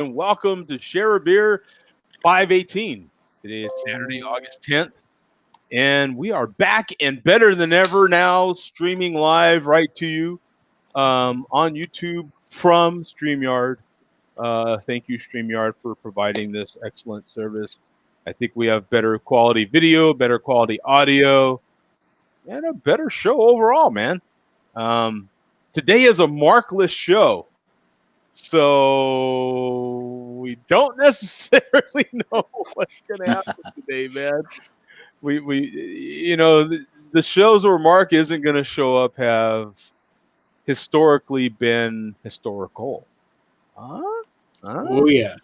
and welcome to Share a Beer 518. Today is Saturday, August 10th, and we are back and better than ever now, streaming live right to you on YouTube from StreamYard. Thank you, StreamYard, for providing this excellent service. I think we have better quality video, better quality audio, and a better show overall, man. Um, Today is a markless show. So we don't necessarily know what's going to happen today, man. The shows where Mark isn't going to show up have historically been historical. Huh? Huh? Oh yeah.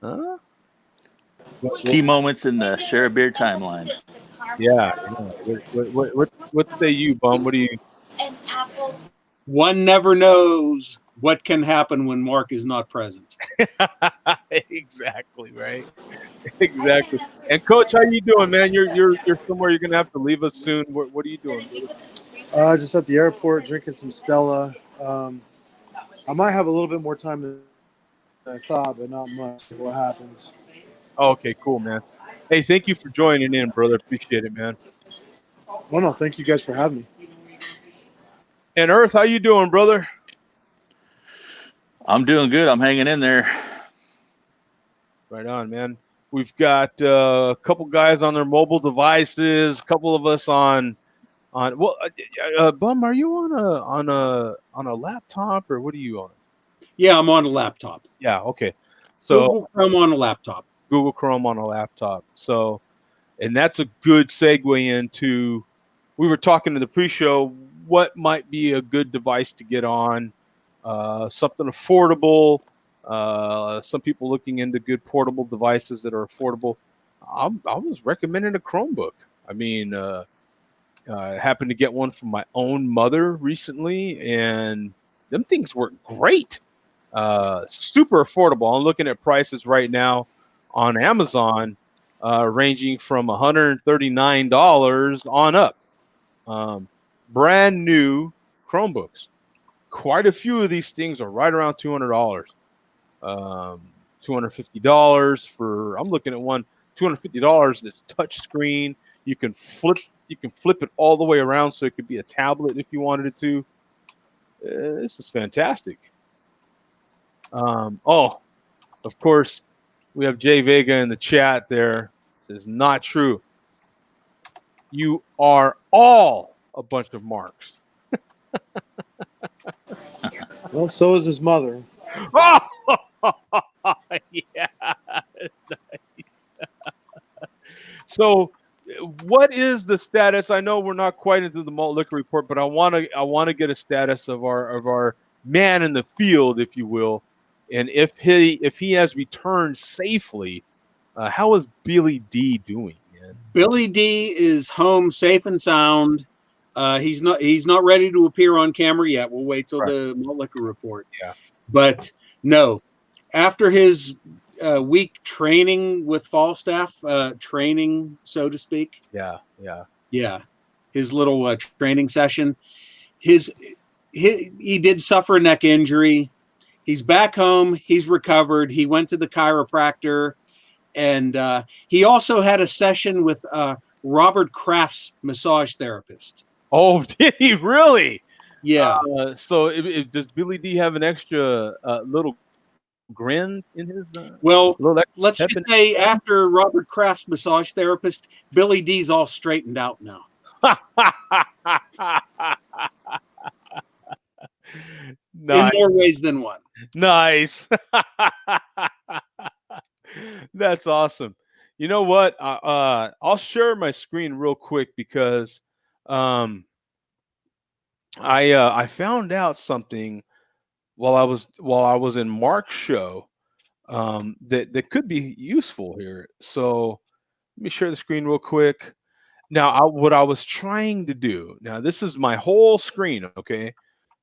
Huh? Key moments in the Share a Beer timeline. Yeah. What say you, Bum? What do you? One never knows what can happen when Mark is not present. Exactly right. Exactly. And Coach, how you doing, man? You're somewhere. You're gonna have to leave us soon. What are you doing, brother? Just at the airport drinking some Stella. I might have a little bit more time than I thought, but not much. What happens? Oh, okay, cool, man. Hey, thank you for joining in, brother. Appreciate it, man. Well, no, thank you guys for having me. And Earth, how you doing, brother? I'm doing good. I'm hanging in there. Right on, man. We've got a couple guys on their mobile devices. A couple of us on. Well, Bum, are you on a laptop or what are you on? Yeah, I'm on a laptop. Yeah, okay. So Google Chrome on a laptop. Google Chrome on a laptop. So, and that's a good segue into. We were talking in the pre-show. What might be a good device to get on? Something affordable. Some people looking into good portable devices that are affordable. I was recommending a Chromebook. I mean, I happened to get one from my own mother recently, and them things work great. Super affordable. I'm looking at prices right now on Amazon, ranging from $139 on up. Brand new Chromebooks. Quite a few of these things are right around $200. $250 for. I'm looking at one $250 that's touch screen. You can flip it all the way around so it could be a tablet if you wanted it to. This is fantastic. Oh, of course, we have Jay Vega in the chat there. This is not true. You are all a bunch of marks. Well, so is his mother. Oh, yeah. Nice. So, what is the status? I know we're not quite into the malt liquor report, but I want to get a status of our man in the field, if you will, and if he has returned safely. How is Billy D doing, man? Billy D is home safe and sound. He's not ready to appear on camera yet. We'll wait till the malt liquor report. Yeah. But no, after his week training with Falstaff, training, so to speak. Yeah. His little training session. He did suffer a neck injury. He's back home. He's recovered. He went to the chiropractor, and he also had a session with Robert Kraft's massage therapist. Oh, did he really? Yeah. So, does Billy D have an extra little grin in his? Well, let's just say after Robert Kraft's massage therapist, Billy D's all straightened out now. Nice. In more ways than one. Nice. That's awesome. You know what? I'll share my screen real quick because I found out something while I was in Mark's show that could be useful here. So let me share the screen real quick. Now, what I was trying to do. Now, this is my whole screen. Okay,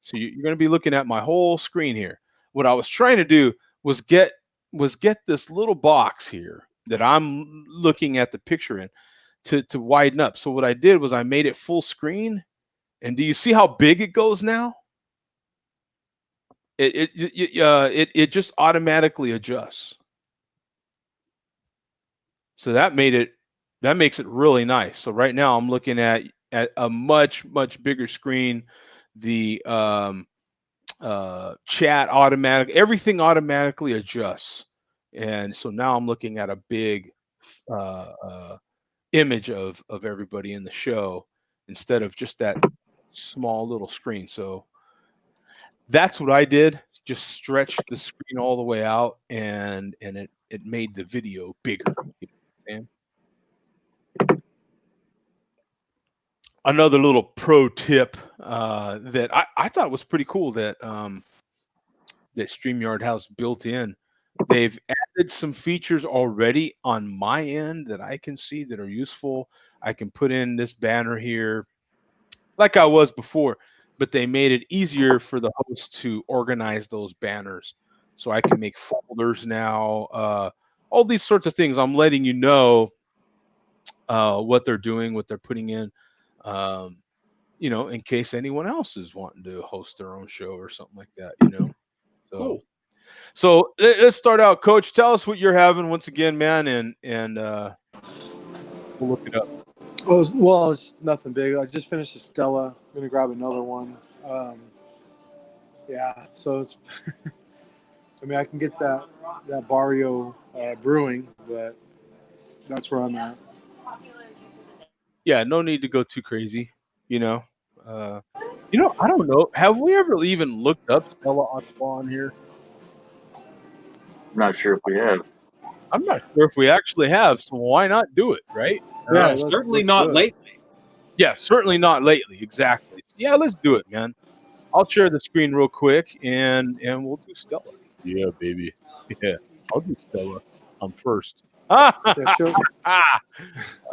so you're going to be looking at my whole screen here. What I was trying to do was get this little box here that I'm looking at the picture in to widen up. So what I did was I made it full screen. And do you see how big it goes now? it just automatically adjusts. So that makes it really nice. So right now I'm looking at a much bigger screen. The chat everything automatically adjusts, and so now I'm looking at a big uh, uh, image of everybody in the show instead of just that small little screen. So that's what I did. Just stretched the screen all the way out, and it made the video bigger. You know what I'm saying? Another little pro tip that I thought was pretty cool that StreamYard has built in. They've added some features already on my end that I can see that are useful. I can put in this banner here like I was before, but they made it easier for the host to organize those banners. So I can make folders now, all these sorts of things. I'm letting you know what they're doing, what they're putting in, um, in case anyone else is wanting to host their own show or something like that. So, Cool. so let's start out, Coach. Tell us what you're having once again, man, and we'll look it up. Well, it's nothing big. I just finished a Stella. I'm gonna grab another one. Yeah, so it's. I mean, I can get that Barrio brewing, but that's where I'm at. Yeah, no need to go too crazy. You know, uh, I don't know. Have we ever even looked up Stella Artois on here? I'm not sure if we have. I'm not sure if we actually have. So why not do it, right? Yeah, Yeah, certainly let's not do it. lately. Yeah, certainly not lately. Exactly. Yeah, let's do it, man. I'll share the screen real quick and we'll do Stella. Yeah, baby. Yeah, I'll do Stella. I'm first. um,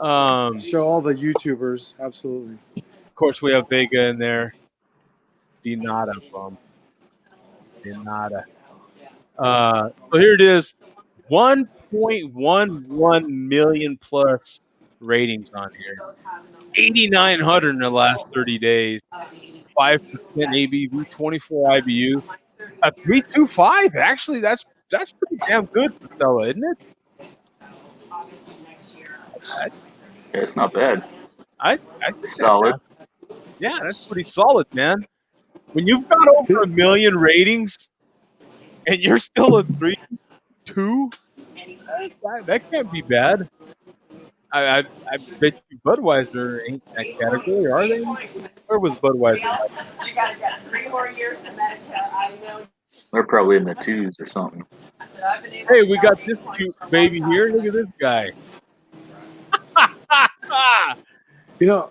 Yeah, show all the YouTubers. Absolutely. of course, we have Vega in there. Dinata from Dinata. So here it is. 1.11 million plus ratings on here. 8,900 in the last 30 days. 5% ABV, 24 IBU. A 325. Actually, that's pretty damn good for Stella, isn't it? Yeah, it's not bad. I think that's Solid. yeah, that's pretty solid, man. When you've got over a million ratings and you're still a 3.2, that can't be bad. I bet you Budweiser ain't in that category, are they? Where was Budweiser? They're probably in the twos or something. Hey, we got this cute baby here. Look at this guy. You know,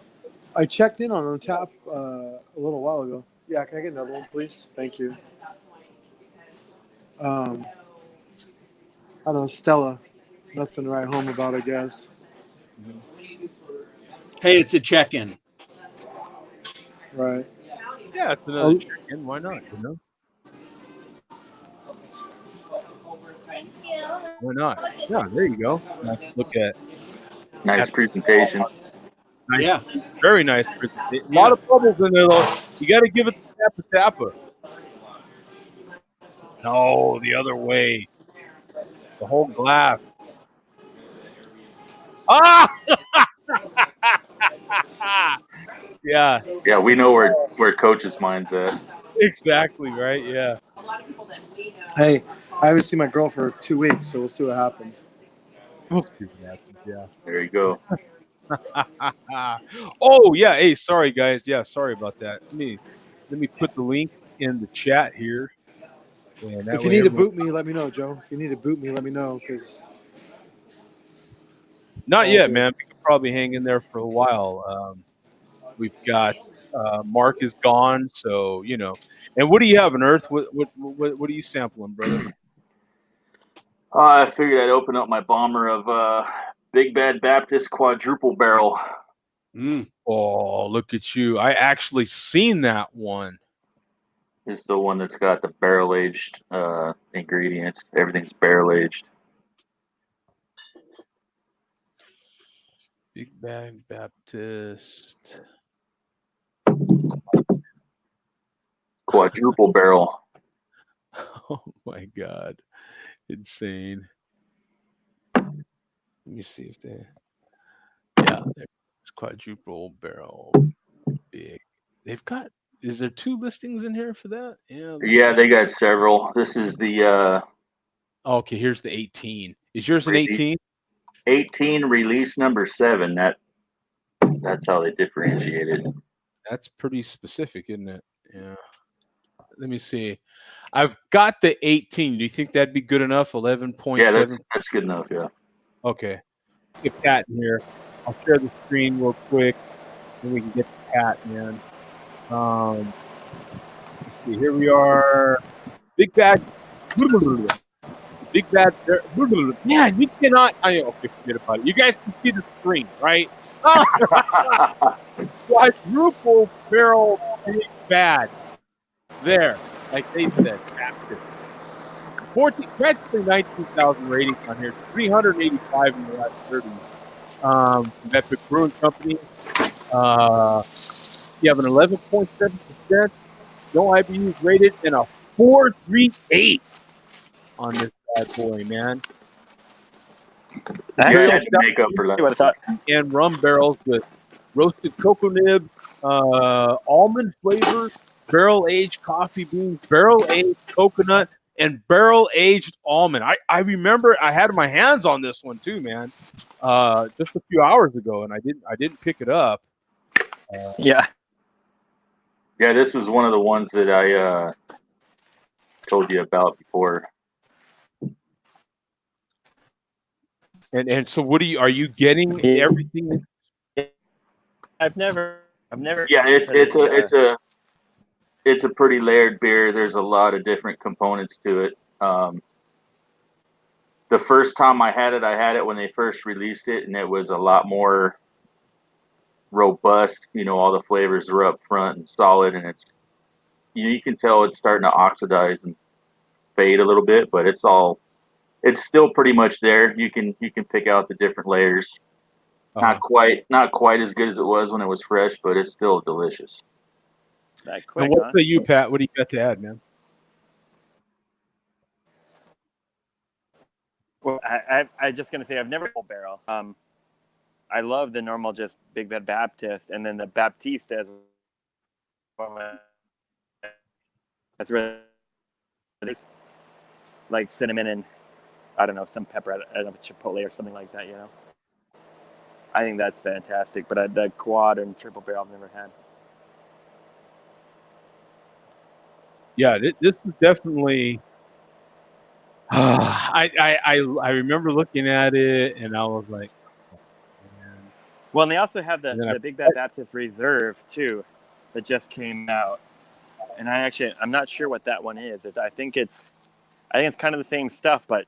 I checked in on Tap a little while ago. Yeah, can I get another one, please? Thank you. I don't know, Stella. Nothing to write home about, I guess. Hey, it's a check-in. Right. Yeah, it's another Oh, check-in. Why not? Why not? Yeah, there you go. Nice look Nice at presentation. nice, Yeah, very nice presentation. A lot yeah. of bubbles in there though. You got to give it the tappa. No, the other way. The whole glass. Ah! Yeah, Yeah, we know where coach's mind's at. exactly right. Yeah. hey, I haven't seen my girl for 2 weeks, so we'll see what happens. We'll see what happens. There you go. Yeah. Oh yeah. Hey, sorry guys. Yeah, sorry about that. Let me put the link in the chat here, and that If you way need to everyone. boot me, let me know, Joe. If you need to boot me, let me know, because it's Not all yet, good. man. We could probably hang in there for a while. We've got Mark is gone, so And what do you have on Earth? What are you sampling, brother? I figured I'd open up my bomber of Big Bad Baptist quadruple barrel. Mm. Oh, look at you! I actually seen that one. It's the one that's got the barrel aged ingredients. Everything's barrel aged. Big Bag Baptist. Quadruple barrel. Oh my God. Insane. Let me see if they, yeah, it's quadruple barrel big. They've got, is there two listings in here for that? Yeah, looks Yeah, like. they got several. This is the Oh, okay, here's the 18. Is yours an release 18? 18 release number 7. That's how they differentiated. That's pretty specific, isn't it? Yeah. Let me see. I've got the 18. Do you think that'd be good enough? Yeah, 11.7. that's good enough. Yeah. Okay. Get Pat in here. I'll share the screen real quick, and we can get to Pat, man. Let's see. Here we are. Big bad. Big bad. Man, you cannot. Okay, forget about it. You guys can see the screen, right? Quadruple barrel big bad. There, like they said, Baptist. 14, practically 19,000 ratings on here. 385 in the last 30. From Epic Brewing Company. You have an 11.7%. No IBUs rated and a 4.38 on this bad boy, man. You guys Imperial had to Stout make up for that. What I thought. and rum barrels with roasted cocoa nibs, almond flavor, barrel aged coffee beans, barrel aged coconut, and barrel aged almond. I remember I had my hands on this one too, man. Just a few hours ago, and I didn't pick it up. Yeah. Yeah, this was one of the ones that I told you about before. And so, what are you getting everything? I've never. Yeah, it's a pretty layered beer. There's a lot of different components to it. The first time I had it when they first released it, and it was a lot more robust. All the flavors are up front and solid, and you can tell it's starting to oxidize and fade a little bit, but it's still pretty much there. You can pick out the different layers. Not quite as good as it was when it was fresh, but it's still delicious. That And quick, what huh? say you, Pat? What do you got to add, man? Well, I just gonna say I've never full barrel. I love the normal just Big Bad Baptist, and then the Baptiste as that's really there's like cinnamon and I don't know some pepper, I don't know, chipotle or something like that. I think that's fantastic. But the quad and triple barrel I've never had. Yeah, this is definitely. I remember looking at it and I was like, oh, man. Well, and they also have And then the Big Bad Baptist Reserve too, that just came out, and I'm not sure what that one is. I think it's kind of the same stuff, but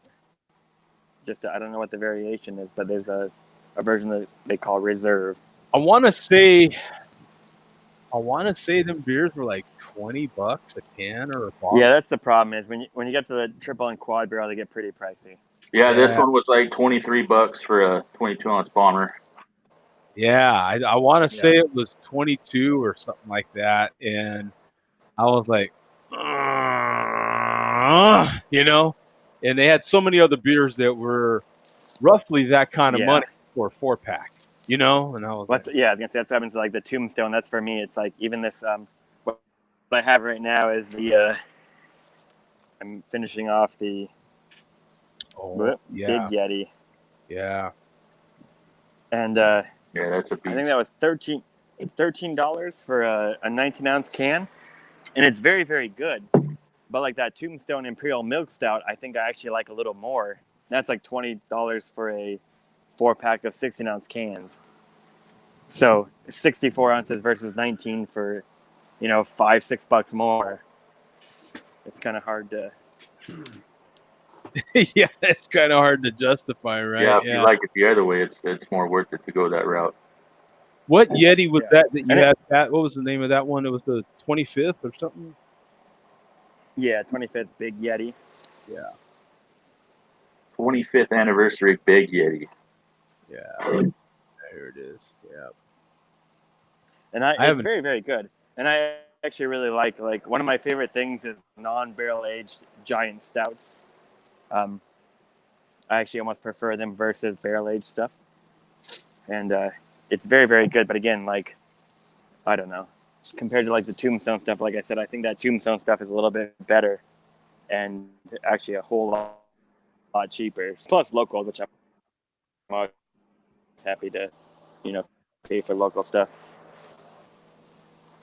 just I don't know what the variation is. But there's a version that they call Reserve. I want to say them beers were like $20 a can or a bottle. Yeah, that's the problem is when you get to the triple and quad barrel, they get pretty pricey. Yeah, this Yeah. one was like $23 for a 22-ounce bomber. Yeah, I want to Yeah. say it was 22 or something like that, and I was like, and they had so many other beers that were roughly that kind of Yeah. money for a 4-pack, and I was like, I was gonna say that's what happens to like the Tombstone. That's for me. It's like even this what I have right now is the I'm finishing off the oh yeah, Big Yeti, yeah, and Yeah, that's a I think beast. that was $13 for a 19-ounce can, and it's very very good. But like that Tombstone Imperial Milk Stout, I think I actually like a little more. That's like $20 for a 4-pack of 16-ounce cans. So 64 ounces versus 19 for, $5-6 more. It's kind of hard to. yeah. It's kind of hard to justify, right? Yeah, if you Yeah. like it the other way, it's more worth it to go that route. What Yeti was Yeah. that you had, Pat? What was the name of that one? It was the 25th or something. Yeah, 25th Big Yeti. Yeah, 25th anniversary Big Yeti. yeah. There it is. Yeah. And I it's haven't. very, very good. And I actually really like one of my favorite things is non-barrel aged giant stouts. I actually almost prefer them versus barrel aged stuff, and it's very, very good. But again, like, I don't know, compared to like the Tombstone stuff, like I said, I think that Tombstone stuff is a little bit better and actually a whole lot cheaper. Plus local, which I'm always happy to, pay for local stuff.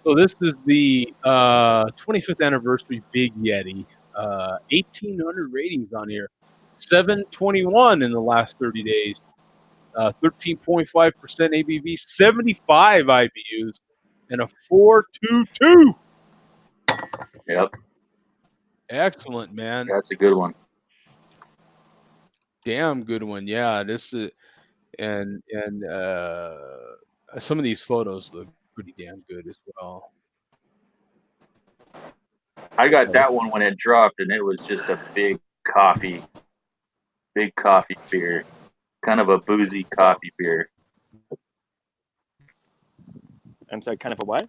So this is the 25th anniversary Big Yeti. 1,800 ratings on here. 721 in the last 30 days. 13.5% ABV, 75 IBUs, and a 4.22. Yep, Excellent, man. that's a good one. Damn good one. Yeah, this is and some of these photos look pretty damn good as well. I got that one when it dropped, and it was just a big coffee beer, kind of a boozy coffee beer. I'm sorry, kind of a what?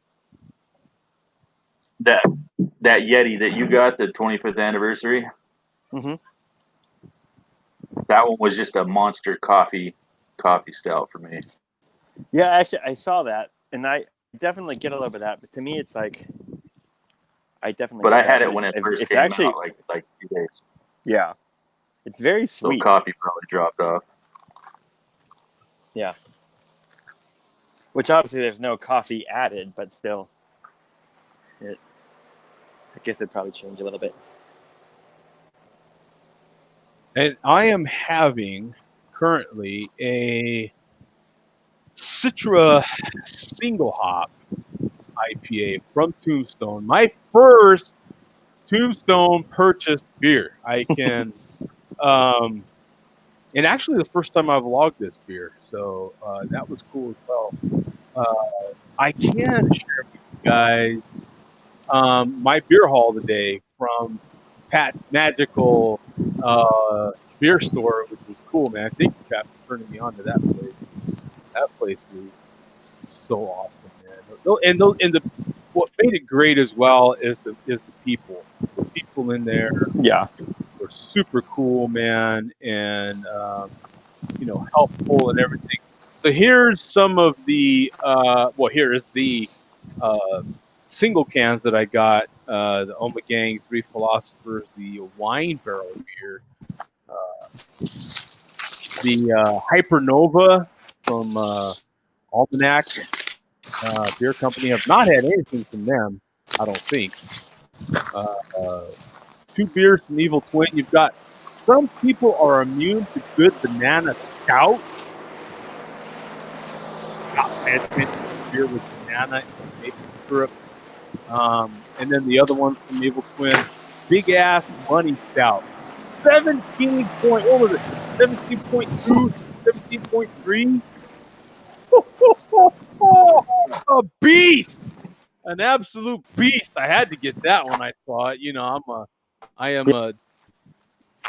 That Yeti that you got, the 25th anniversary, Mm-hmm. that one was just a monster coffee stout for me. Yeah, actually, I saw that, and I definitely get a little bit of that. But to me, it's like I definitely. But get I had that, it when it first it's came actually, out, like 2 days. yeah, it's very So sweet. coffee probably dropped off. Yeah. Which obviously there's no coffee added, but still, I guess it'd probably change a little bit. And I am having currently a Citra single hop IPA from Tombstone. My first Tombstone purchased beer. I can, and actually the first time I've logged this beer, so that was cool as well. I can share with you guys my beer haul today from Pat's Magical beer store, which was cool, man. Thank you, Pat, for turning me on to that place. That place was so awesome, man. And what made it great as well is the people. The people in there Yeah. were super cool, man, and helpful and everything. So here's some of the here is the uh, single cans that I got. The Oma Gang, Three Philosophers, the wine barrel beer, the Hypernova from Almanac Beer Company. I've not had anything from them, I don't think. Uh, 2 beers from Evil Twin. You've got some people are immune to good banana stout. Beer with banana and maple syrup. And then the other one from Evil Twin, big ass money stout. 17 point, what was it? 17.2, 17.3. A beast, an absolute beast. I had to get that one. I thought, I am a,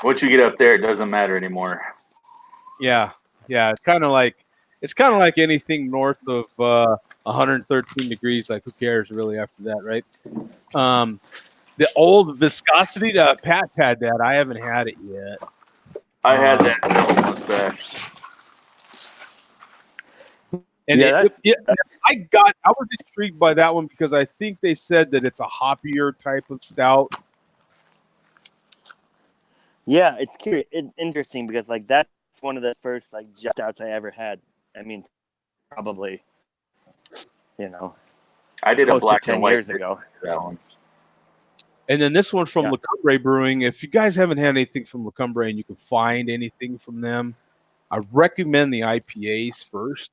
What you get up there, it doesn't matter anymore. yeah. It's kind of like anything north of 113 degrees. Like, who cares really after that, right? The old viscosity, Pat had that. I haven't had it yet. I had that several months back. And Yeah, I was intrigued by that one because I think they said that it's a hoppier type of stout. Yeah, it's curious. It's interesting because like that's one of the first like stouts I ever had. I mean, probably, I did a close to black 10 and white years beer ago. for that one. And then this one from Yeah. Le Cumbre Brewing. If you guys haven't had anything from Le Cumbre and you can find anything from them, I recommend the IPAs first.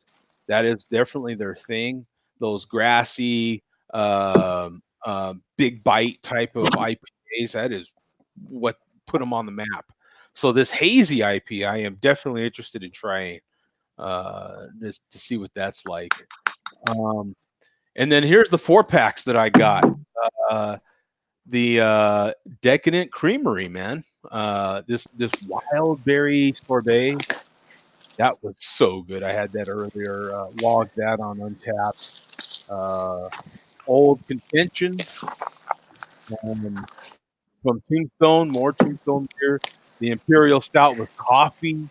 That is definitely their thing. Those grassy, big bite type of IPAs. That is what put them on the map. So this hazy IPA, I am definitely interested in trying just to see what that's like. And then here's the 4-packs that I got. The Decadent Creamery, man. This wild berry sorbet, that was so good. I had that earlier. Logged that on Untapped. Old Contention. From Tombstone, more Tombstone beer. The Imperial Stout with coffee.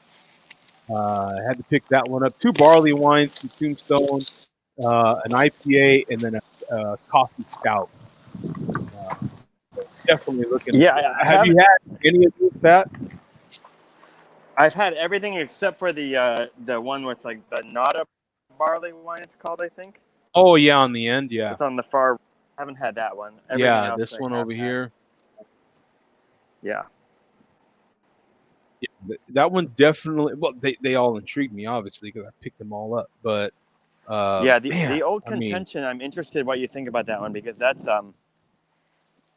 I had to pick that one up. 2 barley wines from Tombstone, an IPA, and then a coffee stout. Definitely looking. Yeah, I Have you haven't. had any of these, Pat? I've had everything except for the one where it's like the not a barley wine. It's called, I think. Oh yeah, on the end, yeah, It's on the far. I haven't had that one. Everything yeah. else This I one have over had. here. Yeah. Yeah, that one definitely. Well, they all intrigued me, obviously, because I picked them all up. But Yeah, man, the Old I mean, Contention. I'm interested what you think about that one because that's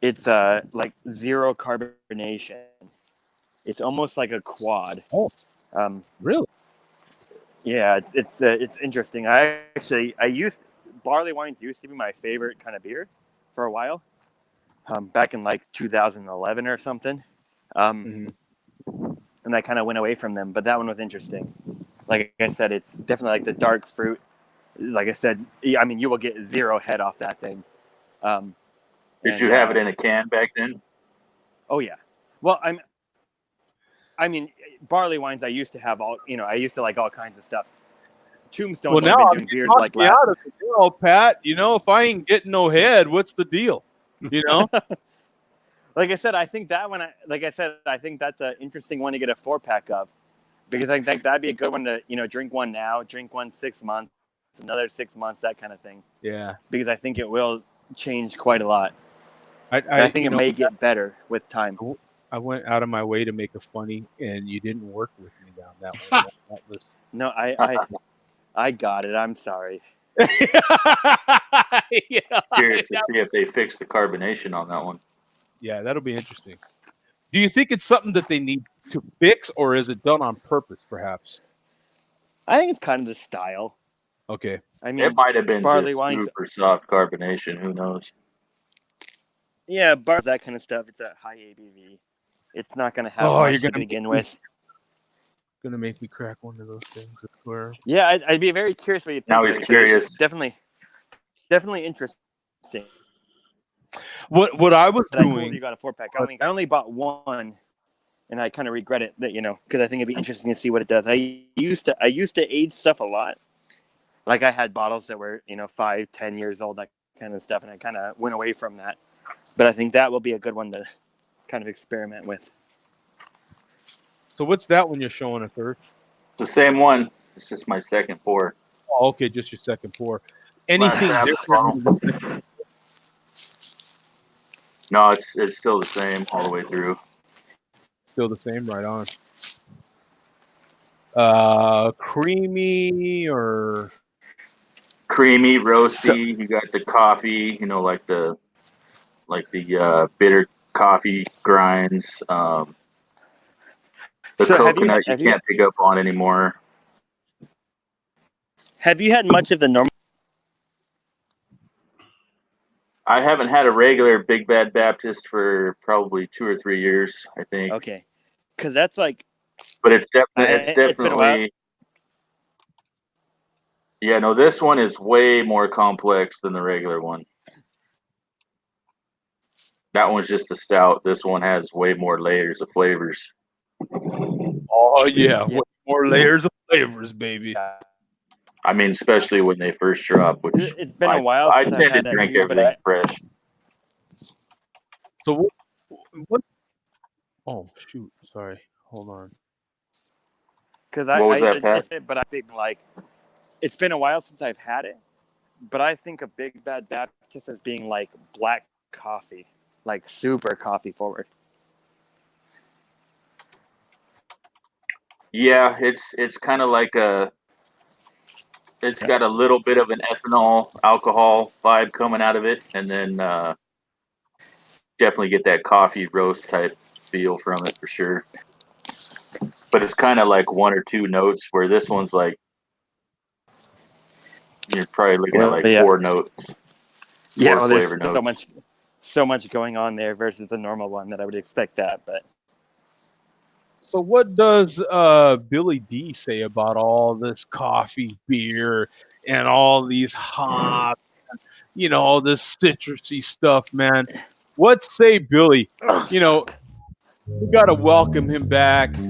it's like zero carbonation. It's almost like a quad. oh, Um, really? yeah, it's interesting. I used barley wines used to be my favorite kind of beer for a while. Back in like 2011 or something. Um, Hmm. and I kind of went away from them, but that one was interesting. Like I said, it's definitely like the dark fruit. Like I said, I mean, you will get zero head off that thing. Um, Did and you have it in a can back then? oh yeah, well, I mean, barley wines. I used to have all, I used to like all kinds of stuff. Well, Tombstone's only now been I doing you beers talked like me last. out of the deal, Pat. If I ain't getting no head, what's the deal? You know? Like I said, I think that one. Like I said, I think that's an interesting one to get a 4-pack of, because I think that'd be a good one to drink one now, drink one 6 months, another 6 months, that kind of thing. Yeah. Because I think it will change quite a lot. I, And I I think you it know, may get better with time. I went out of my way to make a funny, and you didn't work with me down that one. That was. No, I got it. I'm sorry. Yeah, Curious to see if they fixed the carbonation on that one. yeah, that'll be interesting. Do you think it's something that they need to fix, or is it done on purpose, perhaps? I think it's kind of the style. Okay. I It mean, might have been barley just wines. super soft carbonation. Who knows? Yeah, bars, that kind of stuff. It's a high ABV. It's not going to have Oh, you're much to gonna begin with. make me crack one of those things, I swear. Yeah, I'd be very curious what you think Now of he's it. curious. Definitely interesting. What I was But I totally doing. got a 4-pack. I only bought one, and I kind of regret it that because I think it'd be interesting to see what it does. I used to age stuff a lot. Like I had bottles that were 5, 10 years old, that kind of stuff, and I kind of went away from that. But I think that will be a good one to kind of experiment with. So what's that one you're showing us, Earth? It's the same one. It's just my second pour. Oh, okay, just your second pour. Last Anything half the different? bottle. No, it's still the same all the way through. Still the same, right on. Creamy or Creamy, So, roasty. You got the coffee. Like the bitter coffee grinds. The so coconut you can't pick up on anymore. have you had much of the normal? I haven't had a regular Big Bad Baptist for probably 2 or 3 years, I think. Okay, because that's like But it's it's been a while. definitely yeah. No, this one is way more complex than the regular one. That one's just a stout. This one has way more layers of flavors. oh yeah, Yeah. way more layers of flavors, baby. I mean, especially when they first drop, which It's been a I while I since I've tend to had that drink too, but everything fresh. So what? Oh shoot, sorry. Hold on. because What was that, Pat? but I think like it's been a while since I've had it, but I think of Big Bad Baptist as being like black coffee, like super coffee forward. Yeah, it's kind of like it's got a little bit of an ethanol alcohol vibe coming out of it, and then definitely get that coffee roast type feel from it for sure. But it's kind of like one or two notes, where this one's like you're probably looking at Well, like yeah, four notes, yeah. four Well, there's flavor notes. so much going on there versus the normal one that I would expect that, but. So what does Billy D say about all this coffee, beer, and all these hops? all this citrusy stuff, man. What say Billy? You know, we got to welcome him back. How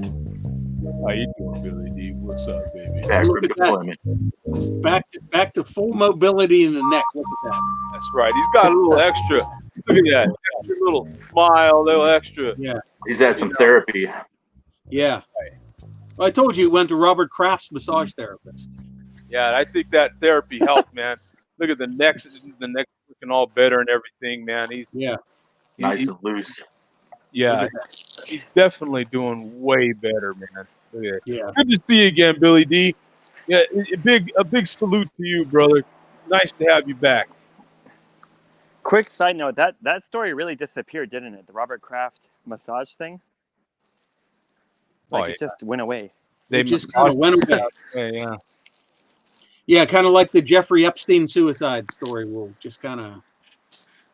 you doing, Billy D? What's up, baby? Back Look from at that. deployment. Back to full mobility in the neck. Look at that. That's right. He's got a little extra. Look at that. Extra little smile, little extra. Yeah. He's had some therapy. Yeah. Well, I told you he went to Robert Kraft's massage therapist. Yeah, I think that therapy helped, man. Look at the neck looking all better and everything, man. Yeah. Nice and loose. Yeah, Look at he's definitely doing way better, man. Look at that. Yeah. Good to see you again, Billy D. Yeah, a big salute to you, brother. Nice to have you back. Quick side note, that story really disappeared, didn't it? The Robert Kraft massage thing? Like, it just went away. It just kind of went away. Yeah. Yeah, kind of like the Jeffrey Epstein suicide story will just kind of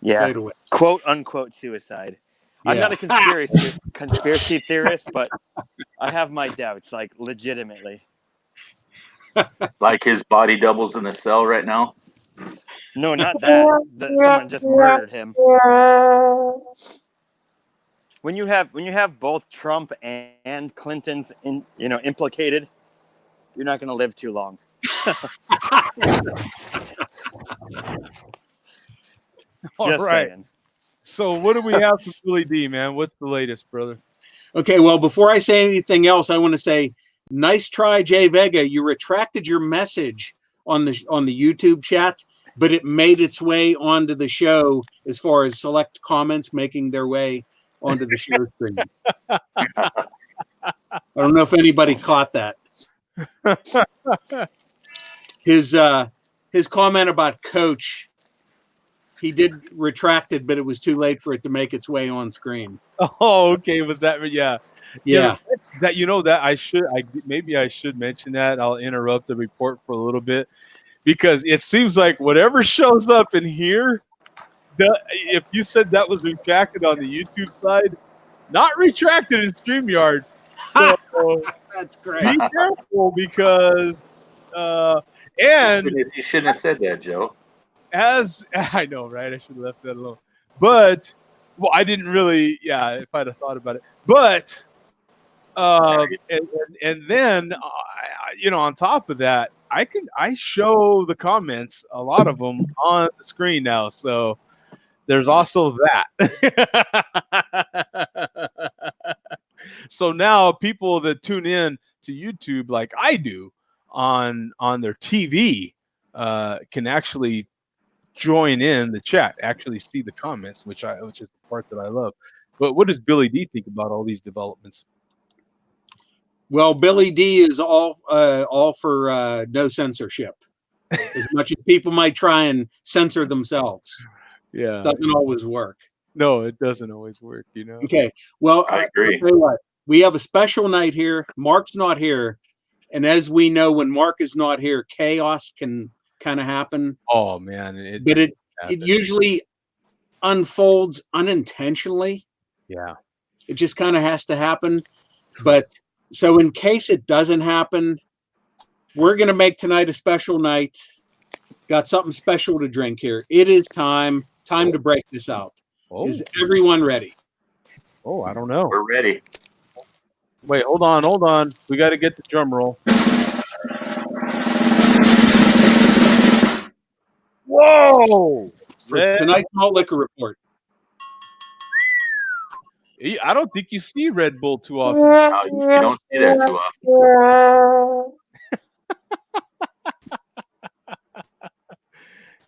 fade away. Quote unquote suicide. I'm not a conspiracy theorist, but I have my doubts, like legitimately. Like his body doubles in the cell right now. No, not that. Someone just murdered him. When you have both Trump and Clinton's implicated, you're not going to live too long. All right. Saying. So what do we have for Billy D, man? What's the latest, brother? Okay, well, before I say anything else, I want to say, nice try, Jay Vega. You retracted your message on the YouTube chat, but it made its way onto the show as far as select comments making their way onto the show screen. I don't know if anybody caught that. His comment about Coach, he did retract it, but it was too late for it to make its way on screen. Oh, okay. Was that? Yeah. Yeah. That maybe I should mention that. I'll interrupt the report for a little bit because it seems like whatever shows up in here, if you said that was retracted on the YouTube side, not retracted in StreamYard. So that's great. Be careful because and you shouldn't have said that, Joe. As I know, right? I should have left that alone. But I didn't really. Yeah, if I'd have thought about it. But and then on top of that, I show the comments, a lot of them on the screen now. So there's also that. So now people that tune in to YouTube like I do on their TV can actually join in the chat, actually see the comments, which is the part that I love. But what does Billy D think about all these developments? Well, Billy D is all for no censorship. As much as people might try and censor themselves, doesn't always work. No, it doesn't always work. Okay. Well, I agree. I'll tell you what, we have a special night here. Mark's not here, and as we know, when Mark is not here, chaos can kind of happen. Oh man! It usually unfolds unintentionally. Yeah. It just kind of has to happen. But so in case it doesn't happen, we're going to make tonight a special night. Got something special to drink here. It is time to break this out. Oh. Is everyone ready? Oh, I don't know. We're ready. Wait, hold on. We got to get the drum roll. Whoa! For tonight's malt liquor report. I don't think you see Red Bull too often. No, you don't see that too often.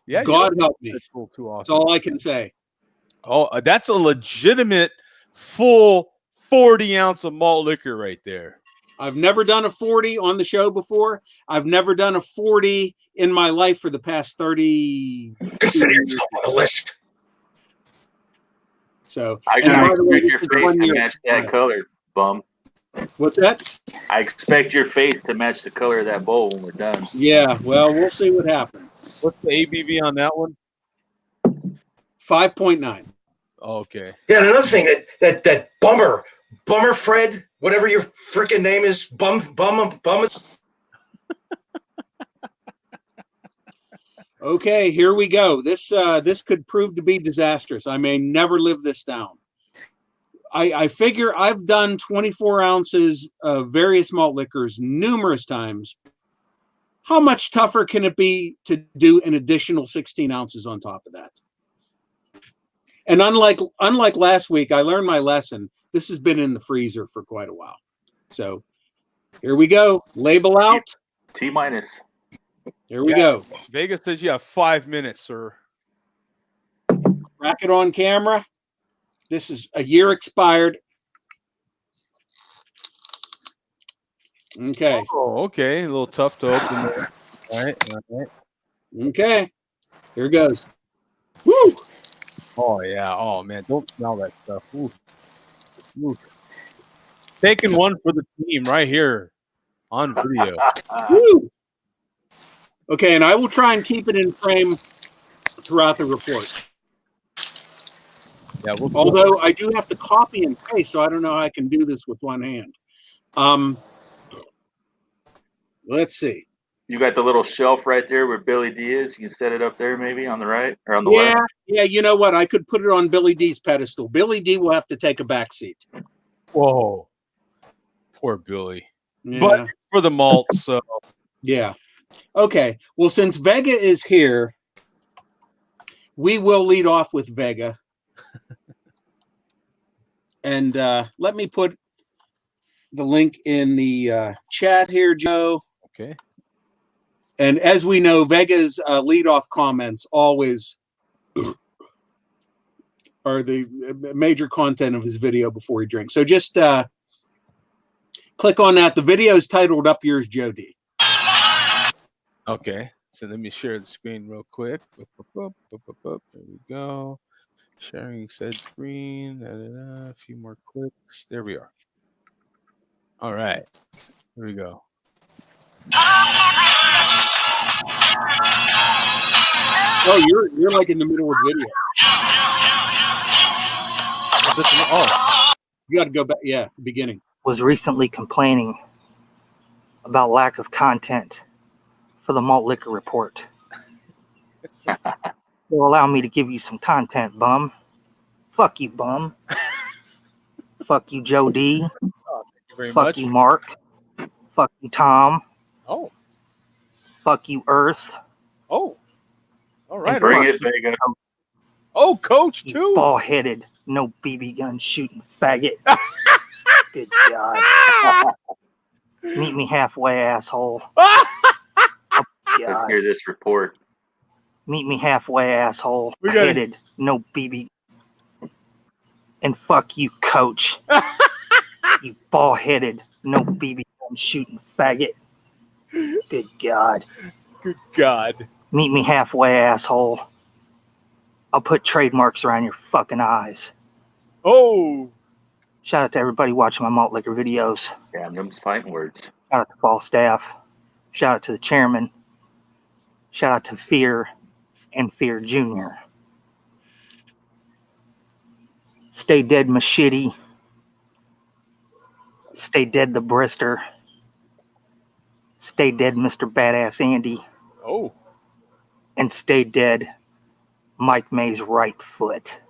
Yeah, God help me. That's all I can say. Oh, that's a legitimate full 40 ounce of malt liquor right there. I've never done a 40 on the show before. I've never done a 40 in my life for the past 30. Consider yourself on the list. So I expect your face to match that color, bum. What's that? I expect your face to match the color of that bowl when we're done. Yeah, well, we'll see what happens. What's the ABV on that one? 5.9. Okay. Yeah, and another thing that bummer Fred, whatever your freaking name is, bum. Okay, here we go. This could prove to be disastrous. I may never live this down. I figure I've done 24 ounces of various malt liquors numerous times. How much tougher can it be to do an additional 16 ounces on top of that? And unlike last week, I learned my lesson. This has been in the freezer for quite a while. So here we go. Label out. T minus. Here we go. Vegas says you have 5 minutes, sir. Rack it on camera. This is a year expired. Okay. Oh, okay. A little tough to open there. All right. Okay. Here goes. Woo! Oh, yeah. Oh, man. Don't smell that stuff. Ooh. Ooh. Taking one for the team right here on video. Woo! Okay, and I will try and keep it in frame throughout the report. Yeah. Although I do have to copy and paste, so I don't know how I can do this with one hand. Let's see. You got the little shelf right there where Billy D is. You can set it up there maybe on the right or on the left. Yeah, you know what? I could put it on Billy D's pedestal. Billy D will have to take a back seat. Whoa. Poor Billy. Yeah. But for the malt, so. Yeah. Okay. Well, since Vega is here, we will lead off with Vega. And let me put the link in the chat here, Joe. Okay. And as we know, Vega's leadoff comments always are the major content of his video before he drinks. So just click on that. The video is titled Up Yours, Joe D. Okay. So let me share the screen real quick. There we go. Sharing said screen. A few more clicks. There we are. All right. Here we go. Oh, you're like in the middle of the video. You got to go back. Yeah, beginning. Was recently complaining about lack of content for the malt liquor report. Will allow me to give you some content, bum. Fuck you, bum. Fuck you, Joe D. Thank you very Fuck much. you, Mark. Fuck you, Tom. Oh. Fuck you, Earth. Oh. All right. Bring all right. it, Vega. Oh, Coach, You too. ball-headed, no BB gun shooting faggot. Good God. Meet me halfway, asshole. Oh, Let's God. hear this report. Meet me halfway, asshole. We gotta- Headed, no BB. And fuck you, Coach. You ball-headed, no BB gun shooting faggot. Good God. Good God. Meet me halfway, asshole. I'll put trademarks around your fucking eyes. Oh. Shout out to everybody watching my malt liquor videos. Damn, them's fighting words. Shout out to fall staff. Shout out to the chairman. Shout out to Fear and Fear Jr. Stay dead, Machete. Stay dead, the Brister. Stay dead, Mr. Badass Andy. Oh. And stay dead, Mike May's right foot.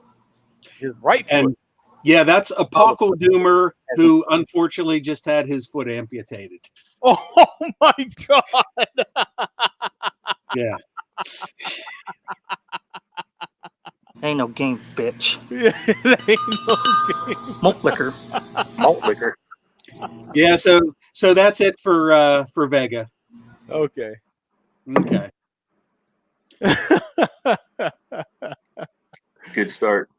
His right foot. And yeah, that's Apoco Doomer, who unfortunately just had his foot amputated. Oh my God. Yeah. Ain't no game, bitch. Yeah, that ain't no game. Malt liquor. Malt liquor. Yeah, so that's it for Vega. Okay. Okay. Good start.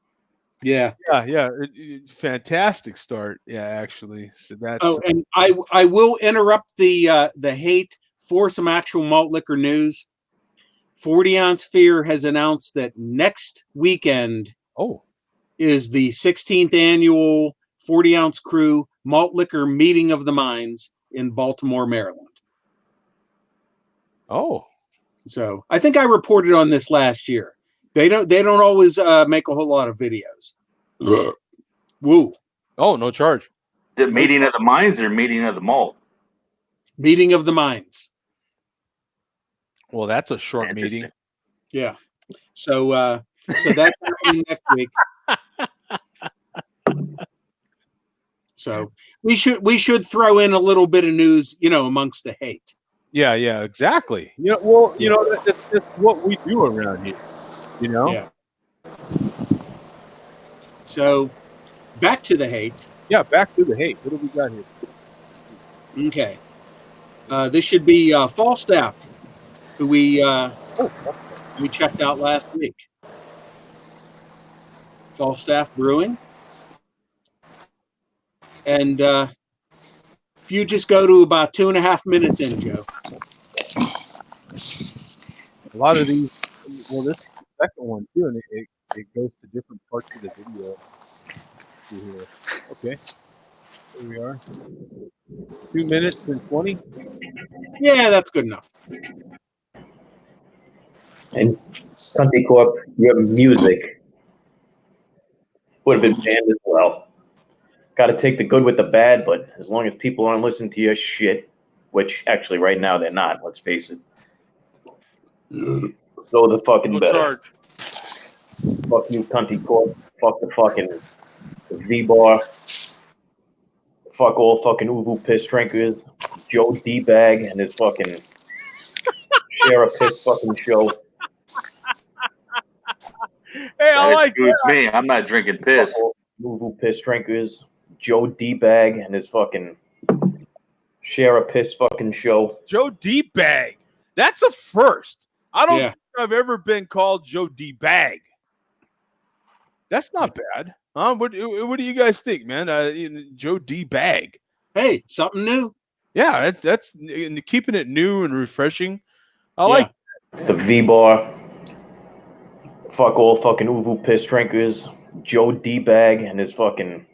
Yeah. Yeah. Fantastic start. Yeah, actually. So that's. Oh, and I will interrupt the hate for some actual malt liquor news. 40 Ounce Fear has announced that next weekend is the 16th annual 40 Ounce Crew Malt Liquor Meeting of the Minds in Baltimore, Maryland. Oh. So I think I reported on this last year. They don't always make a whole lot of videos. Woo. Oh, no charge. The meeting of the minds or meeting of the malt? Meeting of the Minds. Well, that's a short meeting. Yeah. So that's happening next week. So we should throw in a little bit of news, amongst the hate. Yeah, exactly. Well, Yeah. that's what we do around here. Yeah. So back to the hate. Yeah, back to the hate. What do we got here? Okay. This should be Falstaff, who we checked out last week. Falstaff Brewing. And if you just go to about 2.5 minutes in, Joe. A lot of these. Well, this is the second one too, and it goes to different parts of the video. Let's see here. Okay, here we are. 2 minutes and 20. Yeah, that's good enough. And Country Corp, your music would have been banned as well. Got to take the good with the bad, but as long as people aren't listening to your shit, which actually right now they're not, let's face it. So the fucking No better. charge. Fuck you, Country Corp. Fuck the fucking V-Bar. Fuck all fucking Uvu piss drinkers. Joe D-Bag and his fucking share a piss fucking show. Hey, That I like excludes me. I'm not drinking piss. Fuck all Uvu piss drinkers. Joe D-Bag and his fucking share a piss fucking show. Joe D Bag. That's a first. I don't Yeah. think I've ever been called Joe D Bag. That's not bad. What do you guys think, man? Joe D Bag. Hey, something new. Yeah, that's keeping it new and refreshing. I Yeah. like The V-Bar. Fuck all fucking Uvu piss drinkers. Joe D-Bag and his fucking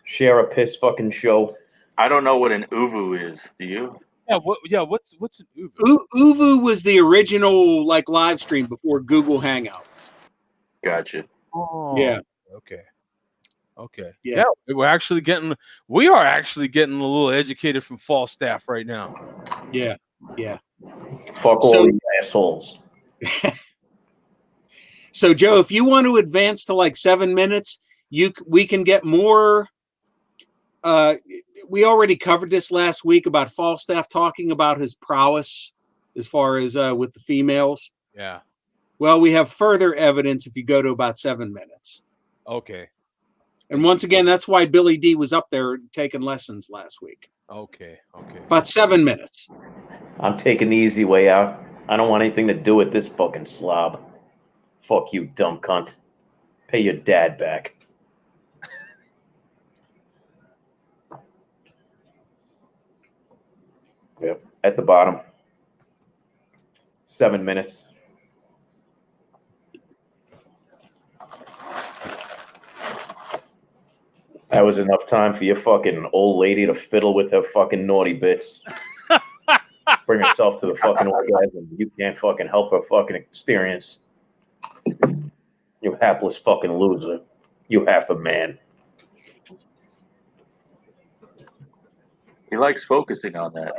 share a piss fucking show. I don't know what an uvu is. Do you? What's an Uvu? Uvu was the original live stream before Google Hangout. Gotcha. Oh, Yeah. Okay. Yeah. We are actually getting a little educated from Falstaff right now. Yeah. Fuck all these assholes. So Joe, if you want to advance to 7 minutes, we can get more. We already covered this last week about Falstaff talking about his prowess as far as with the females. Yeah. Well, we have further evidence if you go to about 7 minutes. Okay. And once again, that's why Billy D was up there taking lessons last week. Okay. About 7 minutes. I'm taking the easy way out. I don't want anything to do with this fucking slob. Fuck you, dumb cunt. Pay your dad back. Yep, at the bottom. 7 minutes. That was enough time for your fucking old lady to fiddle with her fucking naughty bits. Bring herself to the fucking orgasm. You can't fucking help her fucking experience. You hapless fucking loser. You half a man. He likes focusing on that.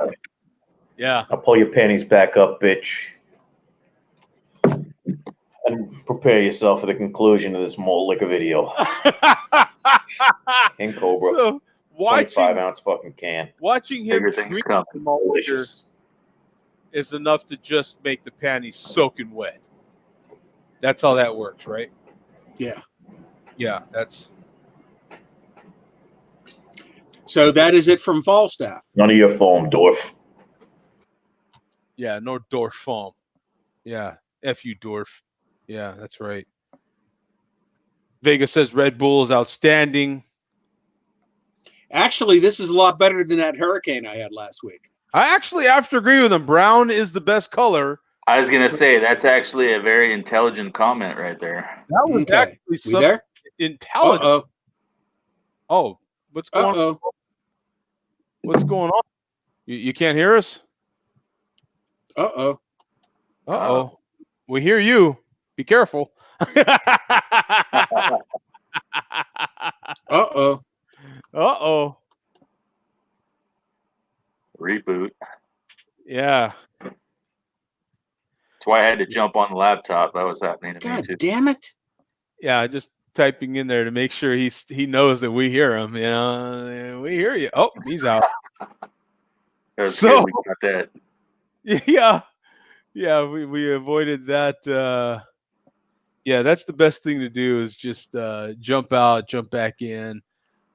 Yeah. I'll pull your panties back up, bitch. And prepare yourself for the conclusion of this malt liquor video. King Cobra. So 25-ounce fucking can. watching him Bigger things drink coming. the malt liquor Delicious. is enough to just make the panties soaking wet. That's how that works, right? Yeah. Yeah, that's So that is it from Falstaff. None of your foam, dwarf. no Dorf foam. Yeah, F you, Dorf. Yeah, that's right. Vega says Red Bull is outstanding. Actually, this is a lot better than that hurricane I had last week. I actually have to agree with him. Brown is the best color. I was gonna say that's actually a very intelligent comment right there. That was Okay. actually We something there? intelligent. Uh-oh. Oh, what's going on? Uh-oh. What's going on? You can't hear us? Uh-oh. Uh-oh. We hear you. Be careful. Uh-oh. Uh-oh. Reboot. Yeah. That's why I had to jump on the laptop. That was happening to me God too. damn it. Yeah, just typing in there to make sure he knows that we hear him. You know, we hear you. Oh, he's out. That was So good. We got that. yeah, we avoided that. Yeah, that's the best thing to do is just jump out, jump back in.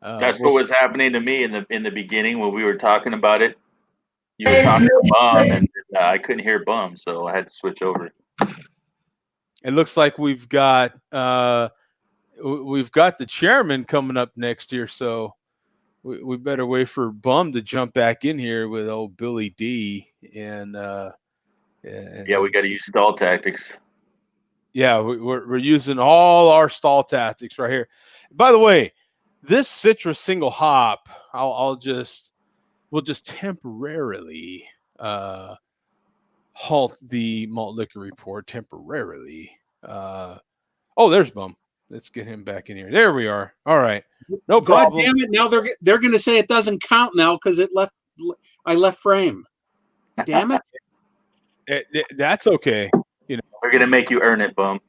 That's We'll what was happening to me in the beginning when we were talking about it. You were talking to Bum, and I couldn't hear Bum, so I had to switch over. It looks like we've got the chairman coming up next here, so we better wait for Bum to jump back in here with old Billy D and Yeah, we got to use stall tactics. yeah, we're using all our stall tactics right here. By the way, this citrus single hop, we'll just temporarily halt the malt liquor report temporarily. Oh, there's Bum. Let's get him back in here. There we are. All right, no God problem. damn it. Now they're going to say it doesn't count now because I left frame. Damn it. That's okay. We're gonna make you earn it, Bum.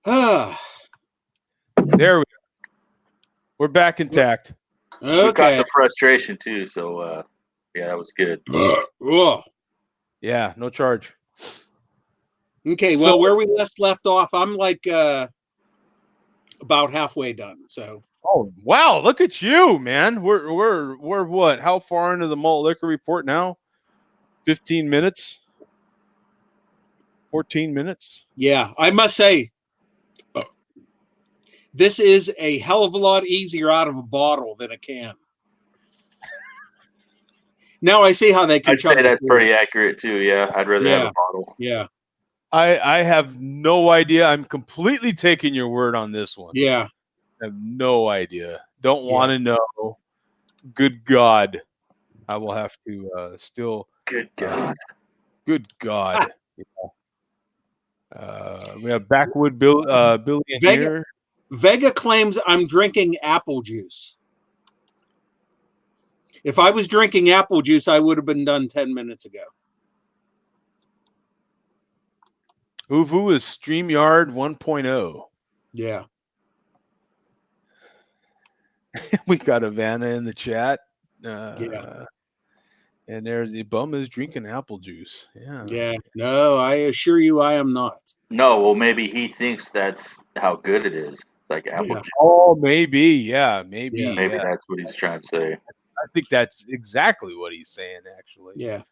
There we go. We're back intact. We caught Okay. the frustration too, so yeah, that was good. Ugh. Yeah, no charge. Okay, well, where we left off, I'm like about halfway done. So Oh wow, look at you, man. We're what? How far into the malt liquor report now? 15 minutes? 14 minutes? yeah, I must say, this is a hell of a lot easier out of a bottle than a can. Now I see how they can I'd say chug that's it. pretty accurate too. Yeah, I'd rather have Yeah. a bottle. Yeah, I have no idea. I'm completely taking your word on this one. yeah. I have no idea. Don't Yeah. want to know. Good God. I will have to still. Good God. Good God. We have Backwood Billy in here. Vega claims I'm drinking apple juice. If I was drinking apple juice, I would have been done 10 minutes ago. Uvu is StreamYard 1.0. Yeah. We got Havana in the chat. Yeah. And there's the Bum is drinking apple juice. Yeah. Yeah. No, I assure you I am not. No, well, maybe he thinks that's how good it is. It's like apple Yeah. juice. Oh, maybe. Yeah, maybe. Yeah. Maybe Yeah. that's what he's trying to say. I think that's exactly what he's saying, actually. Yeah.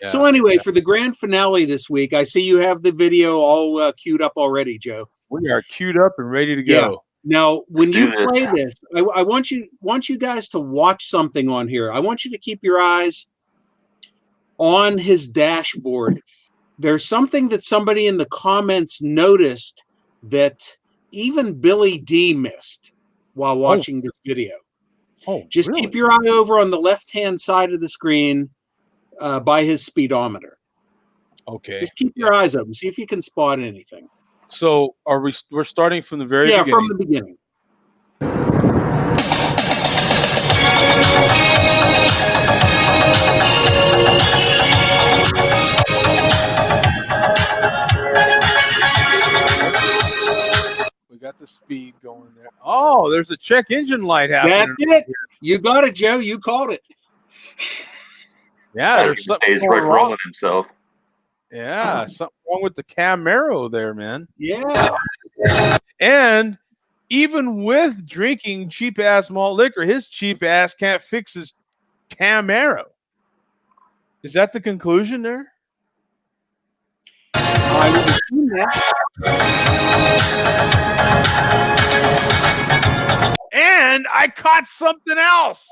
Yeah, So anyway, yeah. for the grand finale this week, I see you have the video all queued up already, Joe. We are queued up and ready to Yeah. go. Now, when Let's you do play this. this, I want you guys to watch something on here. I want you to keep your eyes on his dashboard. There's something that somebody in the comments noticed that even Billy D missed while watching this video. Oh, Just really? keep your eye over on the left-hand side of the screen by his speedometer. Okay. Just keep your eyes open. See if you can spot anything. So we're starting from the very beginning. From the beginning. We got the speed going there. Oh, there's a check engine light happening. That's it. You got it, Joe. You called it. Yeah, there's something He's going wrong. rolling himself. Yeah, something wrong with the Camaro there, man. Yeah. And even with drinking cheap ass malt liquor, his cheap ass can't fix his Camaro. Is that the conclusion there? I would assume that. And I caught something else.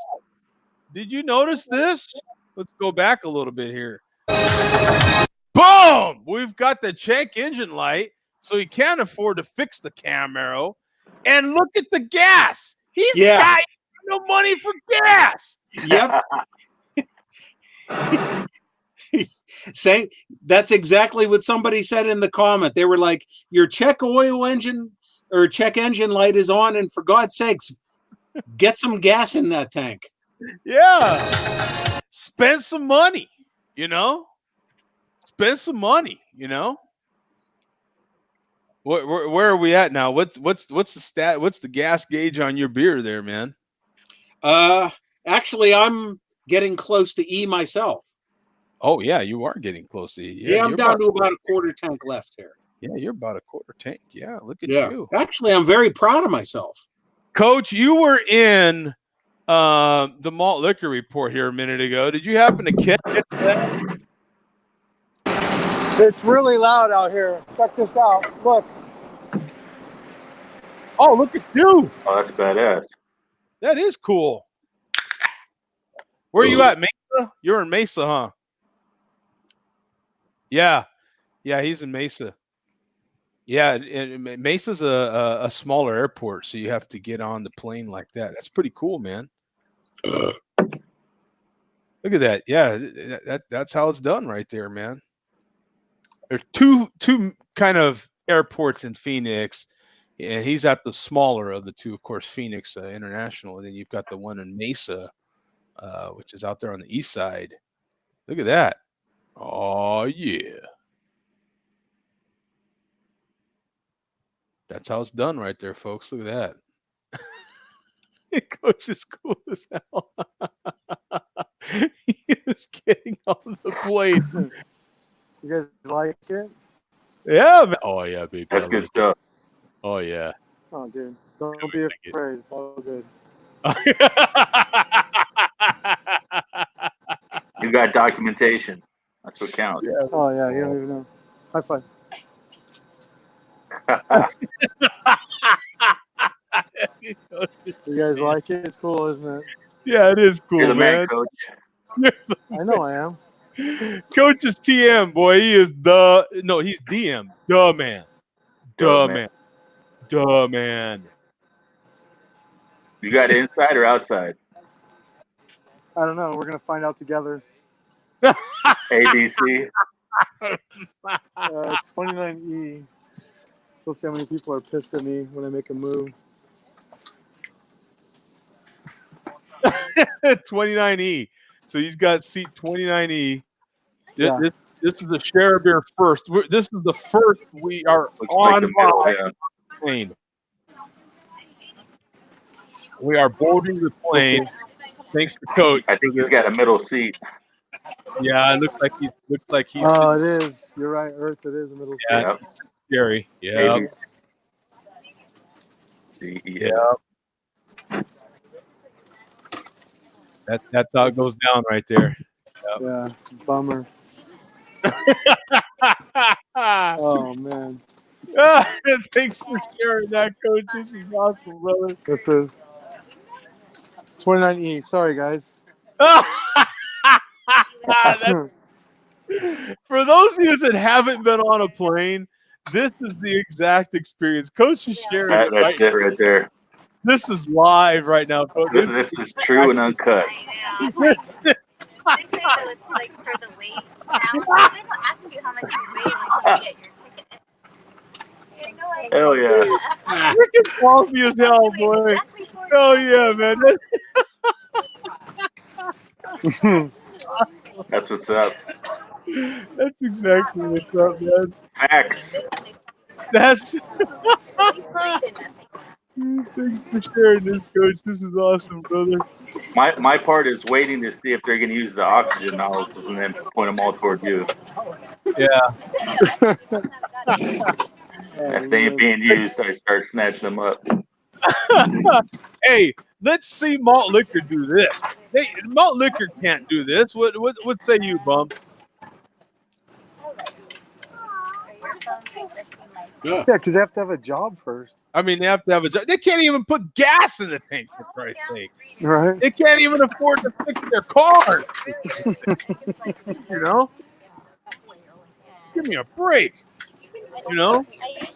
Did you notice this? Let's go back a little bit here. Boom! We've got the check engine light, so he can't afford to fix the Camaro. And look at the gas. He's got no money for gas. Yep. Same. That's exactly what somebody said in the comment. They were like, your check oil engine or check engine light is on, and for God's sakes, get some gas in that tank. Yeah. Spend some money, you know? spend some money. You know, where are we at now? What's the stat? What's the gas gauge on your beer there, man? Actually, I'm getting close to E myself. Oh yeah, you are getting close to Yeah, I'm down to about a quarter tank left here. Yeah, you're about a quarter tank. Yeah, look at Yeah, you. actually, I'm very proud of myself. Coach, you were in the malt liquor report here a minute ago. Did you happen to catch it? It's really loud out here. Check this out. Look. Oh, look at you. Oh, that's badass. That is cool. Where are you at, Mesa? You're in Mesa, huh? Yeah. Yeah, he's in Mesa. Yeah, and Mesa's a smaller airport, so you have to get on the plane like that. That's pretty cool, man. Look at that. Yeah, that's how it's done right there, man. There's two kind of airports in Phoenix, and he's at the smaller of the two, of course, Phoenix International, and then you've got the one in Mesa, which is out there on the east side. Look at that. Oh yeah. That's how it's done right there, folks. Look at that. Coach is cool as hell. He is getting on the plane. You guys like it? Yeah, man. Oh yeah, baby. That's I good like stuff. it. Oh yeah. Oh, dude. Don't I be like it. afraid. It's all good. You got documentation. That's what counts. Yeah. Oh, yeah. You don't even know. High five. You guys like it? It's cool, isn't it? Yeah, it is You're cool, the man, man. coach. I know I am. Coach is TM, boy. He is he's DM. Duh man. Yo, Duh man. man. Duh man. You got inside or outside? I don't know. We're going to find out together. ABC. 29E. We'll see how many people are pissed at me when I make a move. 29E. So he's got seat 29E. Yeah. This is the share beer first. This is the first we are Looks like on the middle, by yeah. plane. We are boarding the plane. Thanks to Coach. I think he's got a middle seat. Yeah, it looks like he's Oh, it is. You're right, Earth. It is a middle seat. Yep. scary. Yeah. ABC. Yeah. That's how it goes down right there. Yeah. Bummer. Oh, man. Thanks for sharing that, Coach. This is awesome, brother. This is 29E. Sorry, guys. For those of you that haven't been on a plane, this is the exact experience. Coach is sharing it That's it right there. This is live right now, Coach. This is true and uncut. They say that it's like for the weight balance. They will ask you how much you weigh when you get your ticket. Hell yeah. Freaking coffee as hell, boy. Oh yeah, man. That's what's up. That's exactly what's up, man. Facts. That's thanks for sharing this, Coach. This is awesome, brother. My part is waiting to see if they're going to use the oxygen nozzles and then point them all toward you. Yeah. If they ain't being used, I start snatching them up. Hey, let's see malt liquor do this. Malt liquor can't do this. What say you, Bum? Yeah. Yeah, because they have to have a job first. I mean, they have to have a job. They can't even put gas in the tank, for Christ's sake. Right? They can't even afford to fix their cars. You know? Give me a break. You know?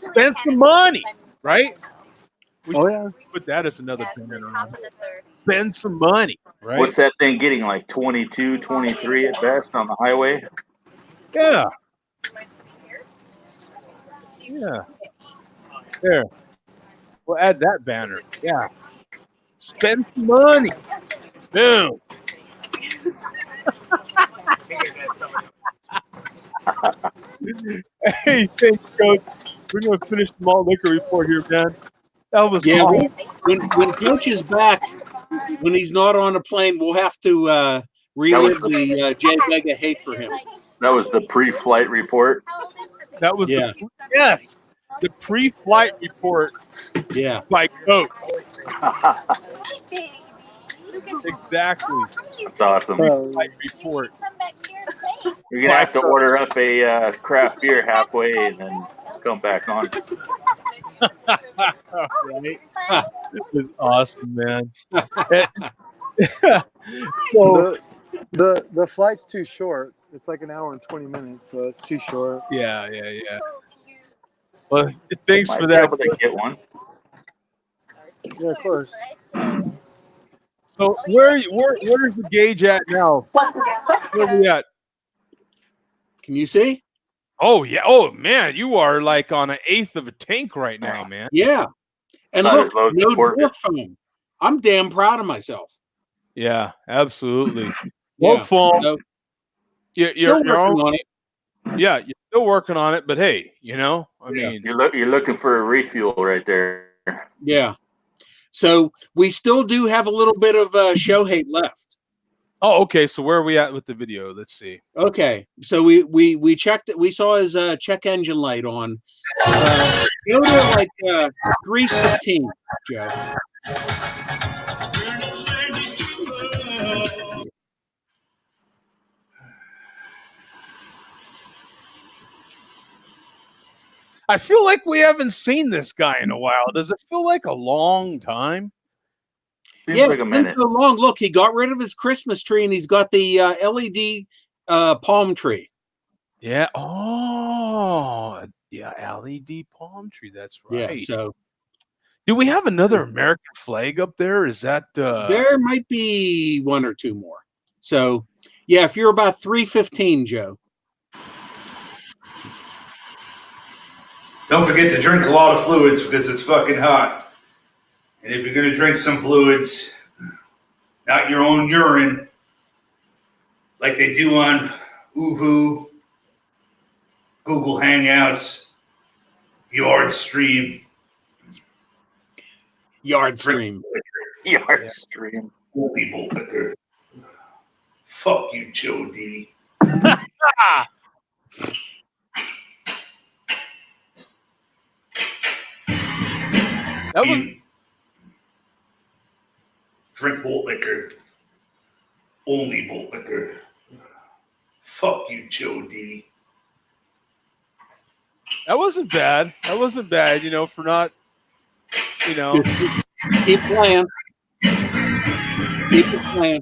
Spend some money, right? We Oh, yeah. put that as another banner on. Spend some money, right? What's that thing getting, like 22, 23 at best on the highway? Yeah. Yeah. There. We'll add that banner. Yeah. Spend some money. Boom. Hey, thanks, Coach. We're gonna finish the malt liquor report here, man. That was Yeah, awesome. when Coach is back, when he's not on a plane, we'll have to relive the Jay Vega hate for him. That was the pre-flight report. That was Yeah. the pre-flight report Yeah. by Coach. Baby. Exactly. That's awesome. Flight report. You're gonna have to order up a craft beer halfway and then come back on. Right? It was awesome, man. So The flight's too short. It's like an hour and 20 minutes, so it's too short. yeah. Well, thanks Might for be that. able to get one. Yeah, of course. So where's the gauge at now? Where are we at? Can you see? Oh yeah. Oh man, you are like on an eighth of a tank right now, man. Yeah. And Not look, as low as no the Corvette. door foam. I'm damn proud of myself. Yeah, absolutely. Yeah. No foam. So, You're still on- working on it. Yeah, you're still working on it, but hey, I Yeah. mean, You're looking for a refuel right there. Yeah. So we still do have a little bit of show hate left. oh, okay. So where are we at with the video? Let's see. Okay. So we checked it. We saw his check engine light on. Go to like 315, Joe. I feel like we haven't seen this guy in a while. Does it feel like a long time? Seems Yeah, like it's a been minute. so long. Look, he got rid of his Christmas tree and he's got the LED palm tree. Yeah. Oh, yeah. LED palm tree. That's Yeah. right. So Do we have another American flag up there? Is that there might be one or two more. So yeah, if you're about 315, Joe. Don't forget to drink a lot of fluids because it's fucking hot. And if you're going to drink some fluids, not your own urine, like they do on Oohoo, Google Hangouts, Yard Stream. Yard stream. Yard stream. People liquor. Fuck you, Joe D. that was Drink malt liquor. Only malt liquor. Fuck you, Joe D. that wasn't bad. That wasn't bad, for not Keep playing. Keep it playing.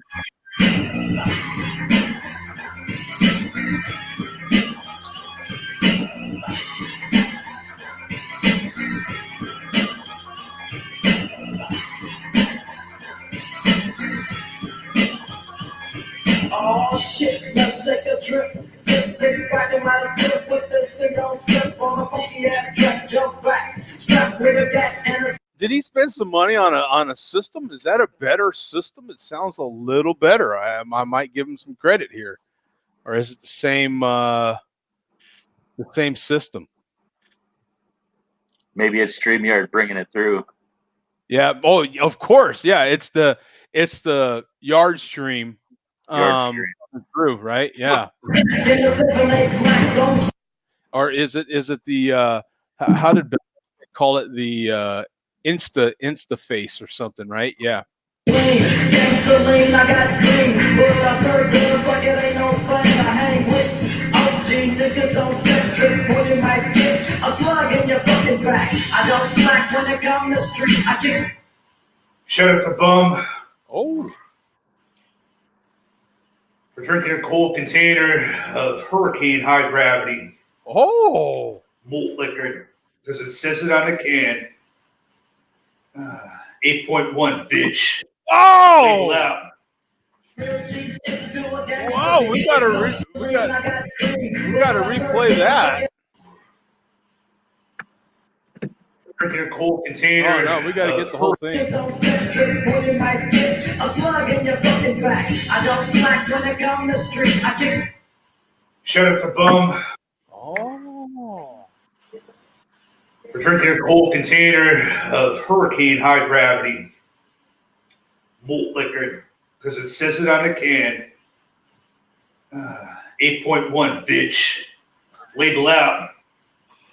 Oh shit, let's take a trip. Just sit back and let us flip with this thing on step on a funky ass track. Jump back, strap with a gat and a Did he spend some money on a system? Is that a better system? It sounds a little better. I might give him some credit here, or is it the same system? Maybe it's StreamYard bringing it through. Yeah. Oh, of course. Yeah. It's the Yard Stream. Yard stream. Through, right? Yeah. in the 7-8 black. Don't Or is it the how did Bill call it, the Insta face or something, right? Yeah. lean, gangster lean, I got green. But I serve guns like it ain't no thing. I hang with OG niggas, don't set trip. Boy, you might get a slug in your fucking back. I don't slack when it comes to street. I can't. Shout out to Bum Oh. for drinking a cold container of Hurricane High Gravity Oh. malt liquor because it says it on the can. 8.1, bitch. Oh. Loud. Wow. We gotta replay that. Drinking a cold container. Oh no, we gotta get the whole thing. Don't set trip. Boy, you might get a slug in your fucking back. I don't slack when it comes to street. I can't. Shout out to Bum. All We're drinking a whole container of Hurricane High Gravity malt liquor because it says it on the can. 8.1, bitch. Label out.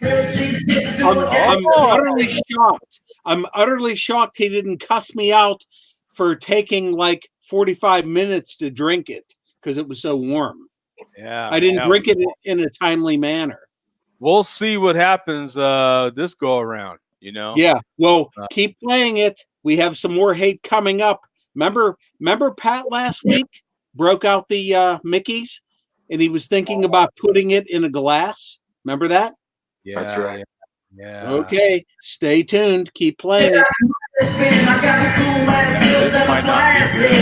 I'm utterly shocked. I'm utterly shocked he didn't cuss me out for taking like 45 minutes to drink it because it was so warm. Yeah. I didn't drink it in a timely manner. We'll see what happens this go around, you know? Yeah. Well, keep playing it. We have some more hate coming up. Remember Pat last week broke out the Mickeys and he was thinking about putting it in a glass. Remember that? Yeah. That's right. Yeah. Okay. Stay tuned. Keep playing it. This might not be good.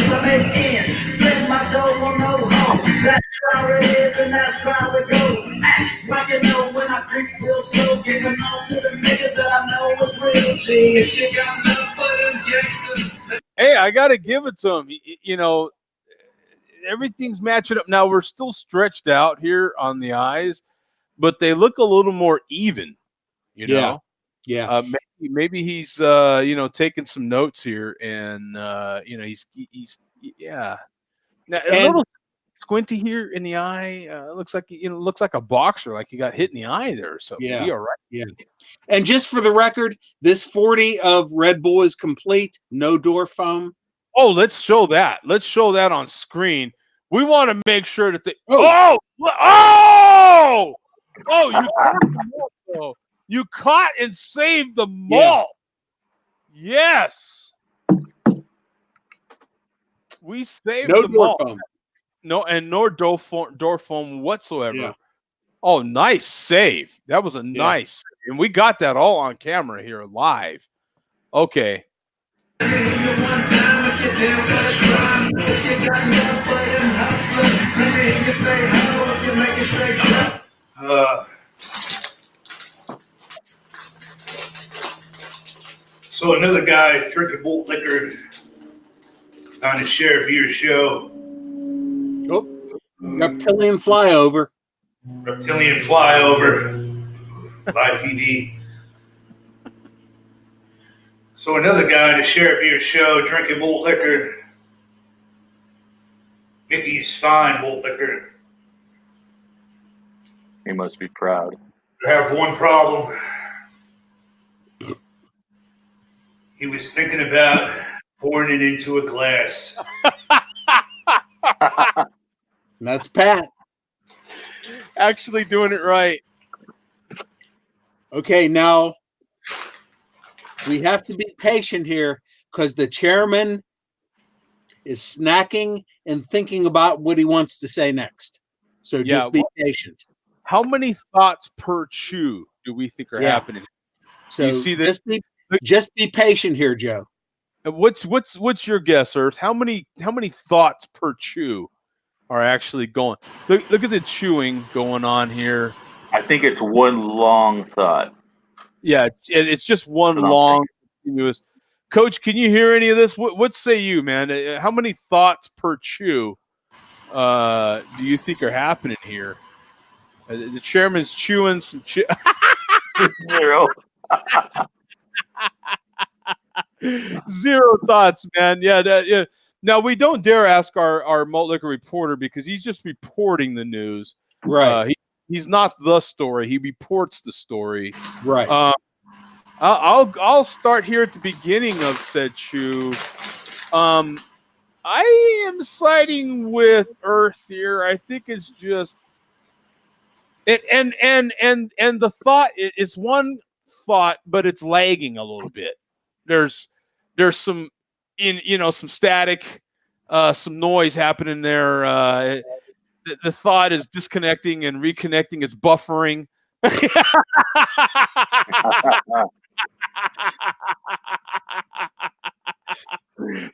Spend my dough on no hoe. That's how it is and that's how it goes. Act like you know when I creep real slow. Giving all to the niggas that I know is real G. If you got love for them gangsters. Hey, I got to give it to him. You know, everything's matching up. Now, we're still stretched out here on the eyes, but they look a little more even, you know? Yeah. Maybe he's, you know, taking some notes here and, you know, he's yeah. Now, a And little squinty here in the eye. Looks like, you know, looks like a boxer, like he got hit in the eye there or something. Is he all right? Yeah. And just for the record, this 40 of Red Bull is complete. No door foam. Oh, let's show that. Let's show that on screen. We want to make sure that they. Oh. You caught and saved the malt. Yeah. Yes. We saved No the door malt. foam. No, and no door foam whatsoever. Yeah. Oh, nice save. That was a nice. And we got that all on camera here live. Okay. So another guy drinking malt liquor on the Share Beer show. Oh, reptilian flyover. Reptilian flyover. Live TV. So another guy on the Share Beer show drinking malt liquor. Mickey's fine malt liquor. He must be proud. I have one problem. He was thinking about pouring it into a glass. That's Pat. Actually doing it right. Okay, now we have to be patient here because the chairman is snacking and thinking about what he wants to say next. So just be patient. How many thoughts per chew do we think are happening? So you see this? Just be patient here, Joe. What's your guess, Earth? How many thoughts per chew are actually going? Look at the chewing going on here. I think it's one long thought. Yeah, it's just one long continuous. Coach, can you hear any of this? What say you, man? How many thoughts per chew do you think are happening here? The chairman's chewing some Zero. Zero thoughts, man. Yeah. Now we don't dare ask our malt liquor reporter because he's just reporting the news. Right. He's not the story. He reports the story. Right. I'll start here at the beginning of said chew. I am siding with Earth here. I think it's just it and the thought is one thought, but it's lagging a little bit. There's some some static, some noise happening there. The thought is disconnecting and reconnecting. It's buffering.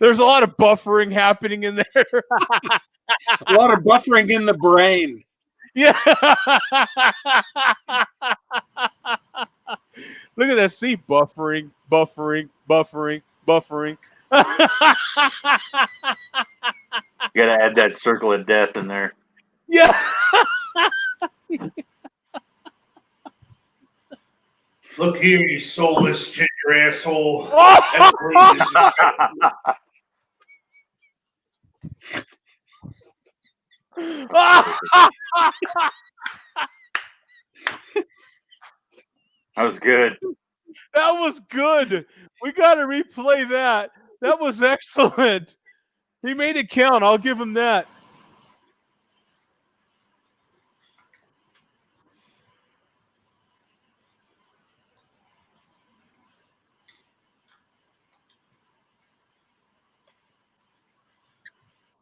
There's a lot of buffering happening in there. A lot of buffering in the brain. Yeah. Look at that. See, buffering. You gotta add that circle of death in there. Yeah. Look here, you soulless ginger asshole. That's blatant disrespect. That was good. That was good. We got to replay that. That was excellent. He made it count. I'll give him that.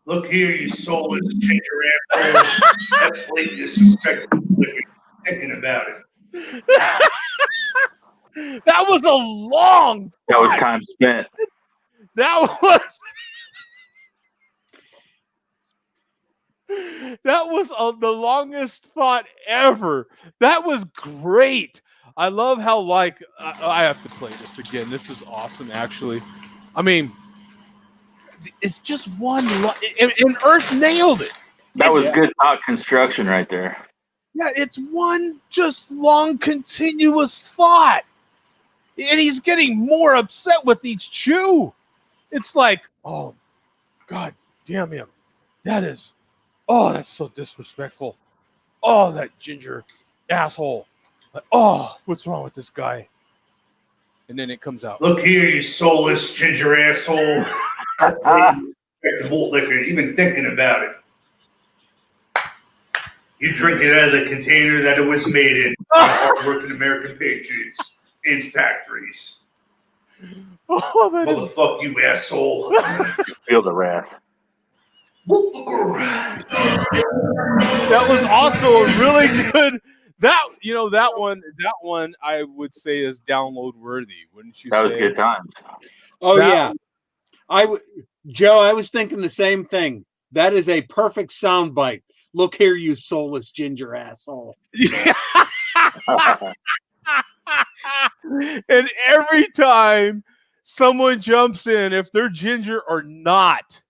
Look here, you soulless ginger asshole. That's blatant disrespect. Thinking about it. That was a long. That was time spent. That was. That was the longest thought ever. That was great. I love how I have to play this again. This is awesome, actually. I mean, it's just one, and Earth nailed it. That was good thought construction right there. Yeah, it's one just long, continuous thought, and he's getting more upset with each chew. It's like, oh, God damn him. That's so disrespectful. Oh, that ginger asshole. Like, oh, what's wrong with this guy? And then it comes out. Look here, you soulless ginger asshole. Respect malt liquor, even thinking about it. You drink it out of the container that it was made in. Hardworking American patriots in factories. Oh, motherfuck you, asshole. You feel the wrath. That was also a really good. That one I would say is download worthy, wouldn't you? That was say? good times. Oh yeah, Joe. I was thinking the same thing. That is a perfect soundbite. Look here, you soulless ginger asshole. Yeah. And every time someone jumps in, if they're ginger or not,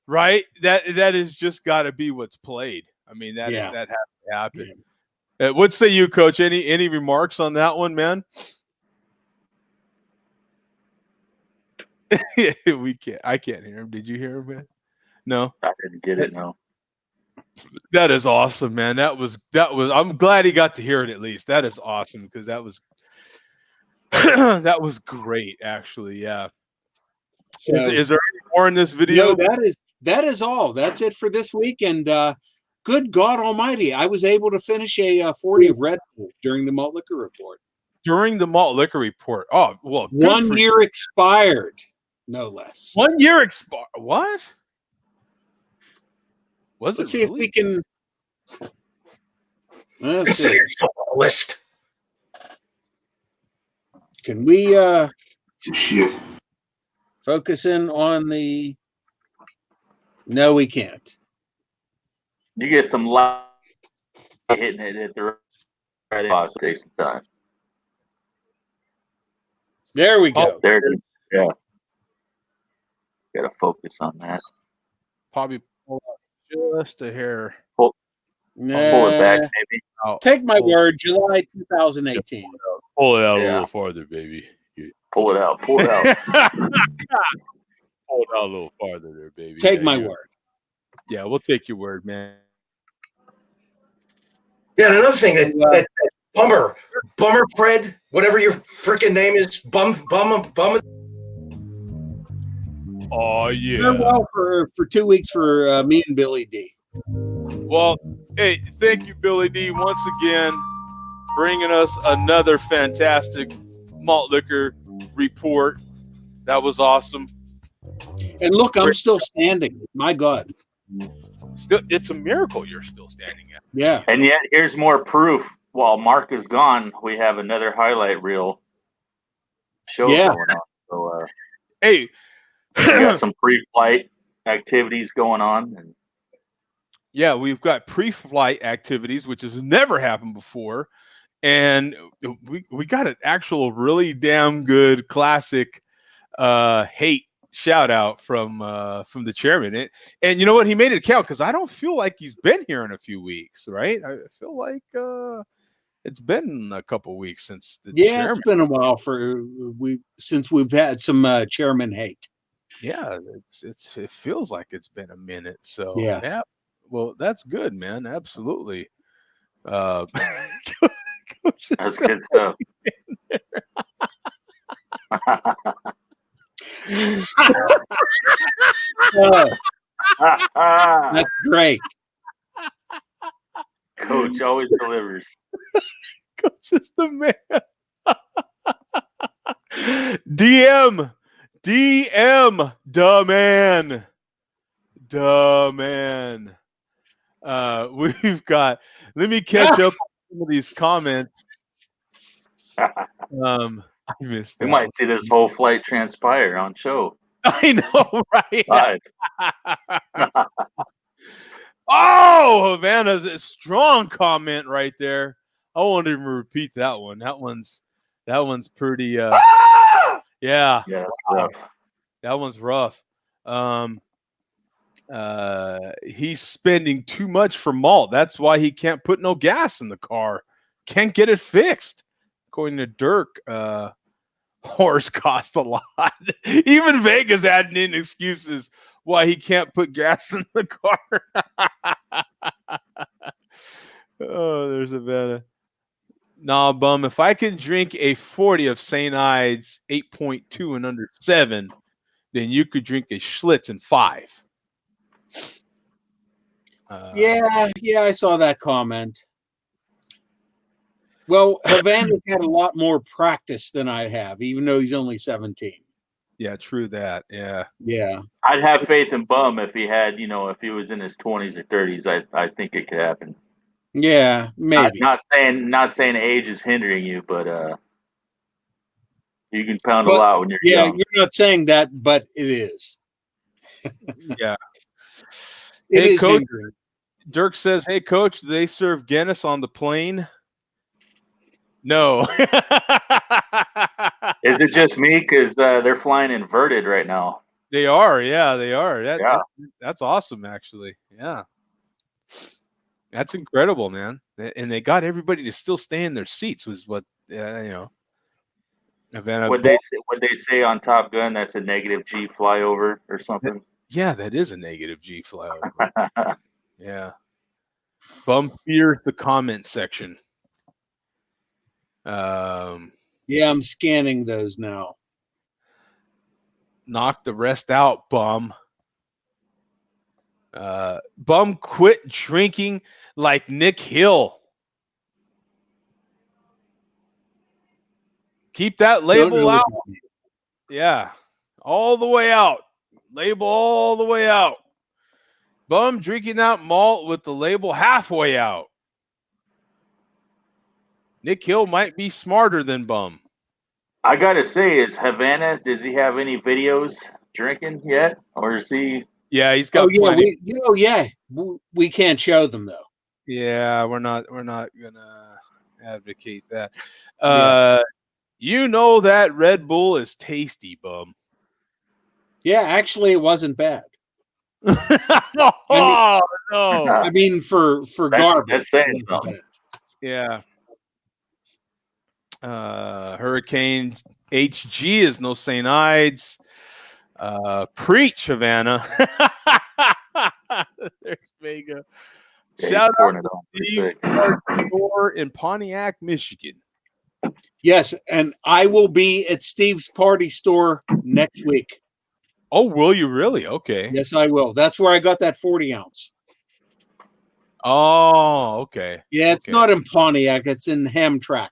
right? That is just got to be what's played. I mean, that has to happen. What say you, Coach? Any remarks on that one, man? We can't. I can't hear him. Did you hear him, man? No, I didn't get it. No. That is awesome, man. That was. I'm glad he got to hear it at least. That is awesome because that was. That was great, actually. Yeah. So, is there any more in this video? No, that is all. That's it for this week. And good God Almighty, I was able to finish a 40 of Red Bull during the malt liquor report. During the malt liquor report. Oh well, 1 year expired, no less. 1 year expired. What? Let's see if we can. Let's see. Consider yourself on the list. Can we shit. focus in on the? No, we can't. You get some light hitting it at the right spot. So it takes some time. There we go. Oh, there it is. Yeah. Got to focus on that. Probably pull out just a hair. Pull it back, maybe. Take my word, July 2018. Pull it out a little farther, baby. Pull it out. Pull it out. Pull it out a little farther there, baby. Take my word. Yeah, we'll take your word, man. Yeah, and another thing that Bummer Fred, whatever your freaking name is, bum. Oh yeah. Farewell for 2 weeks for me and Billy D. Well, hey, thank you, Billy D, once again, bringing us another fantastic malt liquor report. That was awesome. And look, I'm still standing. My God. Still, it's a miracle you're still standing at. Yeah. And yet, here's more proof. While Mark is gone, we have another highlight reel show going on. So, hey, we got some pre-flight activities going on. And yeah, we've got pre-flight activities, which has never happened before, and we got an actual really damn good classic hate shout out from the chairman. And you know what? He made it count because I don't feel like he's been here in a few weeks, right? I feel like It's been a couple weeks since the Yeah, it's chairman. been a while since we've had some chairman hate. Yeah, it feels like it's been a minute. So Yeah. yeah, well, that's good, man. Absolutely. Uh, Coach is That's still- good stuff. Oh, that's great. Coach always delivers. Coach is the man. DM, the man, the man. We've got. Let me catch up on some of these comments. I missed We that might one. see this whole flight transpire on show. I know, right? Live. Oh, Havana's a strong comment right there. I won't even repeat that one. That one's pretty. Yeah, Yeah, that's rough. that one's rough. He's spending too much for malt. That's why he can't put no gas in the car. Can't get it fixed. According to Dirk, horse cost a lot. Even Vegas adding in excuses why he can't put gas in the car. Oh, there's a better. Nah, bum. If I can drink a 40 of St. Ides 8.2 and under 7, then you could drink a Schlitz in 5. Yeah, I saw that comment. Well, Havana's had a lot more practice than I have, even though he's only 17. Yeah, true that. Yeah. Yeah. I'd have faith in Bum if he had, if he was in his 20s or 30s. I think it could happen. Yeah, maybe. Not saying age is hindering you, but you can pound a But lot when you're yeah, young. you're not saying that, but it is. Yeah. It Hey, is Coach. hindering. Dirk says, "Hey, Coach, do they serve Guinness on the plane?" No. Is it just me? Because they're flying inverted right now. They are. Yeah, they are. Yeah. That's awesome, actually. Yeah. That's incredible, man. And they got everybody to still stay in their seats, was what, Havana. Would they say on Top Gun that's a negative G flyover or something? Yeah, that is a negative G flyover. Yeah. Bum fear the comment section. Yeah, I'm scanning those now. Knock the rest out, bum. Bum quit drinking like Nick Hill. Keep that label out. Yeah. All the way out. Label all the way out. Bum drinking that malt with the label halfway out. Nick Hill might be smarter than Bum. I gotta say, is Havana? Does he have any videos drinking yet, or is he? Yeah, he's got plenty. We can't show them though. Yeah, we're not gonna advocate that. You know that Red Bull is tasty, Bum. Yeah, actually, it wasn't bad. No, no. I mean, for garbage. That's saying something. Yeah. Hurricane HG is no St. Ides. Preach, Havana. There's Vega. Yeah, Shout out it to on Steve Park Store in Pontiac, Michigan. Yes, and I will be at Steve's party store next week. Oh, will you really? Okay. Yes, I will. That's where I got that 40 ounce. Oh, okay. Yeah, it's not in Pontiac. It's in Hamtramck.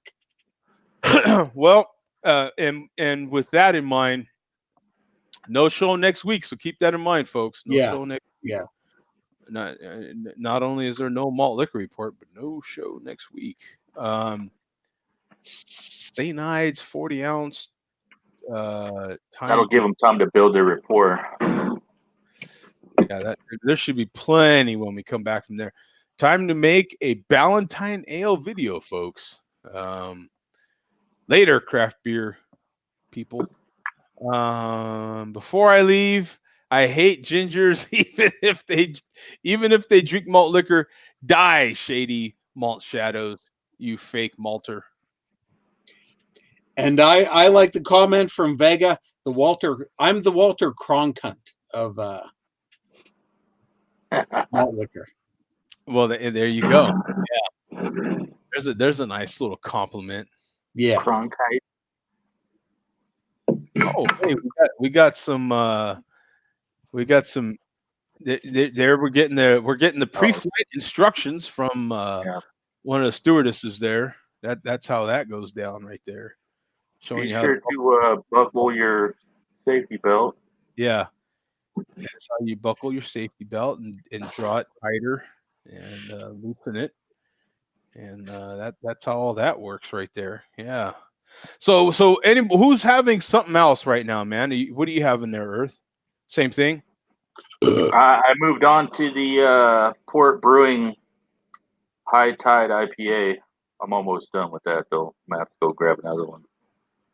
Well, and with that in mind, no show next week. So keep that in mind, folks. No show next week. Yeah. Not only is there no malt liquor report, but no show next week. St. Ides 40 ounce. That'll give them time to build their rapport. Yeah, there should be plenty when we come back from there. Time to make a Ballantine Ale video, folks. Later, craft beer people. Before I leave, I hate gingers, even if they drink malt liquor. Die, shady malt shadows. you fake malter. And I like the comment from Vega. I'm the Walter Cronkite of malt liquor. Well, there you go. Yeah, there's a nice little compliment. Yeah. Cronkite. Oh, hey, we got some. There we're getting the pre-flight instructions from Yeah. one of the stewardesses there. That's how that goes down right there, showing Be you how to. sure to buckle your safety belt. Yeah, that's how you buckle your safety belt and draw it tighter and loosen it, and that's how all that works right there. Yeah. So who's having something else right now, man? What do you have in there, Earth? Same thing. I moved on to the Port Brewing High Tide IPA. I'm almost done with that though. I'm gonna have to go grab another one.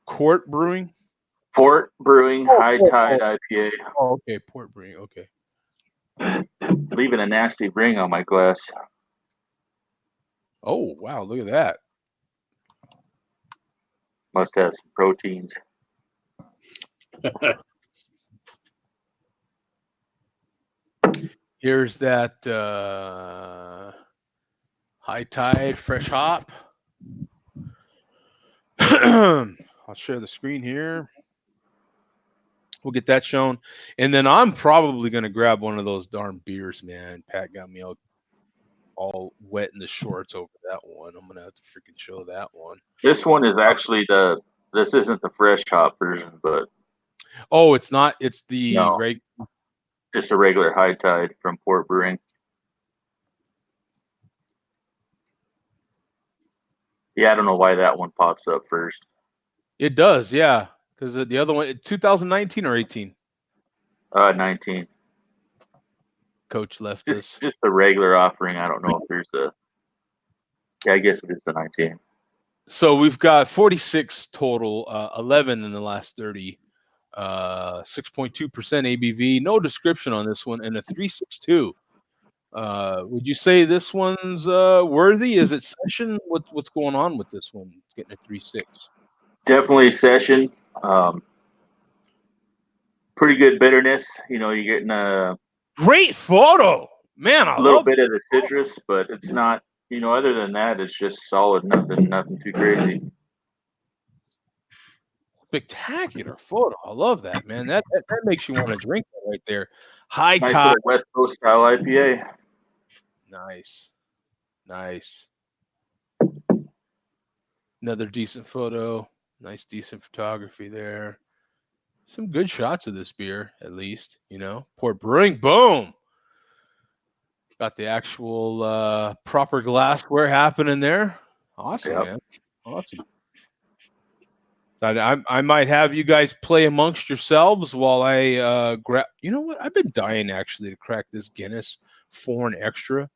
Court Brewing. Port Brewing High Tide IPA. Oh, okay. Port Brewing. Okay. Leaving a nasty ring on my glass. Oh wow! Look at that. Must have some proteins. Here's that high tide fresh hop. I'll share the screen here. We'll get that shown, and then I'm probably gonna grab one of those darn beers, man. Pat got me all wet in the shorts over that one. I'm gonna have to freaking show that one. This one is actually this isn't the fresh hop version, but Oh, it's not. It's the no, just a regular High Tide from Port Brewing. Yeah, I don't know why that one pops up first. It does, yeah. Because the other one, 2019 or 18. 19. Coach left us. Just the regular offering. I don't know if there's a. Yeah, I guess it is the 19. So we've got 46 total, 11 in the last 30, 6.2% ABV. No description on this one, and a 362. Would you say this one's worthy? Is it session? What's going on with this one? It's getting a 3.6. Definitely session. Pretty good bitterness. You know, you're getting a Great photo, man. I little love bit of the citrus, but it's not. You know, other than that, it's just solid. Nothing too crazy. spectacular photo. I love that, man. That makes you want to drink that right there. High Nice tide. little West Coast style IPA. Nice. Another decent photo. Nice, decent photography there. Some good shots of this beer, at least. You know, Port Brewing. Boom. Got the actual proper glassware happening there. Awesome, Yep. man. Awesome. I might have you guys play amongst yourselves while I grab. You know what? I've been dying actually to crack this Guinness Foreign Extra.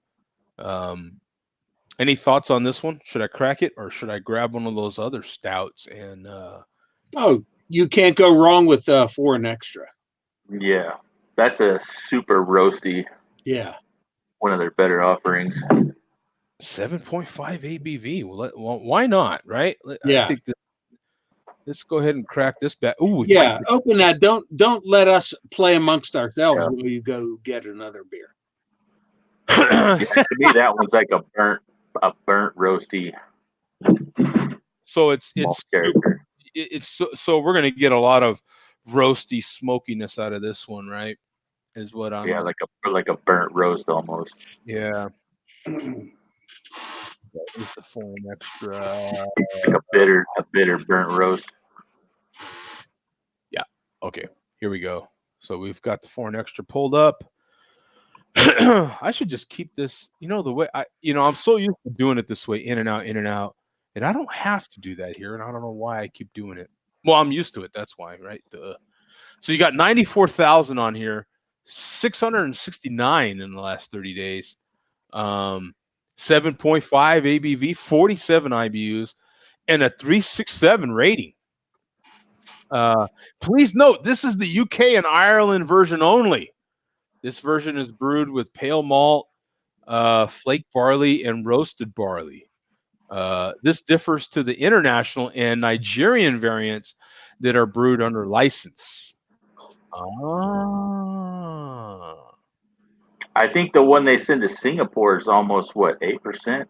Any thoughts on this one? Should I crack it or should I grab one of those other stouts and? Oh, you can't go wrong with Foreign Extra. Yeah, that's a super roasty. Yeah. One of their better offerings. 7.5 ABV. Well, why not? Right? Yeah. I think let's go ahead and crack this back. Ooh, Yeah. Open that. Don't let us play amongst ourselves Yeah. while you go get another beer. Yeah, to me, that one's like a burnt roasty. So it's character. so we're gonna get a lot of roasty smokiness out of this one, right? Is what I'm. Yeah, like a burnt roast almost. Yeah. It's the Foreign Extra. Like a bitter burnt roast. Yeah. Okay. Here we go. So we've got the Foreign Extra pulled up. I should just keep this. You know the way I'm so used to doing it this way, in and out, and I don't have to do that here, and I don't know why I keep doing it. Well, I'm used to it. That's why, right? So you got 94,000 on here, 669 in the last 30 days. 7.5 ABV, 47 IBUs, and a 367 rating. Please note, this is the UK and Ireland version only. This version is brewed with pale malt, flake barley, and roasted barley. This differs to the international and Nigerian variants that are brewed under license. Ah. I think the one they send to Singapore is almost what, 8%?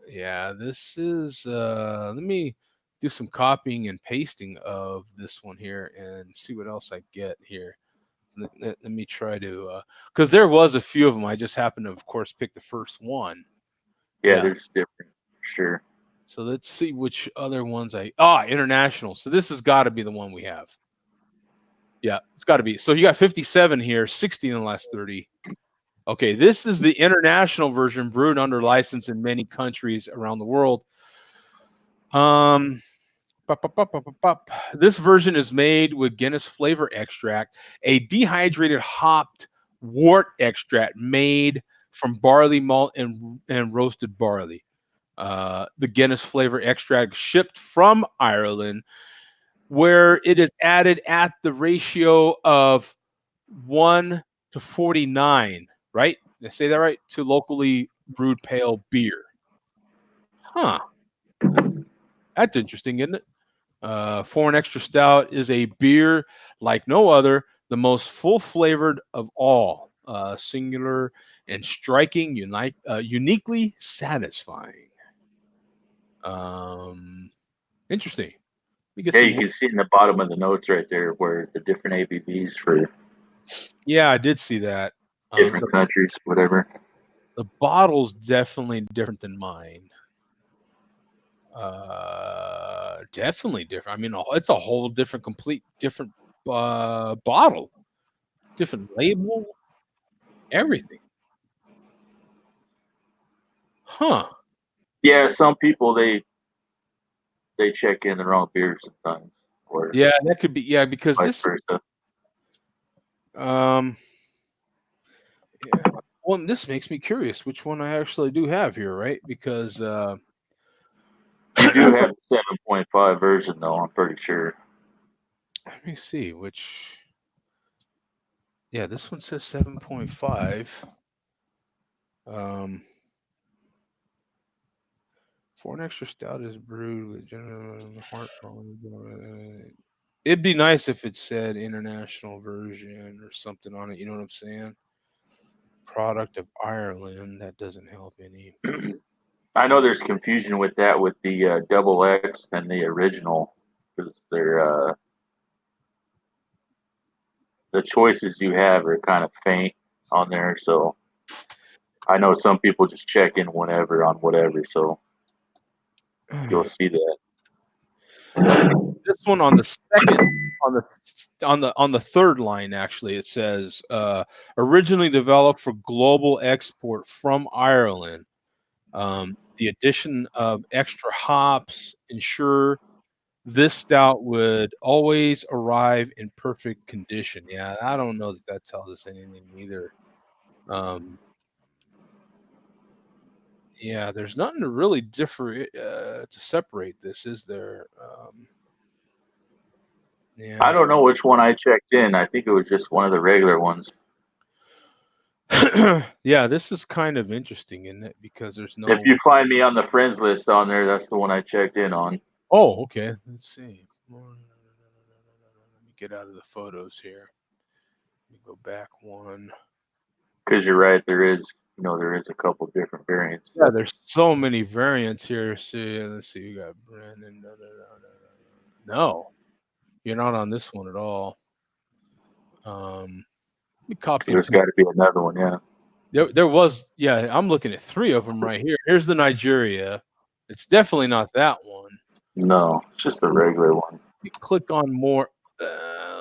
Yeah, this is let me do some copying and pasting of this one here and see what else I get here. Let me try to because there was a few of them. I just happened to, of course, pick the first one. Yeah, Yeah. there's different. Sure. So let's see which other ones international. So this has got to be the one we have. Yeah, it's got to be. So you got 57 here, 60 in the last 30. Okay, this is the international version brewed under license in many countries around the world. Pop, pop, pop, pop, pop, pop. This version is made with Guinness flavor extract, a dehydrated hopped wort extract made from barley malt and roasted barley. The Guinness flavor extract shipped from Ireland, where it is added at the ratio of 1 to 49, right? Did I say that right? To locally brewed pale beer. Huh. That's interesting, isn't it? Foreign Extra Stout is a beer like no other, the most full flavored of all, singular and striking, uniquely satisfying. Interesting. We get Yeah, some. you can see in the bottom of the notes right there where the different ABVs for Yeah, I did see that. different countries, whatever. The bottle's definitely different than mine. Definitely different. I mean, it's a whole different, complete different bottle, different label, everything. Huh. Yeah, some people they check in the wrong beer sometimes, or Yeah, that could be. Yeah, because vice this. versa. Um. Yeah. Well, this makes me curious which one I actually do have here, right? Because You do have the 7.5 version though, I'm pretty sure. let me see which. Yeah, this one says 7.5. Um. For an extra stout is brewed with general heart problem. It'd be nice if it said international version or something on it. You know what I'm saying? Product of Ireland. That doesn't help any. I know there's confusion with that with the double X and the original because they're the choices you have are kind of faint on there. So I know some people just check in whenever on whatever, so you'll see that. Okay, this one on the second, on the third line, actually, it says originally developed for global export from Ireland. The addition of extra hops ensure this stout would always arrive in perfect condition. Yeah, I don't know that tells us anything either. Um, yeah, there's nothing to really differ to separate this, is there? I Yeah. don't know which one I checked in. I think it was just one of the regular ones. Yeah, this is kind of interesting, isn't it? Because there's If no. you find me on the friends list on there, that's the one I checked in on. Oh, okay. Let's see. Let me get out of the photos here. Let me go back one. Because you're right, there is a couple different variants. Yeah, there's so many variants here. See, let's see. You got Brandon. No, you're not on this one at all. Let me So copy and there's paste. got to be another one, yeah. There was, yeah, I'm looking at three of them right here. Here's the Nigeria. It's definitely not that one. No, it's just the regular one. Let me click on more.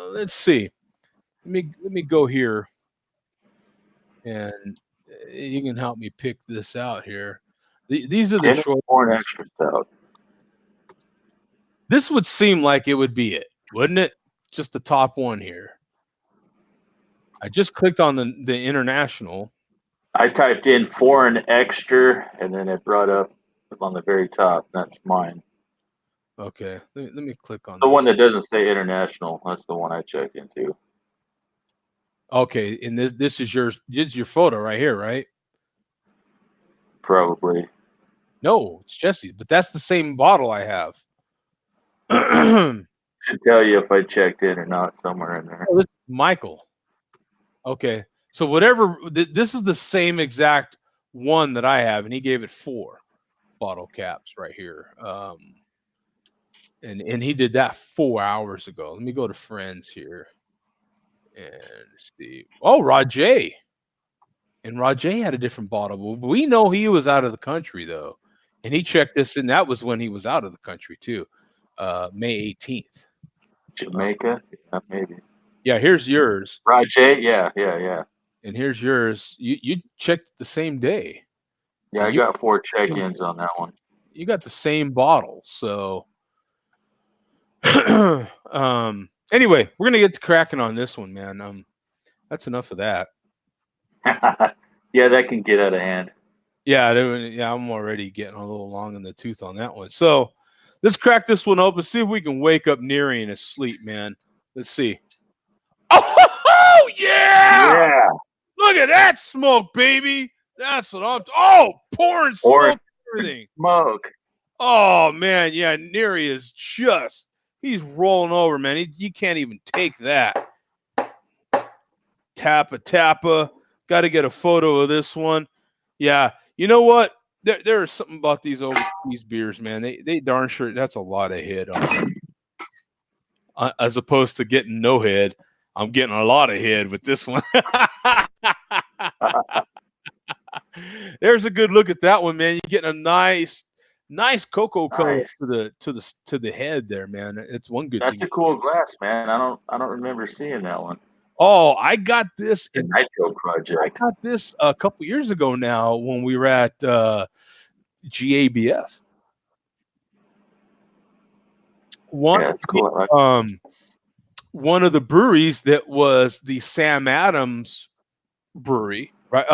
Let's see. Let me go here, and you can help me pick this out here. These are the Guinness Corn choices. Extra Stout. This would seem like it would be it, wouldn't it? Just the top one here. I just clicked on the international. I typed in foreign extra, and then it brought up on the very top. That's mine. Okay, let me click on The one this. that doesn't say international. That's the one I checked into. Okay, and this is yours. This is your photo right here, right? Probably. No, it's Jesse's, but that's the same bottle I have. Oh, Should tell you if I checked in or not somewhere in there. this is Michael. Okay, so whatever. This is the same exact one that I have, and he gave it 4 bottle caps right here. And he did that 4 hours ago. Let me go to friends here and see. Oh, Rajay. And Rajay had a different bottle. But we know he was out of the country though. And he checked this and that was when he was out of the country too. May 18th. Jamaica? Yeah, maybe. Yeah, here's yours. Rajay? Yeah. And here's yours. You checked the same day. Yeah, And I got 4 check-ins on that one. you got the same bottle. So anyway, we're gonna get to cracking on this one, man. That's enough of that. Yeah, that can get out of hand. Yeah, I'm already getting a little long in the tooth on that one. So let's crack this one open. See if we can wake up Neary in his sleep, man. Let's see. Oh yeah! Yeah. Look at that smoke, baby. That's what I'm. Pouring smoke, Or and everything. smoke. Oh man, yeah. Neary is he's rolling over, man. You can't even take that. Tappa. Got to get a photo of this one. Yeah, you know what? There is something about these overseas beers, man. They darn sure that's a lot of head on them. As opposed to getting no head, I'm getting a lot of head with this one. There's a good look at that one, man. You're getting a nice cocoa color Nice. to the head there, man. It's one good That's thing. a cool glass, man. I don't remember seeing that one. Oh, I got this The Nitro Project. I got this a couple years ago now when we were at GABF. Yeah, it's cool. One of the breweries that was the Sam Adams brewery, right?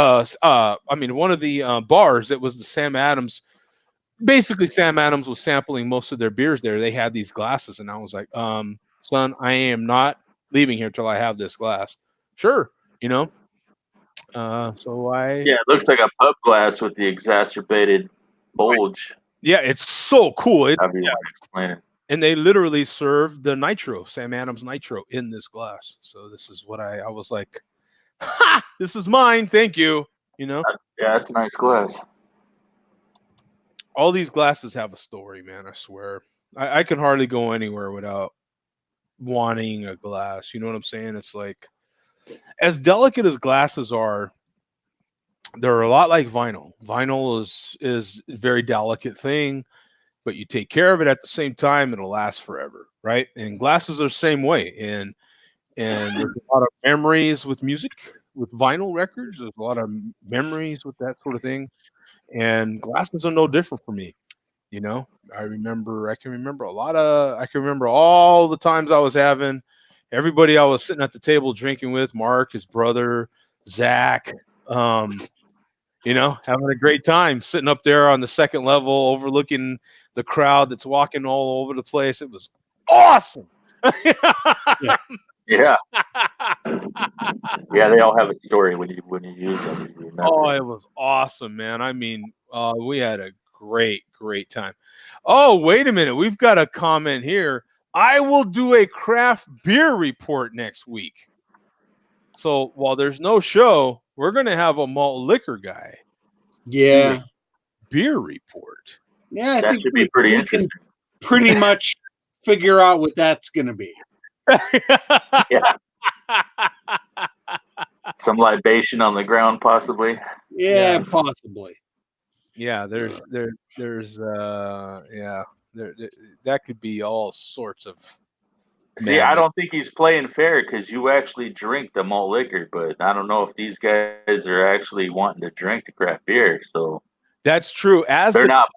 I mean, one of the bars that was the Sam Adams. Basically, Sam Adams was sampling most of their beers there. They had these glasses, and I was like, son, I am not leaving here till I have this glass. Sure, you know. So Yeah, it looks like a pub glass with the exacerbated bulge. Yeah, it's so cool. However you want to explain it. And they literally served the nitro, Sam Adams nitro, in this glass. So this is what I was like, ha! This is mine. Thank you. You know, Yeah, that's a nice glass. all these glasses have a story, man. I swear. I can hardly go anywhere without wanting a glass. You know what I'm saying? It's like, as delicate as glasses are, they're a lot like vinyl. Vinyl is a very delicate thing, but you take care of it at the same time, it'll last forever, right? And glasses are the same way. And there's a lot of memories with music, with vinyl records. There's a lot of memories with that sort of thing. And glasses are no different for me. You know, I can remember all the times I was having everybody I was sitting at the table drinking with, Mark, his brother, Zach, you know, having a great time sitting up there on the second level overlooking the crowd that's walking all over the place. It was awesome. Yeah. Yeah, they all have a story when you use them. You remember. Oh, it was awesome, man. I mean, we had a great time. Oh, wait a minute. We've got a comment here. I will do a craft beer report next week. So while there's no show, we're going to have a malt liquor guy Yeah. beer report. Yeah, I That think should be pretty we interesting. can pretty much figure out what that's going to be. Yeah. Some libation on the ground, possibly. Yeah, possibly. Yeah, there that could be all sorts of. See, I don't think he's playing fair because you actually drink the malt liquor, but I don't know if these guys are actually wanting to drink the craft beer. So that's true. They're not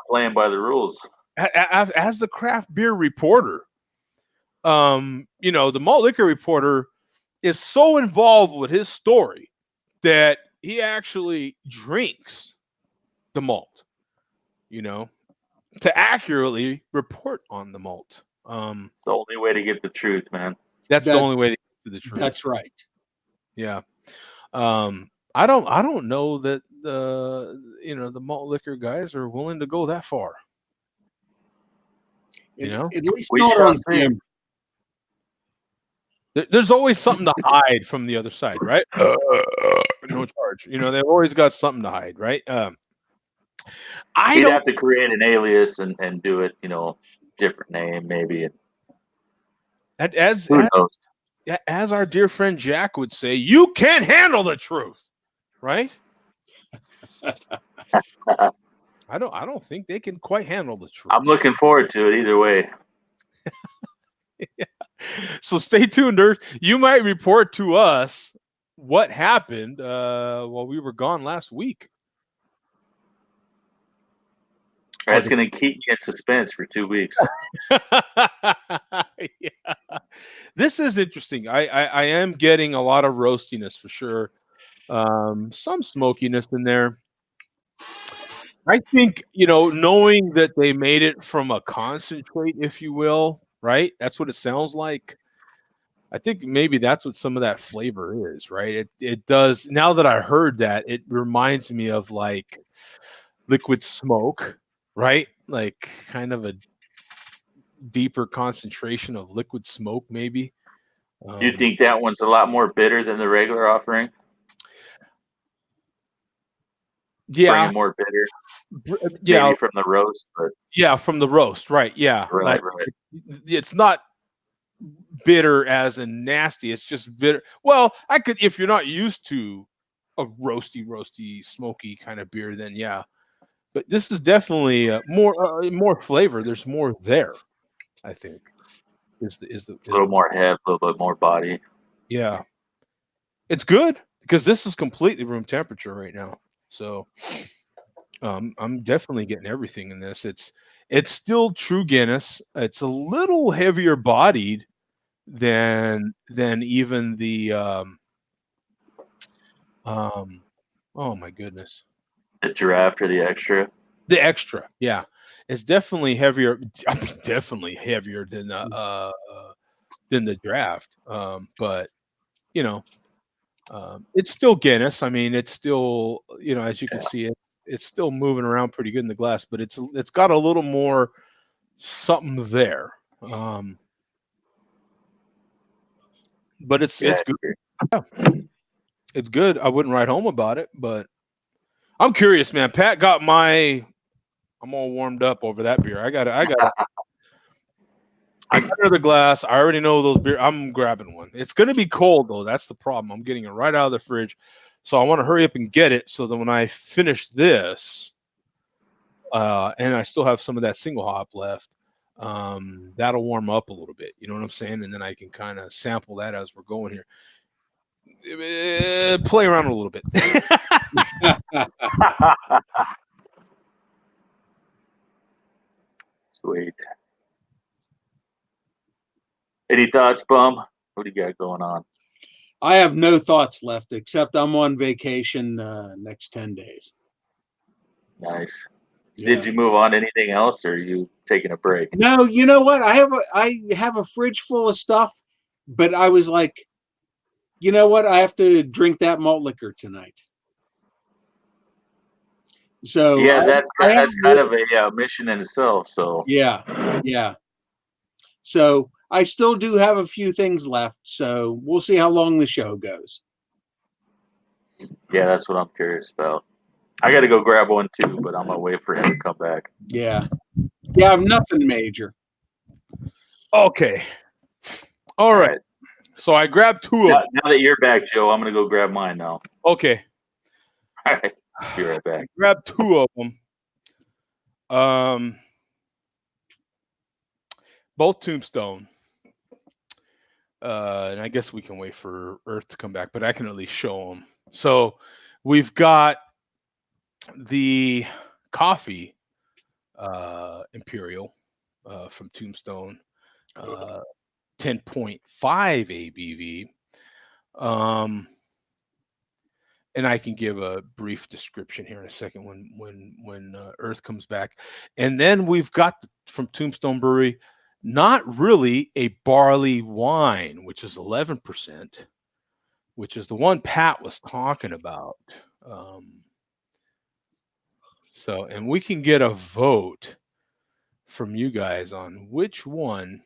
playing by the rules. As the craft beer reporter, you know, the malt liquor reporter is so involved with his story that he actually drinks the malt, you know, to accurately report on the malt. The only way to get the truth, man. That's the only way to get to the truth. That's right. Yeah. I don't know that the malt liquor guys are willing to go that far. You know, At least We not shall on see. camera. There's always something to hide from the other side, right? No charge. They've always got something to hide, right? I He'd don't. have to create an alias and do it, different name maybe. And As who knows? as our dear friend Jack would say, you can't handle the truth, right? I don't think they can quite handle the truth. I'm looking forward to it either way. So stay tuned, Earth. You might report to us what happened while we were gone last week. That's going to keep me in suspense for 2 weeks. Yeah. This is interesting. I am getting a lot of roastiness for sure. Some smokiness in there. I think, knowing that they made it from a concentrate, if you will, right? That's what it sounds like. I think maybe that's what some of that flavor is, right? It does. Now that I heard that, it reminds me of like liquid smoke, right? Like kind of a deeper concentration of liquid smoke, maybe. You think that one's a lot more bitter than the regular offering? Yeah, Bringing more bitter, yeah, maybe from the roast, but yeah, from the roast, right? Yeah, right. it's not bitter as in nasty. It's just bitter. Well, I could, if you're not used to a roasty, smoky kind of beer, then yeah. But this is definitely more flavor. There's more there. I think A little more head, a little bit more body. yeah. It's good because this is completely room temperature right now. So I'm definitely getting everything in this. It's still true Guinness. It's a little heavier bodied than even the oh my goodness. The draft or the extra. The extra, yeah. It's definitely heavier. I mean, definitely heavier than the draft. But you know, it's still Guinness. I mean, it's still, as you can see, it's still moving around pretty good in the glass, but it's got a little more something there. But it's good. Yeah, it's good. I wouldn't write home about it, but I'm curious, man. Pat got I'm all warmed up over that beer. I got another glass. I already know those beer. I'm grabbing one. It's gonna be cold though. That's the problem. I'm getting it right out of the fridge, so I want to hurry up and get it so that when I finish this, and I still have some of that single hop left, that'll warm up a little bit. You know what I'm saying? And then I can kind of sample that as we're going here. Play around a little bit. Sweet. Any thoughts, Bum? What do you got going on? I have no thoughts left except I'm on vacation next 10 days. Nice. Yeah. Did you move on to anything else, or are you taking a break? No, you know what? I have a fridge full of stuff, but I was like, you know what? I have to drink that malt liquor tonight. So yeah, that's kind of a mission in itself. So yeah. So I still do have a few things left. So we'll see how long the show goes. yeah, that's what I'm curious about. I got to go grab one too, but I'm gonna wait for him to come back. Yeah, I have nothing major. Okay. All right. So I grabbed two of them. Now that you're back, Joe, I'm gonna go grab mine now. Okay. All right. Be right back. Grab two of them. Both Tombstone. And I guess we can wait for Earth to come back, but I can at least show them. So we've got the coffee Imperial from Tombstone, 10.5 ABV. And I can give a brief description here in a second when Earth comes back. And then we've got from Tombstone Brewery, not really a barley wine, which is 11%, which is the one Pat was talking about. So, and we can get a vote from you guys on which one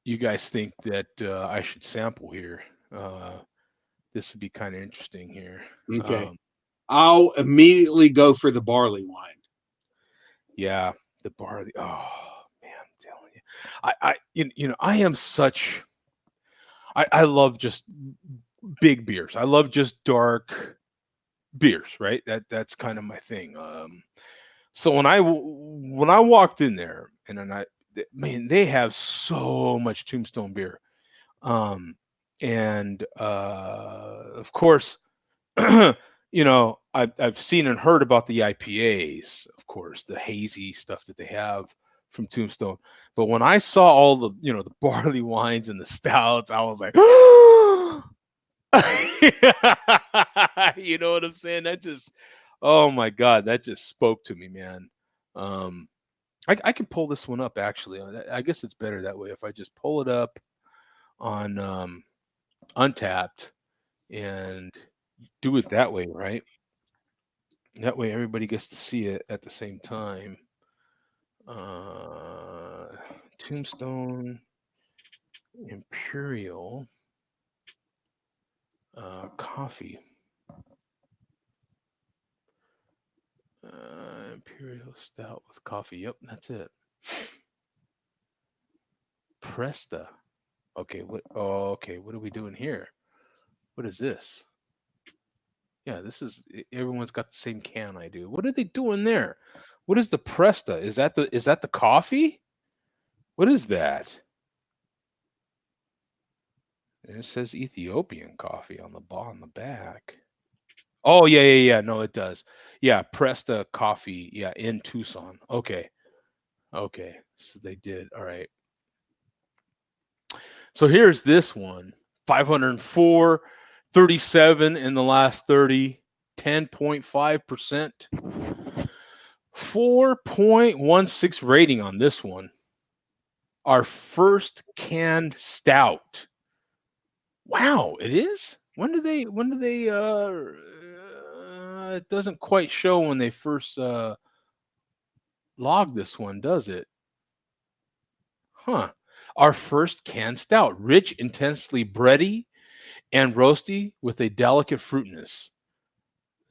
you guys think that I should sample here. This would be kind of interesting here. Okay. I'll immediately go for the barley wine. Yeah, the barley. Oh man, I'm telling you, I am such. I love just big beers. I love just dark beers, right? That's kind of my thing. So when I walked in there, and then man, they have so much Tombstone beer. Um, and of course, I've seen and heard about the IPAs, of course, the hazy stuff that they have from Tombstone. But when I saw all the, the barley wines and the stouts, I was like, you know what I'm saying? That just, oh my God, that just spoke to me, man. Um, I can pull this one up actually. I guess it's better that way if I just pull it up on Untapped and do it that way, right? That way everybody gets to see it at the same time. Uh, Tombstone Imperial coffee. Imperial stout with coffee. Yep, that's it. Presta. Okay, what? Oh, okay. What are we doing here? What is this? Yeah, this is. Everyone's got the same can I do. What are they doing there? What is the Presta? Is that the coffee? What is that? And it says Ethiopian coffee on the back. Oh yeah. No, it does. Yeah, Presta coffee. Yeah, in Tucson. Okay. Okay. So they did. All right. So here's this one. 504, 37 in the last 30, 10.5%. 4.16 rating on this one. Our first canned stout. Wow, it is? When do they it doesn't quite show when they first logged this one, does it? Huh. Our first canned stout, rich, intensely bready and roasty with a delicate fruitiness.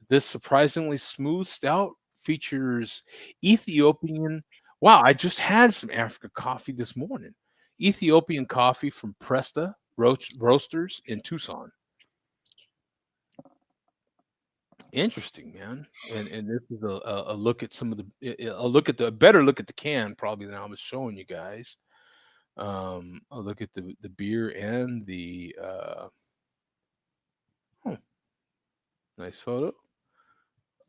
This surprisingly smooth stout features Ethiopian. Wow, I just had some Africa coffee this morning. Ethiopian coffee from Presta Roasters in Tucson. Interesting, man. And this is a look at some of a better look at the can probably than I was showing you guys. A look at the beer and the oh, nice photo.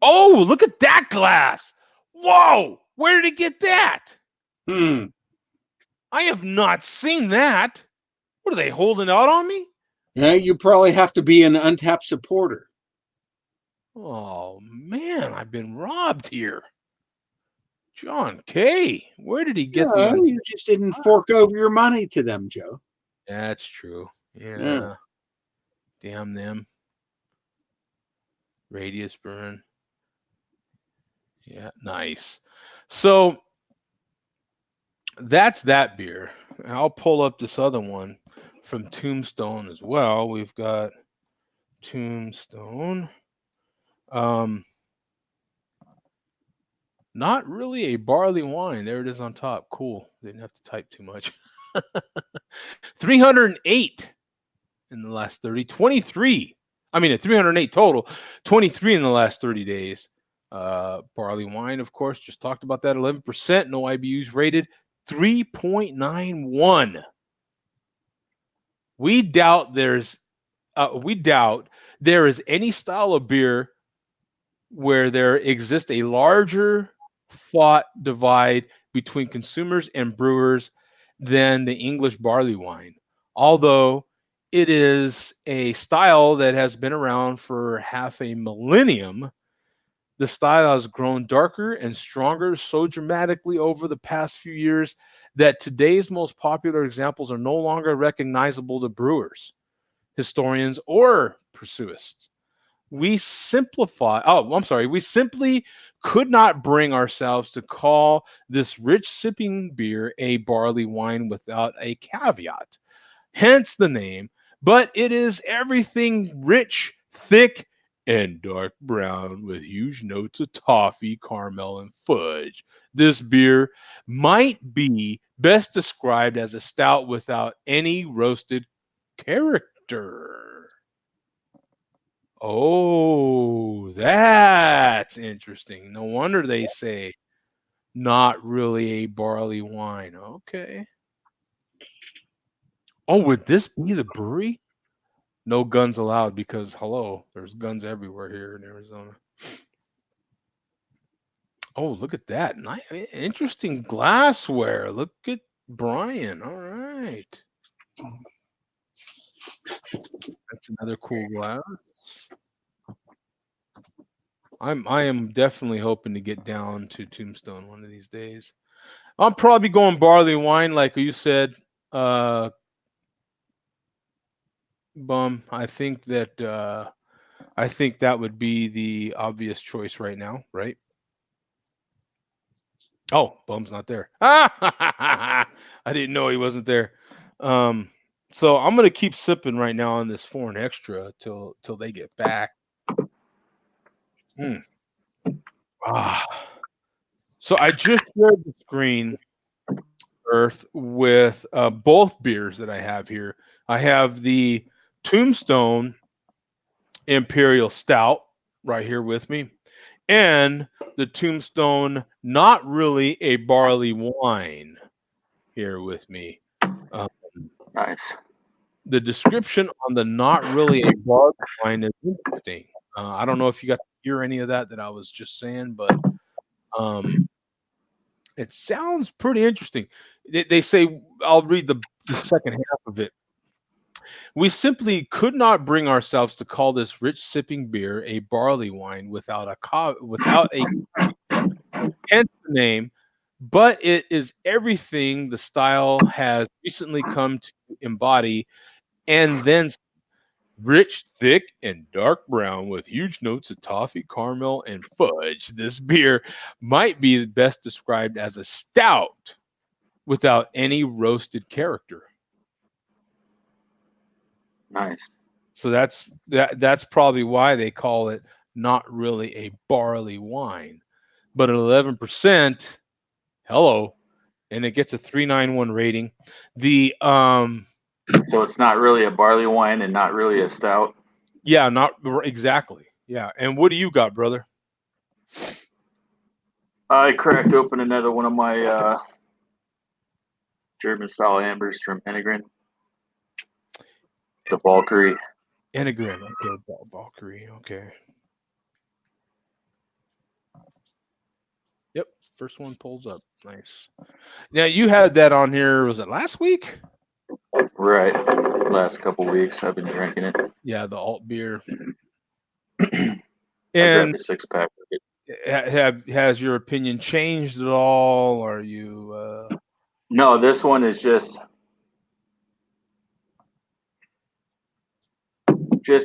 Oh, look at that glass. Whoa, where did he get that? Hmm. I have not seen that. What are they holding out on me? Yeah, you probably have to be an Untapped supporter. Oh man, I've been robbed here. John K. Where did he get the No, you just didn't fork over your money to them, Joe. That's true. Yeah. Yeah. Damn them. Radius burn. Yeah, nice. So that's that beer. I'll pull up this other one from Tombstone as well. We've got Tombstone. Not really a barley wine. There it is on top. Cool. Didn't have to type too much. 308 in the last 30. 23. I mean, at 308 total. 23 in the last 30 days. Barley wine, of course, just talked about that. 11%. No IBUs rated. 3.91. We doubt there is any style of beer where there exists a larger thought divide between consumers and brewers than the English barley wine. Although it is a style that has been around for half a millennium, the style has grown darker and stronger so dramatically over the past few years that today's most popular examples are no longer recognizable to brewers, historians, or pursuists. we simplify. Oh, I'm sorry. We simply could not bring ourselves to call this rich sipping beer a barley wine without a caveat. Hence the name. But it is everything rich, thick, and dark brown with huge notes of toffee, caramel, and fudge. This beer might be best described as a stout without any roasted character. Oh, that's interesting. No wonder they say not really a barley wine. Okay. Oh, would this be the brewery? No guns allowed because hello, there's guns everywhere here in Arizona. Oh, look at that. Nice, interesting glassware. Look at Brian. All right. That's another cool glass. I am definitely hoping to get down to Tombstone one of these days. I'll probably going barley wine, like you said, uh, Bum. I think that would be the obvious choice right now, right? Oh, Bum's not there. I didn't know he wasn't there. Um, so I'm gonna keep sipping right now on this foreign extra till they get back. Mm. Ah. So I just shared the screen, Earth, with both beers that I have here. I have the Tombstone Imperial Stout right here with me, and the Tombstone Not Really a Barley Wine here with me. Um, Nice. the description on the Not Really a Barley Wine is interesting. I don't know if you got to hear any of that I was just saying, but um, it sounds pretty interesting. They say, I'll read the second half of it. We simply could not bring ourselves to call this rich sipping beer a barley wine without a hence the name, but it is everything the style has recently come to embody, and then rich, thick, and dark brown with huge notes of toffee, caramel, and fudge. This beer might be best described as a stout without any roasted character. Nice. So that's probably why they call it not really a barley wine. But at 11%, hello, and it gets a 391 rating. The So it's not really a barley wine and not really a stout. yeah, not exactly. Yeah. And what do you got, brother? I cracked open another one of my German style ambers from Enegren, the Valkyrie. Enegren. Okay, Valkyrie. Okay. Yep. First one pulls up. Nice. Now you had that on here. Was it last week? Right. Last couple weeks I've been drinking it. Yeah, the alt beer. I And grabbed a 6-pack of it. has your opinion changed at all? Are you No, this one is just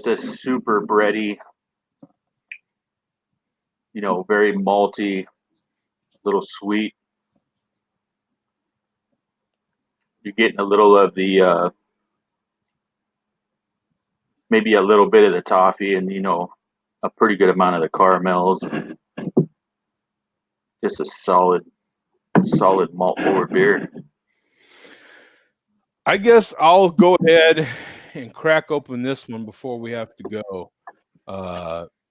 a super bready, very malty, little sweet. You're getting a little of the maybe a little bit of the toffee and a pretty good amount of the caramels. Just a solid malt forward beer. I guess I'll go ahead and crack open this one before we have to go.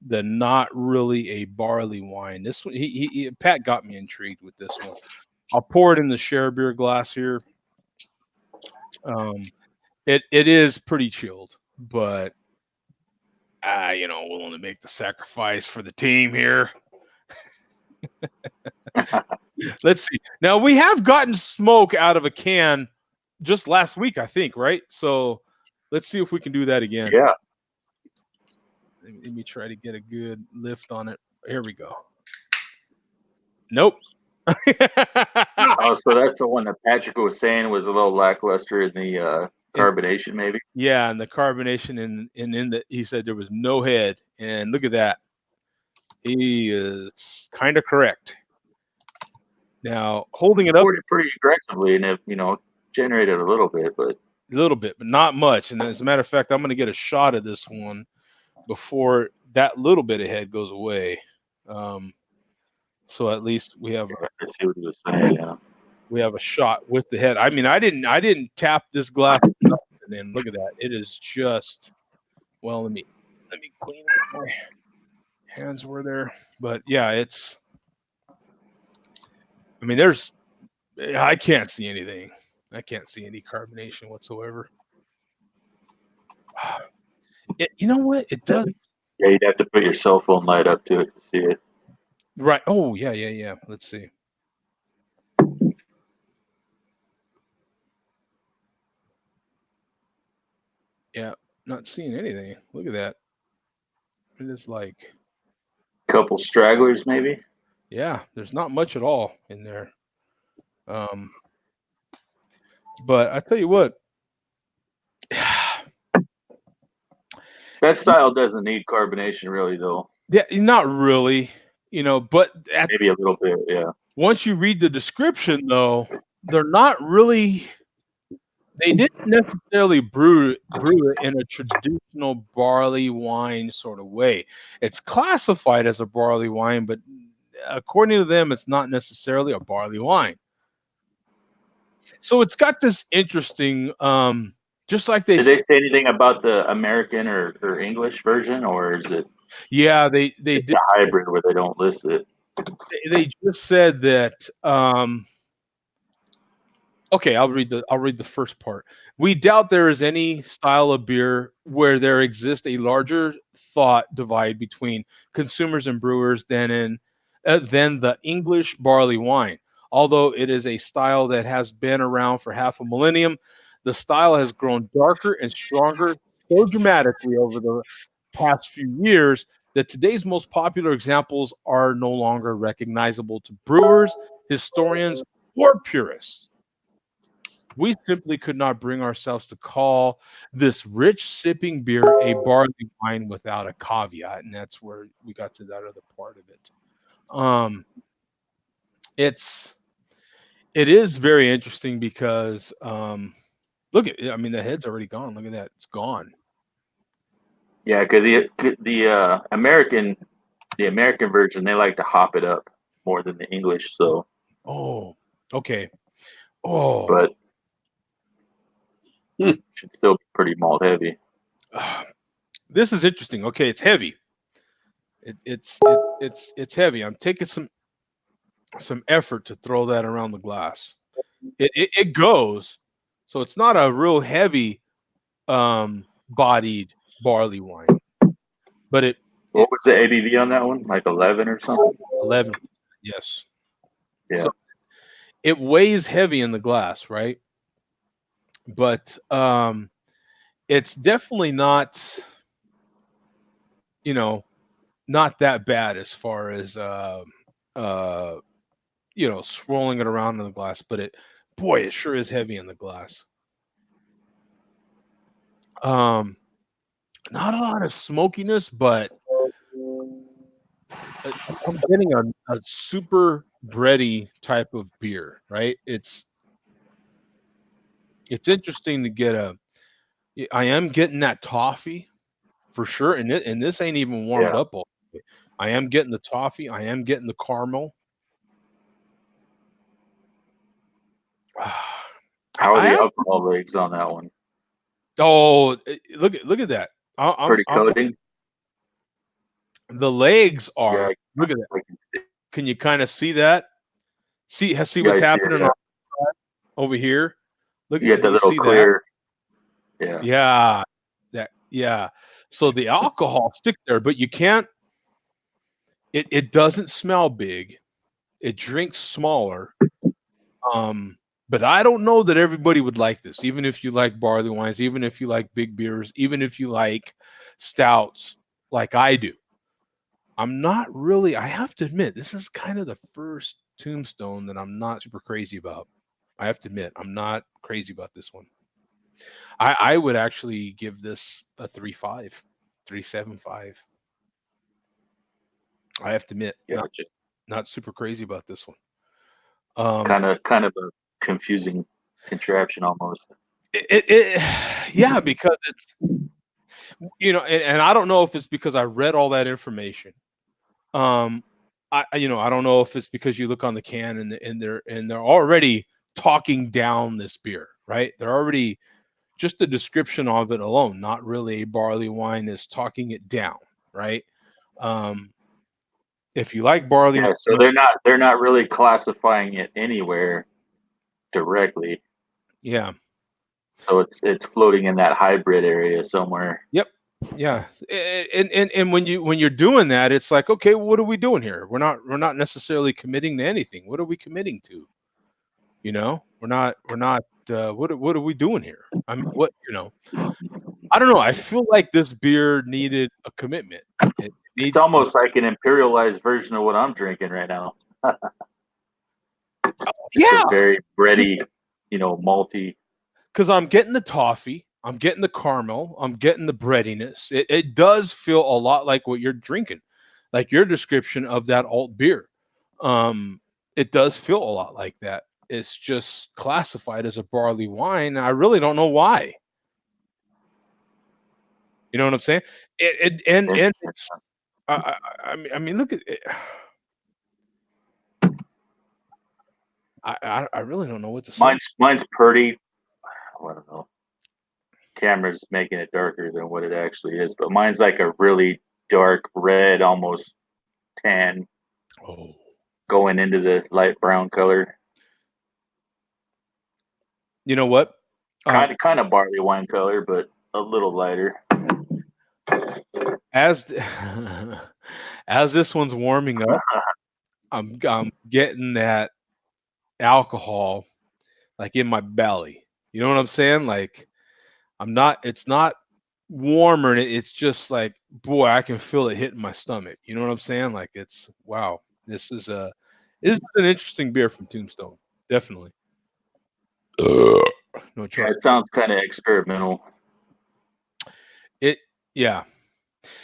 The Not Really a Barley Wine. This one, Pat got me intrigued with this one. I'll pour it in the share beer glass here. It is pretty chilled, but willing to make the sacrifice for the team here. Let's see. Now we have gotten smoke out of a can just last week, I think, right? So let's see if we can do that again. Yeah. Let me try to get a good lift on it. Here we go. Nope. Oh, so that's the one that Patrick was saying was a little lackluster in the carbonation, maybe. Yeah, and the carbonation in the he said there was no head, and look at that. He is kind of correct. Now holding it up Poured it pretty aggressively, and it generated a little bit, but a little bit, but not much. And as a matter of fact, I'm going to get a shot of this one before that little bit of head goes away. So at least we have I see what he was saying. Yeah. we have a shot with the head. I mean, I didn't tap this glass enough, and then look at that. It is just well. Let me clean up. My hands were there, but yeah, it's. I mean, I can't see anything. I can't see any carbonation whatsoever. You know what? It does. Yeah, you'd have to put your cell phone light up to it to see it. Right. Oh, yeah. Let's see. Yeah, not seeing anything. Look at that. It is like, Couple stragglers, maybe. yeah, there's not much at all in there. But I tell you what, That style doesn't need carbonation, really, though. yeah, not really, but Maybe a little bit, yeah. once you read the description, though, they're not really. They didn't necessarily brew it in a traditional barley wine sort of way. It's classified as a barley wine, but according to them, it's not necessarily a barley wine. So it's got this interesting, just like Did they say anything about the American or English version, or is it yeah, they just did. a hybrid where they don't list it? They just said that. Okay, I'll read the first part. We doubt there is any style of beer where there exists a larger thought divide between consumers and brewers than the English barley wine. Although it is a style that has been around for half a millennium, the style has grown darker and stronger so dramatically over the past few years that today's most popular examples are no longer recognizable to brewers, historians, or purists. We simply could not bring ourselves to call this rich sipping beer a barley wine without a caveat, and that's where we got to that other part of it. Um, it's it is very interesting because look at I mean the head's already gone. Look at that, it's gone. Yeah, because the American version, they like to hop it up more than the English. So, Oh, okay. Oh, but should still be pretty malt heavy. this is interesting. Okay, it's heavy. It's heavy. I'm taking some effort to throw that around the glass. It goes, so it's not a real heavy bodied barley wine, but What was the ABV on that one? Like 11 or something? 11. Yes. Yeah. So it weighs heavy in the glass, right? But it's definitely not, not that bad as far as uh, swirling it around in the glass. But it sure is heavy in the glass. Not a lot of smokiness, but I'm getting a super bready type of beer, right? It's interesting to get I am getting that toffee for sure, and this ain't even warmed Yeah. up all the way. I am getting the toffee. I am getting the caramel. How are the I alcohol legs on that one? oh look at that. Pretty coating? The legs Yeah, are look at that. I can see. Can you kind of see that? See Yeah, what's I see it. happening Yeah. over here? Look You at get the do you little see that? clear. Yeah. Yeah. So the alcohol stick there, but you can't. It doesn't smell big. It drinks smaller. Um, but I don't know that everybody would like this. Even if you like barley wines, even if you like big beers, even if you like stouts, like I do. I'm not really. I have to admit, this is kind of the first Tombstone that I'm not super crazy about. I have to admit, I'm not crazy about this one. I would actually give this a 3.5, 3.75. I have to admit, Gotcha. not super crazy about this one. Kind of a confusing contraption almost. Yeah, because it's, and I don't know if it's because I read all that information. I don't know if it's because you look on the can and they're already talking down this beer, right? They're already, just the description of it alone, not really a barley wine, is talking it down, right? Um, if you like barley Yeah, so wine, they're not really classifying it anywhere directly. yeah, So it's floating in that hybrid area somewhere. yep, yeah, and when you're doing that, it's like, okay, what are we doing here? We're not necessarily committing to anything. What are we committing to? We're not. What are we doing here? I mean, I don't know. I feel like this beer needed a commitment. It It's needs to, almost like an imperialized version of what I'm drinking right now. Just a yeah, very bready, malty. because I'm getting the toffee, I'm getting the caramel, I'm getting the breadiness. It does feel a lot like what you're drinking, like your description of that alt beer. Um, it does feel a lot like that. It's just classified as a barley wine. I really don't know why. You know what I'm saying? And Interesting. it's I mean, look at it. I really don't know what to say. Mine's pretty. I don't know. Camera's making it darker than what it actually is, but mine's like a really dark red, almost tan, Oh, going into the light brown color. you know what? Kind of barley wine color, but a little lighter. As as this one's warming up, I'm getting that alcohol like in my belly. You know what I'm saying? Like I'm not. It's not warmer. It's just like, boy, I can feel it hitting my stomach. You know what I'm saying? Like it's, wow. This is an interesting beer from Tombstone. Definitely. No Yeah, choice. it sounds kind of experimental. It Yeah.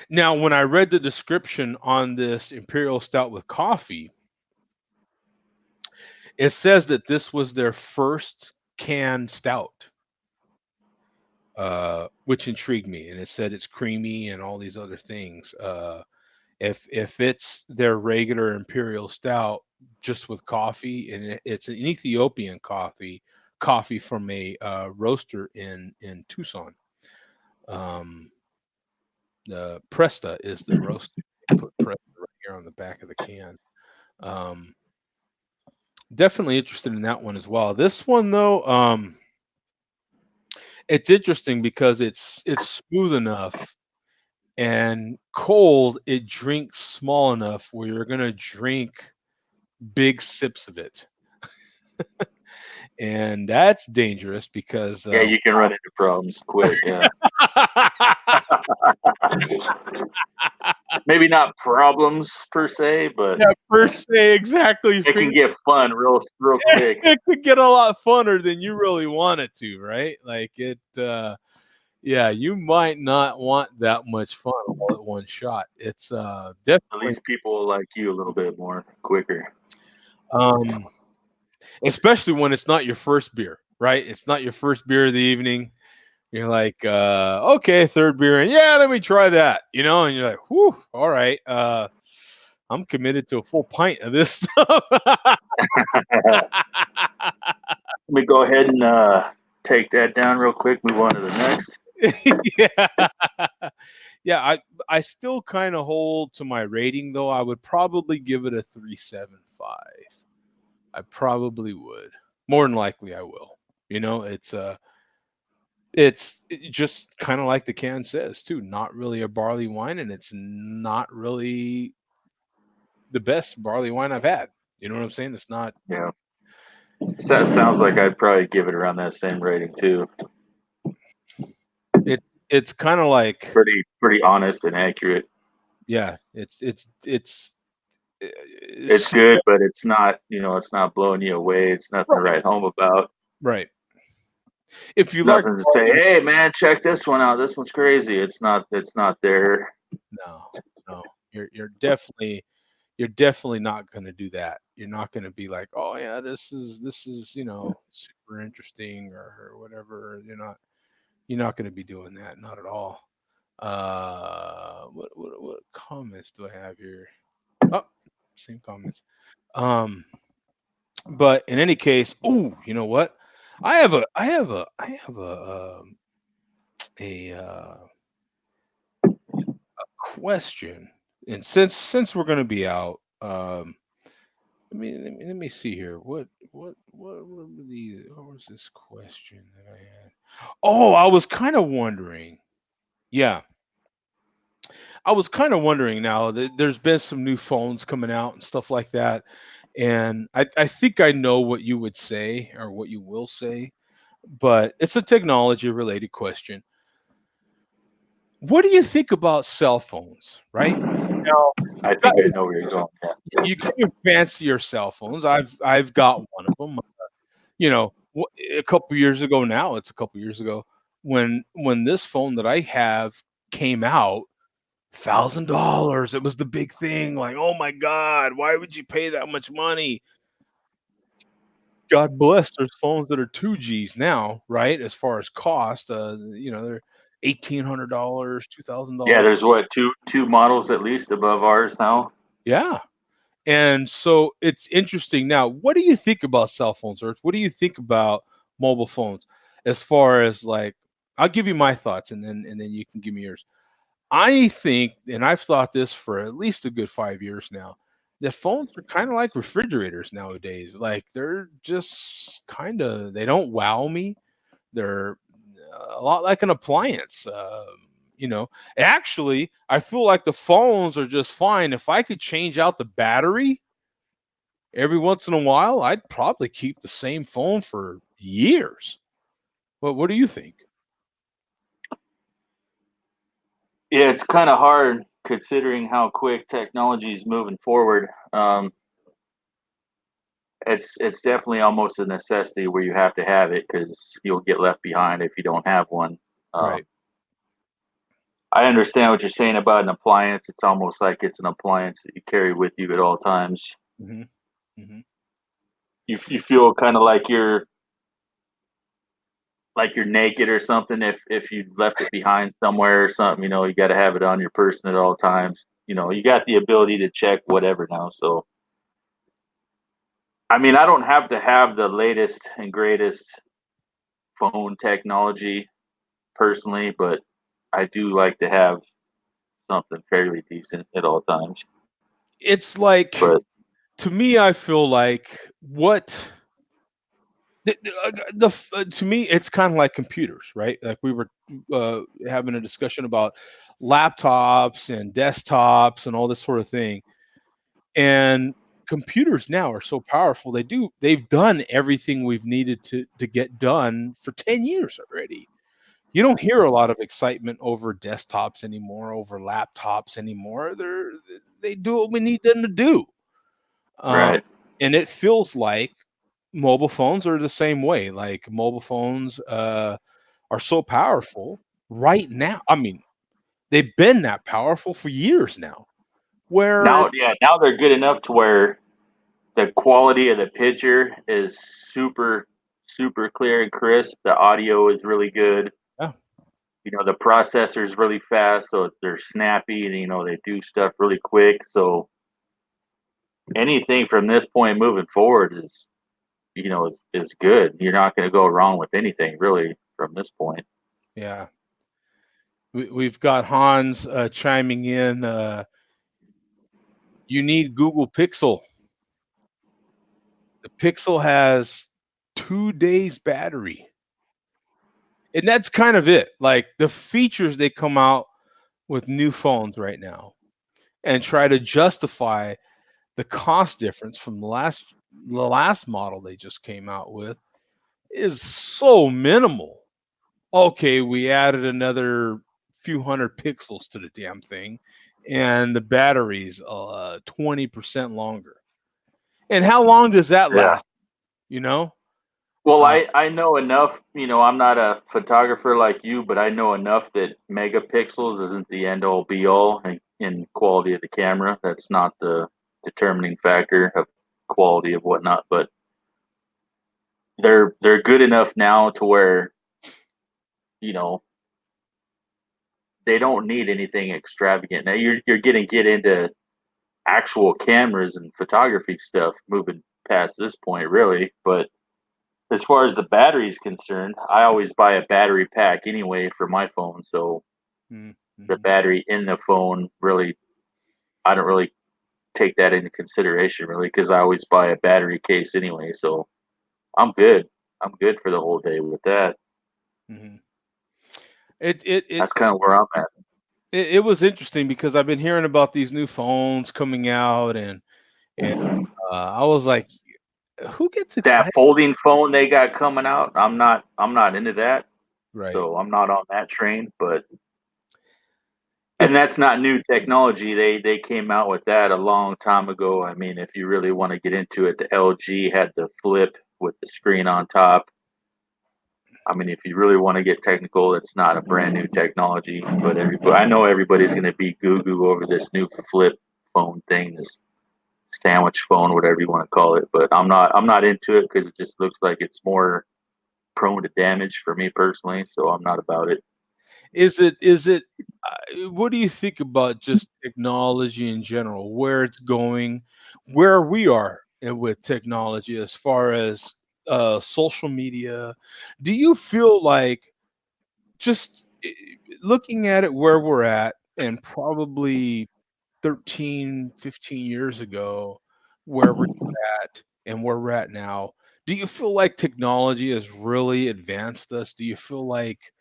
Now, when I read the description on this Imperial Stout with coffee, it says that this was their first canned stout, which intrigued me. And it said it's creamy and all these other things. If it's their regular Imperial Stout just with coffee, and it's an Ethiopian coffee from a roaster in Tucson. Um, the Presta is the roaster. They put Presta right here on the back of the can. Um, Definitely interested in that one as well. This one though, it's interesting because it's smooth enough and cold. It drinks small enough where you're gonna drink big sips of it, and that's dangerous because Yeah, you can run into problems quick. Yeah, maybe not problems per se, but yeah, per se, exactly. it can get fun real quick. It could get a lot funner than you really want it to, right? Like it. Yeah, you might not want that much fun all at one shot. It's At definitely, least people like you a little bit more quicker. um, especially when it's not your first beer, right? It's not your first beer of the evening. You're like, okay, third beer, and yeah, let me try that, and you're like, whew, all right, I'm committed to a full pint of this stuff. Let me go ahead and take that down real quick. Move on to the next. Yeah. Yeah, I still kind of hold to my rating though. I would probably give it a 3.75. I probably would. More than likely I will. It's just kind of like the can says too, not really a barley wine, and it's not really the best barley wine I've had. You know what I'm saying? It's not. Yeah, so that sounds like I'd probably give it around that same rating too. It's kind of like, Pretty honest and accurate. yeah, It's it's good, but it's not blowing you away. It's nothing to right, write home about. right. If you like, Nothing to say, hey man, check this one out. This one's crazy. It's not there. no, no, you're definitely not going to do that. You're not going to be like, oh yeah, this is super interesting or whatever. You're not going to be doing that. Not at all. What comments do I have here? Oh, same comments. Um, but in any case, oh, you know what? I have a question, and since we're going to be out, let me see here. What were the what was this question that I had? Oh, I was kind of wondering. Yeah, I was kind of wondering now that there's been some new phones coming out and stuff like that. And I think I know what you would say or what you will say, but it's a technology related question. What do you think about cell phones, right? Now, I you've got think I know where you're going. Yeah. you got your fancier cell phones. I've got one of them. A couple years ago now, it's a couple years ago when this phone that I have came out, $1,000. It was the big thing. Like, oh my God, why would you pay that much money? God bless. There's phones that are 2Gs now, right? As far as cost, they're $1,800, two thousand Yeah, dollars. there's what two models at least above ours now. Yeah. And so it's interesting. Now, what do you think about cell phones, Earth? What do you think about mobile phones? As far as like, I'll give you my thoughts, and then you can give me yours. I think, and I've thought this for at least a good 5 years now, that phones are kind of like refrigerators nowadays. Like they're just kind of, they don't wow me. They're a lot like an appliance. You know, Actually, I feel like the phones are just fine. If I could change out the battery every once in a while, I'd probably keep the same phone for years. But what do you think? Yeah, it's kind of hard considering how quick technology is moving forward. It's definitely almost a necessity where you have to have it because you'll get left behind if you don't have one. Right. I understand what you're saying about an appliance. It's almost like it's an appliance that you carry with you at all times. hmm hmm You feel kind of like you're naked or something if you left it behind somewhere or something. You got to have it on your person at all times. You got the ability to check whatever now. So I mean, I don't have to have the latest and greatest phone technology personally, but I do like to have something fairly decent at all times. It's like, But to me, I feel like to me, it's kind of like computers, right? Like we were having a discussion about laptops and desktops and all this sort of thing. And computers now are so powerful. They've done everything we've needed to get done for 10 years already. You don't hear a lot of excitement over desktops anymore, over laptops anymore. They do what we need them to do. Um, right and it feels like mobile phones are the same way. Like mobile phones are so powerful right now. I mean, they've been that powerful for years now. Where now, yeah, now they're good enough to where the quality of the picture is super, super clear and crisp. The audio is really good. yeah, The processor's really fast, so they're snappy, and they do stuff really quick. So anything from this point moving forward is good. You're not going to go wrong with anything really from this point. yeah. We've got Hans chiming in. You need Google Pixel. The Pixel has 2 days battery, and that's kind of it. Like the features they come out with new phones right now, and try to justify the cost difference from the last model they just came out with is so minimal. Okay, we added another few hundred pixels to the damn thing, and the battery's 20% longer. And how long does that Yeah. last? You know, Well, I know enough, I'm not a photographer like you, but I know enough that megapixels isn't the end all be all in quality of the camera. That's not the determining factor of quality of whatnot, but they're good enough now to where, you know, they don't need anything extravagant. Now you're gonna get into actual cameras and photography stuff moving past this point really, but as far as the battery is concerned, I always buy a battery pack anyway for my phone. So the battery in the phone really, I don't really take that into consideration really because I always buy a battery case anyway. So I'm good. I'm good for the whole day with that. Mhm. It That's kind of where I'm at. it was interesting because I've been hearing about these new phones coming out, and I was like, who gets That excited? folding phone they got coming out, I'm not into that. Right. So I'm not on that train, but It, and that's not new technology. They came out with that a long time ago. I mean, if you really want to get into it, the LG had the flip with the screen on top. I mean, if you really want to get technical, it's not a brand new technology, but I know everybody's going to be goo goo over this new flip phone thing, this sandwich phone, whatever you want to call it. But I'm not into it because it just looks like it's more prone to damage for me personally. So I'm not about it. is it what do you think about just technology in general, where it's going, where we are with technology as far as social media? Do you feel like just looking at it where we're at and probably 13, 15 years ago, where we're at and where we're at now, do you feel like technology has really advanced us? Do you feel like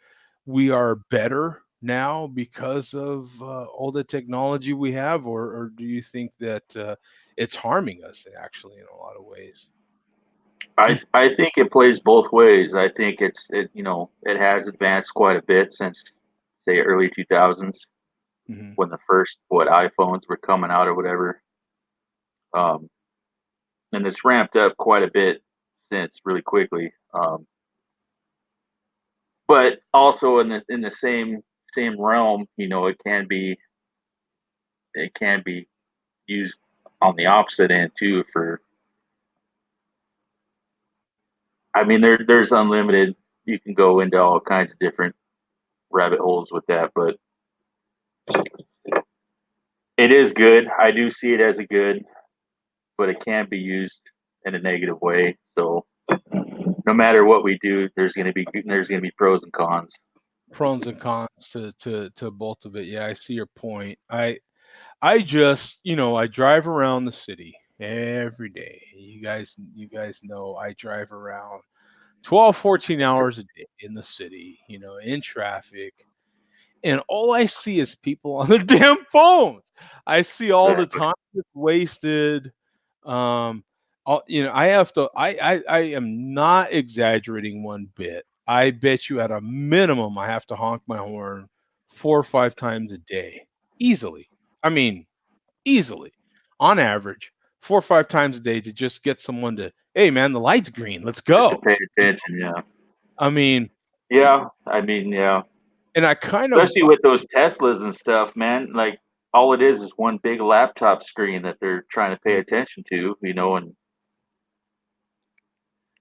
we are better now because of all the technology we have, or do you think that it's harming us actually in a lot of ways? I think it plays both ways. I think it has advanced quite a bit since say early 2000s Hmm. when the first what iPhones were coming out or whatever. Um, and it's ramped up quite a bit since really quickly. But also in the same realm, it can be used on the opposite end too. I mean, there's unlimited. You can go into all kinds of different rabbit holes with that, but it is good. I do see it as a good, but it can be used in a negative way. So no matter what we do, there's gonna be pros and cons. Pros and cons to both of it. Yeah, I see your point. I just, I drive around the city every day. You guys know I drive around 12, 14 hours a day in the city, in traffic. And all I see is people on their damn phones. I see all the time that's wasted. Um, I have to. I am not exaggerating one bit. I bet you at a minimum I have to honk my horn 4 or 5 times a day, easily. I mean, easily, on average, 4 or 5 times a day to just get someone to, hey man, the light's green, let's Just to go. pay attention, yeah. I mean, Yeah, I mean, yeah. and I kind of, Especially with those Teslas and stuff, man. Like all it is one big laptop screen that they're trying to pay attention to. And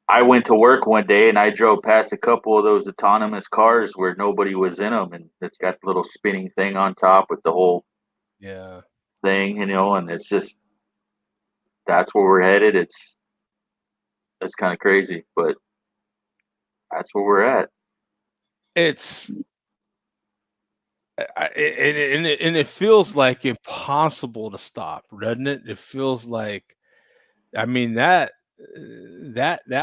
I went to work one day and I drove past a couple of those autonomous cars where nobody was in them, and it's got the little spinning thing on top with the whole yeah. thing, and it's just that's where we're headed. It's kind of crazy, but that's where we're at. It's and it feels like impossible to stop, doesn't it? It feels like, I mean, that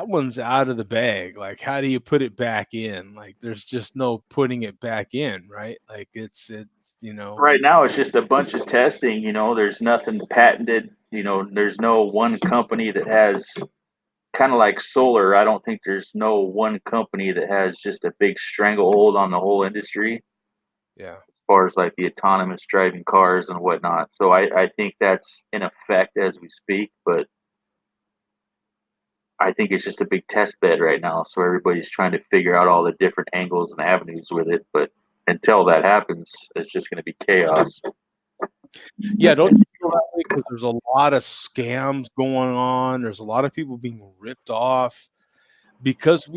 one's out of the bag. Like, how do you put it back in? Like, there's just no putting it back in, right? Like, it, you know, Right now, it's just a bunch of testing. There's nothing patented. There's no one company that has kind of like solar. I don't think there's no one company that has just a big stranglehold on the whole industry as yeah. far as like the autonomous driving cars and whatnot. So I think that's in effect as we speak. But I think it's just a big test bed right now. So everybody's trying to figure out all the different angles and avenues with it. But until that happens, it's just going to be chaos. Yeah, don't you feel that way? Because there's a lot of scams going on. There's a lot of people being ripped off because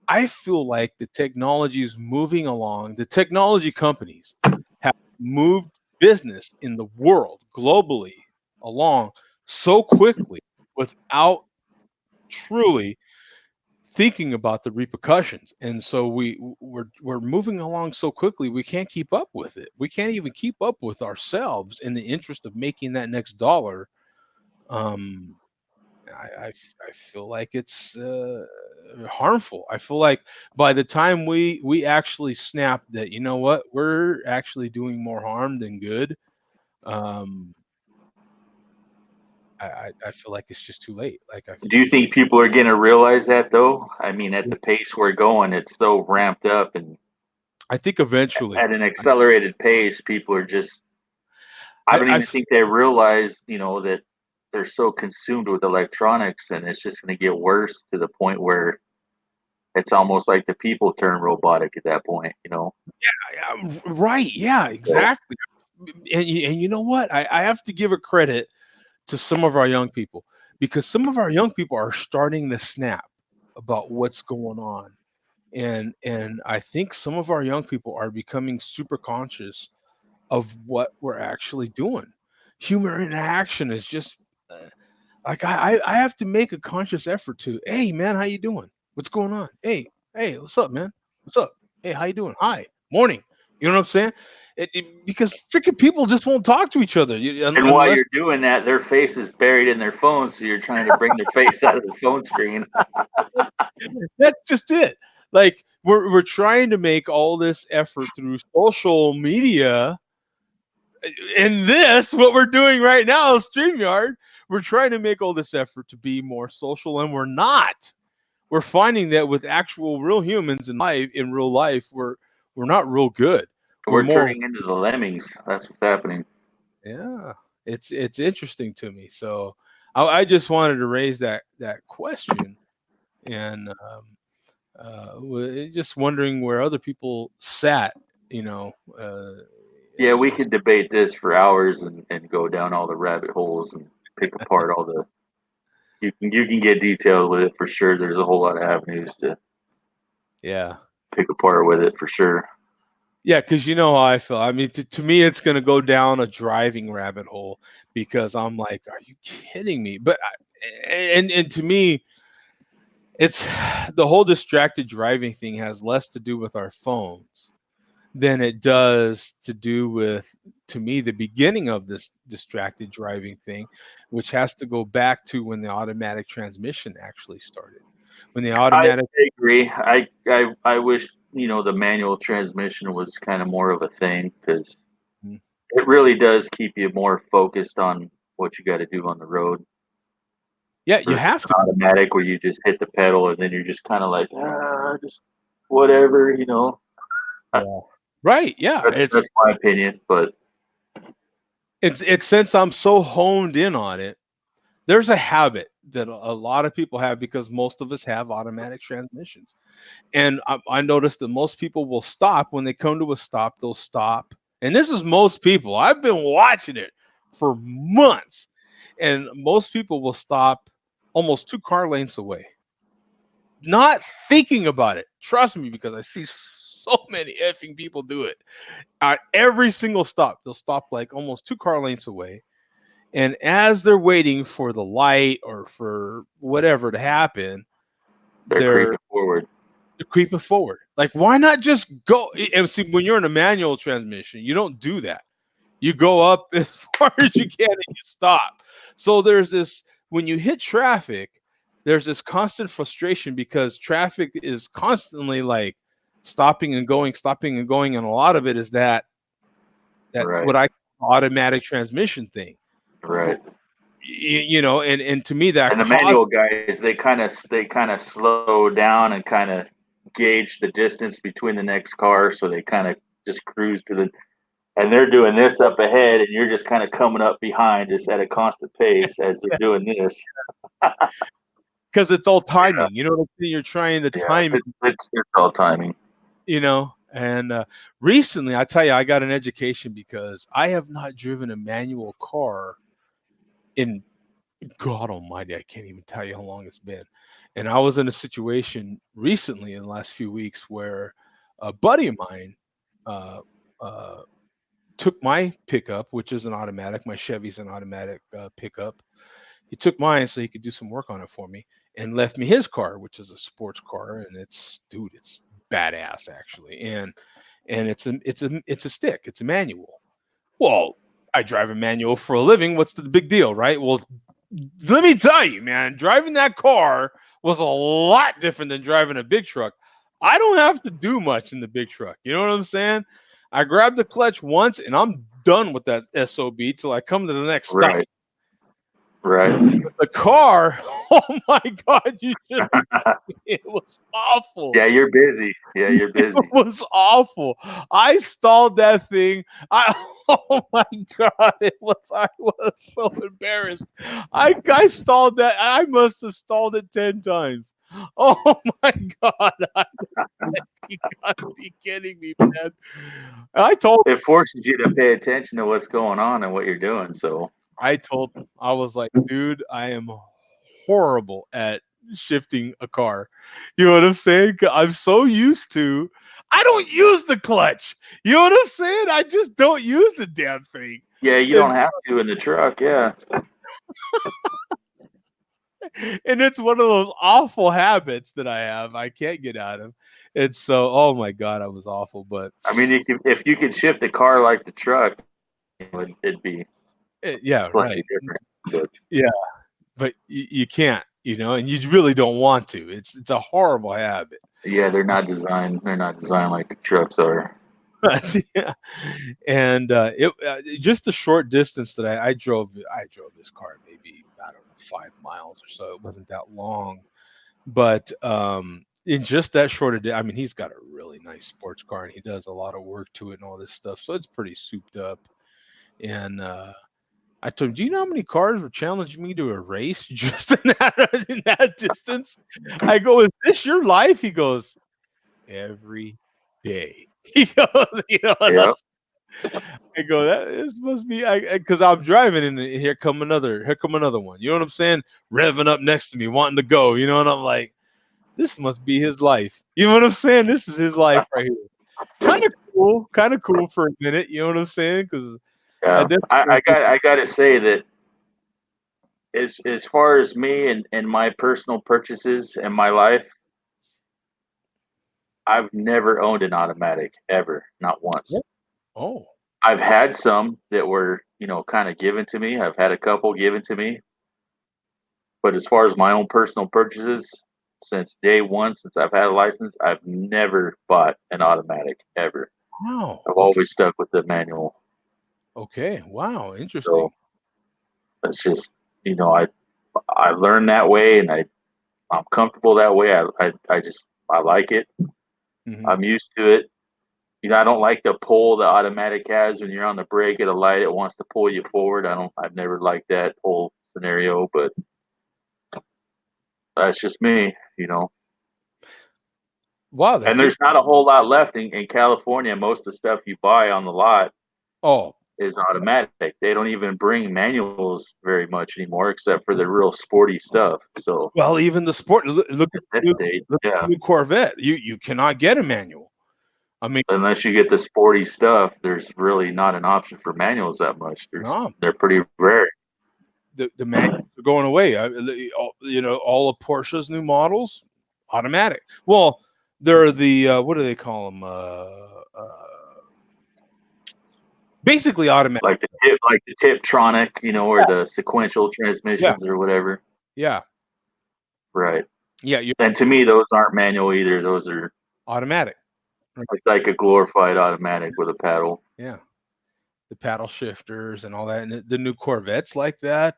I feel like the technology is moving along. The technology companies have moved business in the world globally along so quickly without truly thinking about the repercussions. And so we're moving along so quickly we can't keep up with it. We can't even keep up with ourselves in the interest of making that next dollar. um I feel like it's harmful. I feel like by the time we actually snap that, you know what, we're actually doing more harm than good. um I feel like it's just too late. Like Do you feel think people are going to realize that though? I mean, at the pace we're going, it's so ramped up and I think eventually. at an accelerated pace, people are just, I don't I even think they realize, that they're so consumed with electronics and it's just going to get worse to the point where it's almost like the people turn robotic at that point. Right, yeah, So exactly. And you know what, I have to give a credit to some of our young people, because some of our young people are starting to snap about what's going on. And I think some of our young people are becoming super conscious of what we're actually doing. Human interaction is just like I have to make a conscious effort to, hey man, how you doing? What's going on? Hey, what's up, man? What's up? Hey, how you doing? Hi, morning. You know what I'm saying? Because freaking people just won't talk to each other and while unless you're doing that, their face is buried in their phone, so you're trying to bring their face out of the phone screen. that's just it. Like we're trying to make all this effort through social media. In this, what we're doing right now, StreamYard, we're trying to make all this effort to be more social, and we're not. We're finding that with actual real humans in real life, we're not real good. We're We're more, turning into the lemmings. That's what's happening. yeah. It's interesting to me. So I just wanted to raise that question, and just wondering where other people sat. You know, Yeah, it's we it's could debate this for hours and go down all the rabbit holes and pick apart all the. You can get detailed with it for sure. There's a whole lot of avenues to yeah. pick apart with it for sure. Yeah, because you know how I feel. I mean, to me, it's going to go down a driving rabbit hole because I'm like, are you kidding me? And to me, it's the whole distracted driving thing has less to do with our phones than it does to do with, to me, the beginning of this distracted driving thing, which has to go back to when the automatic transmission actually started. When the I automatic, agree. I wish the manual transmission was kind of more of a thing because it really does keep you more focused on what you got to do on the road yeah, you versus have an to. automatic where you just hit the pedal and then you're just kind of like just whatever. Yeah. Right. Yeah. That's my opinion, but It's since I'm so honed in on it, there's a habit that a lot of people have because most of us have automatic transmissions. And I noticed that most people will stop when they come to a stop, they'll stop. And this is most people. I've been watching it for months. And most people will stop almost 2 car lengths away, not thinking about it. Trust me, because I see so many effing people do it. At every single stop, they'll stop like almost 2 car lengths away, and as they're waiting for the light or for whatever to happen, they're they're creeping forward. creeping forward. Like, why not just go? And see, when you're in a manual transmission, you don't do that. You go up as far as you can and you stop. So there's this, when you hit traffic, there's this constant frustration because traffic is constantly like stopping and going. And a lot of it is that Right, what I call automatic transmission thing. right. And to me that And the caused, manual guys, they kind of slow down and kind of gauge the distance between the next car, so they kind of just cruise to the. And they're doing this up ahead, and you're just kind of coming up behind, just at a constant pace as they're doing this. because it's all timing. You know what I'm saying? You're trying to Yeah, time it, it's all timing. you know. And recently, I tell you, I got an education because I have not driven a manual car in God Almighty. I can't even tell you how long it's been. And I was in a situation recently in the last few weeks where a buddy of mine uh, uh, took my pickup, which is an automatic. My Chevy's an automatic pickup. He took mine so he could do some work on it for me, and left me his car, which is a sports car, and it's dude, it's badass actually, and it's a stick, it's a manual. Well, I drive a manual for a living. What's the big deal, right? Well, let me tell you, man, driving that car was a lot different than driving a big truck. I don't have to do much in the big truck. You know what I'm saying? I grab the clutch once and I'm done with that SOB till I come to the next stop. Right. Right. The car, oh my God, you should it was awful. Yeah, you're busy. Yeah, you're It busy. was awful. I stalled that thing. Oh my God, I was so embarrassed. I stalled that. I must have stalled it 10 times. Oh my God. You gotta be kidding me, man. I told It forces you to pay attention to what's going on and what you're doing. So I was like, dude, I am horrible at shifting a car. You know what I'm saying? 'Cause I'm so used to, I don't use the clutch. You know what I'm saying? I just don't use the damn thing. yeah, you And, don't have to in the truck. Yeah. and it's one of those awful habits that I have. I can't get out of. And so, oh my God, I was awful. But I mean, if you could shift a car like the truck, it'd be yeah, slightly right. different. But Yeah, but you can't, and you really don't want to. It's a horrible habit. yeah, they're not designed. They're not designed like the trucks are. Yeah. And just the short distance that I drove this car maybe, I don't know, 5 miles or so. It wasn't that long, but in just that short a day, I mean, he's got a really nice sports car and he does a lot of work to it and all this stuff, so it's pretty souped up. And I told him, "Do you know how many cars were challenging me to a race just in that distance?" I go, "Is this your life?" He goes, "Every day." He goes, and Yep. I go, this must be, because I'm driving and here come another one. You know what I'm saying? Revving up next to me, wanting to go. And I'm like, this must be his life. You know what I'm saying? This is his life right here. Kind of cool for a minute. You know what I'm saying? Because I Yeah. definitely I got to say that as far as me and my personal purchases in my life, I've never owned an automatic ever, not once. oh, I've had some that were, kind of given to me. I've had a couple given to me, but as far as my own personal purchases, since day one, since I've had a license, I've never bought an automatic ever. wow, I've okay, always stuck with the manual. okay, wow, interesting. So it's just, I learned that way, and I'm comfortable that way. I like it. Hmm. I'm used to it. I don't like the pull the automatic has when you're on the brake at a light. It wants to pull you forward. I've never liked that whole scenario, but that's just me. Wow, And that's it. there's not a whole lot left in California. Most of the stuff you buy on the lot Oh, is automatic. They don't even bring manuals very much anymore, except for the real sporty stuff. So well, even the sport. Look at at this stage, the yeah, new Corvette. You cannot get a manual. I mean, unless you get the sporty stuff, there's really not an option for manuals that much. no, They're pretty rare. the manuals are going away. All of Porsche's new models, automatic. Well, they're the what do they call them? Basically automatic. Like the Tiptronic, or the sequential Yeah, transmissions or whatever. yeah, Right. yeah. You're And to me, those aren't manual either. Those are automatic. Right. It's like a glorified automatic with a paddle. Yeah, the paddle shifters and all that, and the new Corvettes like that.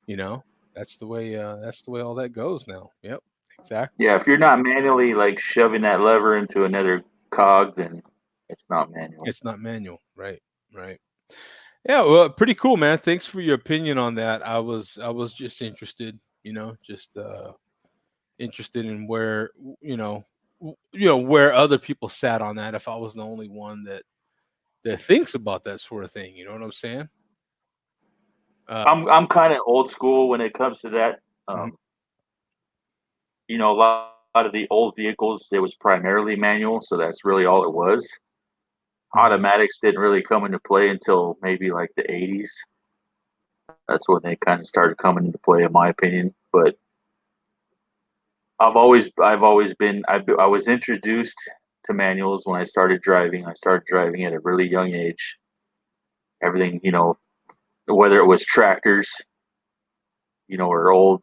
You know, that's the way all that goes now. Yep, exactly. Yeah, if you're not manually like shoving that lever into another cog, then it's not manual. It's not manual, right? Right. Yeah, well, pretty cool, man. Thanks for your opinion on that. I was just interested. just interested in where where other people sat on that. If I was the only one that thinks about that sort of thing, you know what I'm saying? I'm kind of old school when it comes to that. Mhm. Um, a lot of the old vehicles, it was primarily manual, so that's really all it was. Mhm. Automatics didn't really come into play until maybe like the 80s. That's when they kind of started coming into play, in my opinion. But I was introduced to manuals when I started driving. I started driving at a really young age. Everything, whether it was tractors, or old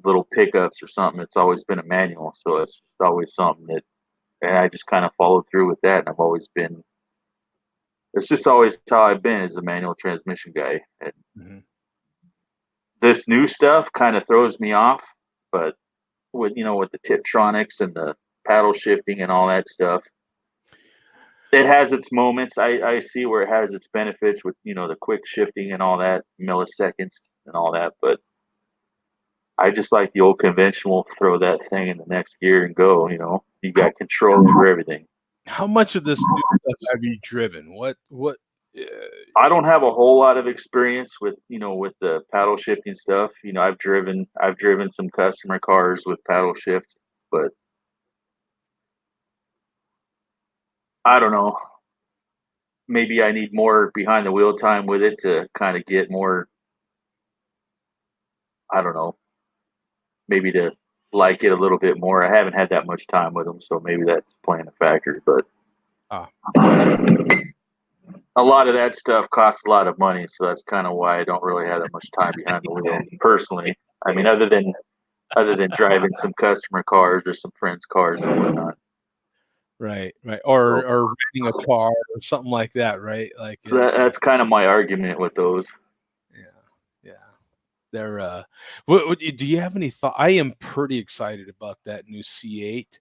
little pickups or something, it's always been a manual. So it's just always something that, and I just kind of followed through with that. And I've always been, it's just always how I've been as a manual transmission guy. And Mhm. this new stuff kind of throws me off, but with the Tiptronics and the paddle shifting and all that stuff, it has its moments. I see where it has its benefits with the quick shifting and all that, milliseconds and all that, but I just like the old conventional, throw that thing in the next gear and go. You How got control over everything. how much of this new stuff have you driven? What? Uh, I don't have a whole lot of experience with the paddle shifting stuff. I've driven some customer cars with paddle shift, but I don't know. Maybe I need more behind the wheel time with it to kind of get more. I don't know. Maybe to like it a little bit more. I haven't had that much time with them, so maybe that's playing a factor. But ah, a lot of that stuff costs a lot of money, so that's kind of why I don't really have that much time behind the wheel personally. I mean, other than driving some customer cars or some friends' cars and whatnot. right, right, So, or renting a car or something like that, right? Like so that, it's that's kind of my argument with those. yeah, yeah. They're do you have any thought? I am pretty excited about that new C8.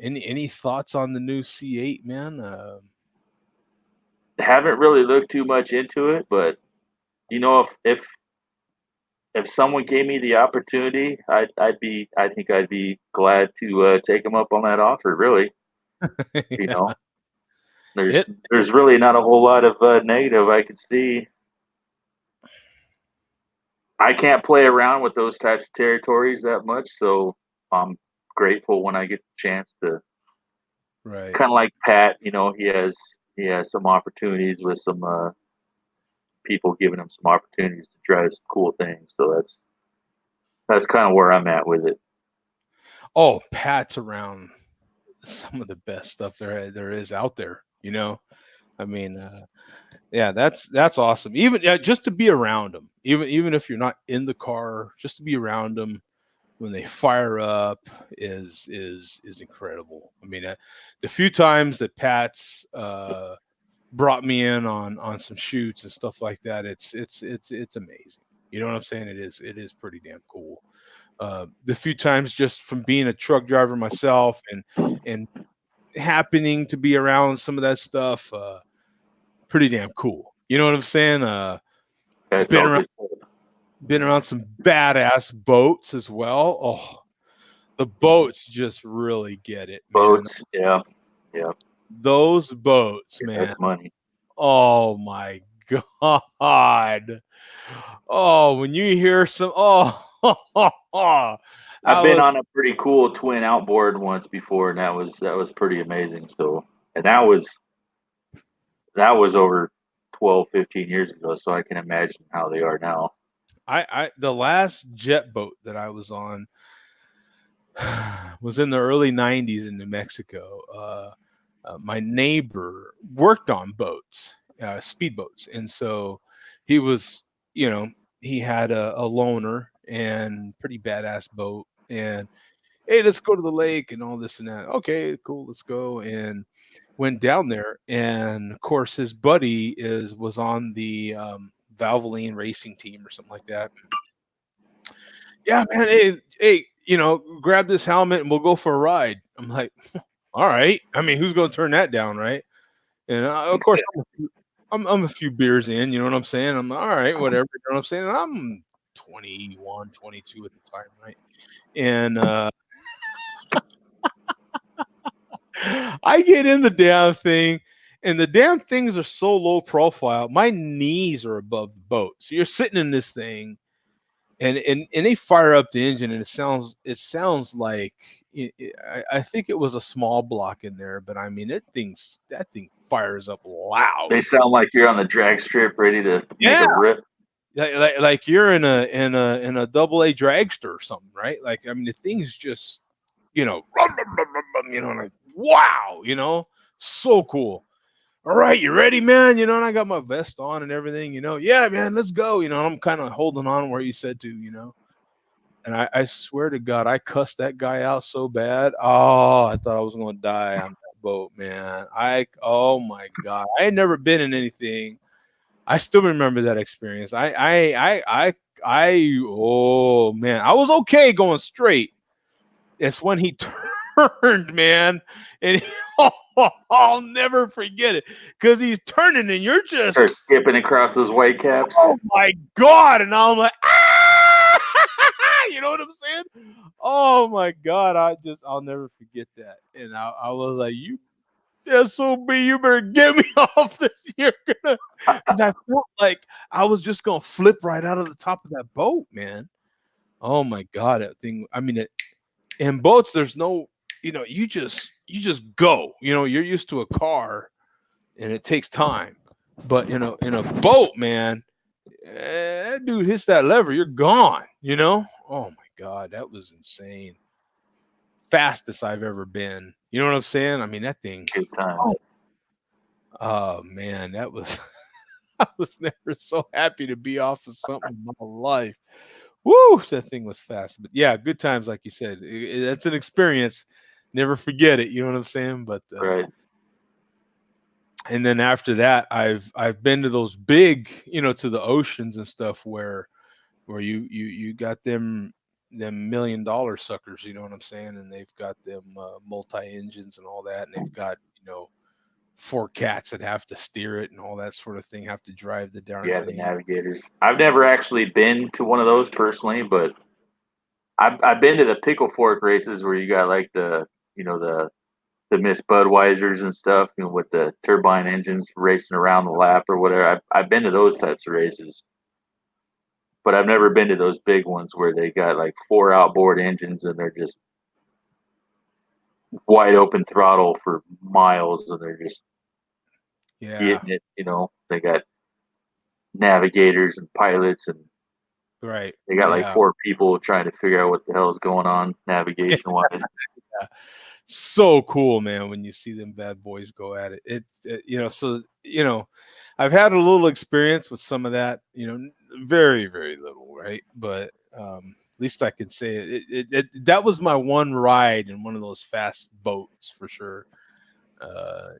Any thoughts on the new C8, man? Haven't really looked too much into it, but if someone gave me the opportunity, I think I'd be glad to take them up on that offer. Really, you Yeah, know, there's it. there's really not a whole lot of negative I could see. I can't play around with those types of territories that much, so I'm grateful when I get the chance to. Right. Kind of like Pat, he has some opportunities with some people giving him some opportunities to try some cool things. So that's kind of where I'm at with it. Oh, Pat's around some of the best stuff there is out there. I mean, yeah, that's awesome. Even yeah, just to be around them, even if you're not in the car, just to be around them when they fire up is incredible. I mean, the few times that Pat's brought me in on some shoots and stuff like that, it's amazing. You know what I'm saying? It is pretty damn cool. The few times just from being a truck driver myself and happening to be around some of that stuff, pretty damn cool. You know what I'm saying? That's Been all around good stuff. been around some badass boats as well. Oh, the boats just really get it, man. Boats, yeah, yeah, Those boats, yeah, man. that's money. Oh my god. Oh, when you hear some that I've been was on a pretty cool twin outboard once before, and that was pretty amazing. So, and that was over 12, 15 years ago. So I can imagine how they are now. I the last jet boat that I was on was in the early 90s in New Mexico. My neighbor worked on boats, speedboats, and so he was, you know, he had a loaner and pretty badass boat, and hey, let's go to the lake and all this and that. Okay, cool, let's go. And went down there, and of course his buddy was on the Valvoline racing team or something like that. Yeah, man, hey, grab this helmet and we'll go for a ride. I'm like, all right. I mean, who's going to turn that down, right? And of course, I'm a few beers in. You know what I'm saying? I'm all right, whatever. You know what I'm saying? 21, 22 at the time, right? And I get in the damn thing, and the damn things are so low profile. My knees are above the boat. So you're sitting in this thing, and they fire up the engine, and it sounds like I think it was a small block in there, but I mean that thing fires up loud. They sound like you're on the drag strip ready to make Yeah, a rip. like you're in a double A dragster or something, right? Like I mean the thing's just rum, rum, rum, rum, rum, like wow, so cool. All right, you ready, man? And I got my vest on and everything, yeah, man, let's go. I'm kind of holding on where you said to. And I swear to God, I cussed that guy out so bad. Oh, I thought I was gonna die on that boat, man. Oh my God, I had never been in anything. I still remember that experience. Oh man, I was okay going straight. It's when he turned, man, and I'll never forget it because he's turning, and you're just, Start skipping across those white caps. oh my God, and I'm like, ah, you know what I'm saying? Oh my God, I'll never forget that. And I was like, you SOB, you better get me off this. You're gonna, because I felt like I was just gonna flip right out of the top of that boat, man. Oh my God, that thing. I mean, in boats, there's no, you just go. You're used to a car, and it takes time. But in a boat, man, that dude hits that lever, you're gone. Oh my God, that was insane. Fastest I've ever been. You know what I'm saying? I mean, that thing. Good times. Oh man, that was. I was never so happy to be off of something in my life. Woo, that thing was fast. But yeah, good times, like you said. That's an experience. Never forget it. You know what I'm saying? But Right. and then after that, I've been to those big, to the oceans and stuff where you got them $1 million suckers. You know what I'm saying? And they've got them multi engines and all that, and they've got four cats that have to steer it and all that sort of thing, have to drive the darn Yeah, the thing. navigators. I've never actually been to one of those personally, but I've been to the pickle fork races where you got like the Miss Budweisers and stuff, with the turbine engines racing around the lap or whatever. I've been to those types of races, but I've never been to those big ones where they got like four outboard engines and they're just wide open throttle for miles and they're just Yeah, getting it. They got navigators and pilots and right. they got like Yeah. four people trying to figure out what the hell is going on navigation wise. So cool, man, when you see them bad boys go at it. So I've had a little experience with some of that, very, very little, right? But at least I can say that was my one ride in one of those fast boats for sure.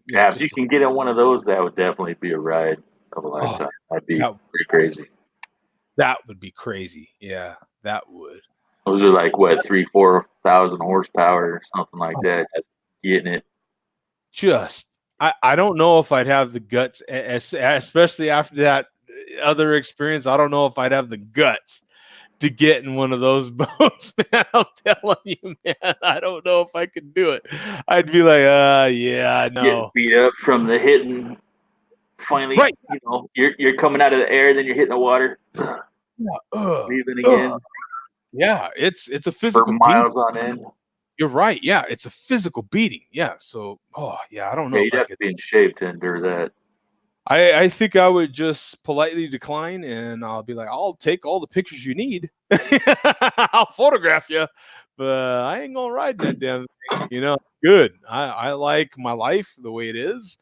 Yeah, if you Just can get in one of those, that would definitely be a ride of a oh, lifetime. That'd be that pretty crazy. that would be crazy. Yeah, that would. Those are like what 3,000-4,000 horsepower or something like that. Just getting it. Just I don't know if I'd have the guts, especially after that other experience. I don't know if I'd have the guts to get in one of those boats, man. I'm telling you, man. I don't know if I could do it. I'd be like, yeah, Getting no. beat up from the hitting. Finally, Right. you're coming out of the air, then you're hitting the water, Yeah. breathing again Yeah. It's a for physical beating. miles on end. You're right. Yeah, it's a physical beating. Yeah. So, yeah, I don't know Yeah, if you'd I have to could. be in shape to endure that. I think I would just politely decline, and I'll be like, I'll take all the pictures you need. I'll photograph you, but I ain't gonna ride in that damn thing. Good. I like my life the way it is.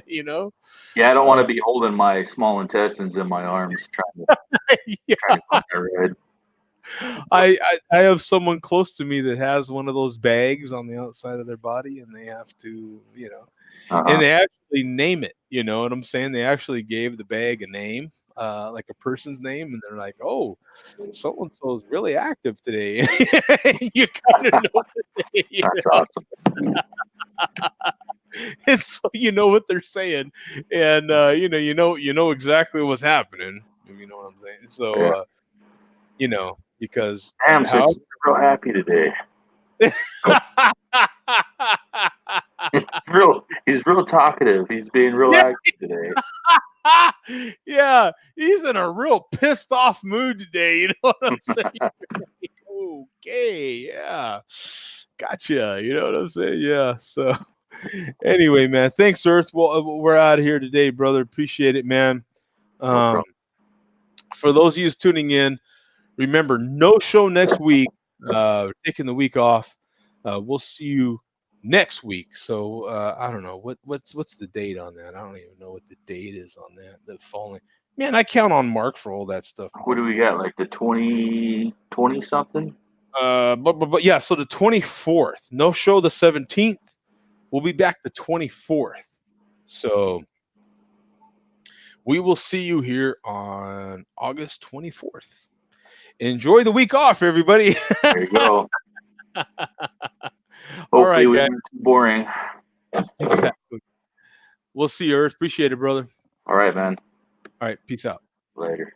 you know. Yeah, I don't want Uh, to be holding my small intestines in my arms yeah. trying to find a ride. I have someone close to me that has one of those bags on the outside of their body, and they have to, and Uh-huh. they actually name it. You know what I'm saying? They actually gave the bag a name, like a person's name, and they're like, "Oh, so and so is really active today." You kind of know the day, That's awesome. and so you know what they're saying, and you know exactly what's happening. You know what I'm saying? So, Yeah. because Damn, so how he's real happy today. He's real talkative. He's being real Yeah. active today. Yeah, he's in a real pissed off mood today. You know what I'm saying? Okay, yeah, gotcha. You know what I'm saying? Yeah. So, anyway, man, thanks, Earth. Well, we're out of here today, brother. Appreciate it, man. No problem. For those of you tuning in, remember, no show next week. Taking the week off. We'll see you next week. So I don't know what's the date on that. I don't even know what the date is on that. The following. Man, I count on Mark for all that stuff. What do we got? Like the 20 something? But yeah. So the 24th. No show the 17th. We'll be back the 24th. So we will see you here on August 24th. Enjoy the week off, everybody. There you go. All Hopefully right, we guys. weren't too boring. Exactly. We'll see you, Earth. Appreciate it, brother. All right, man. All right. Peace out. Later.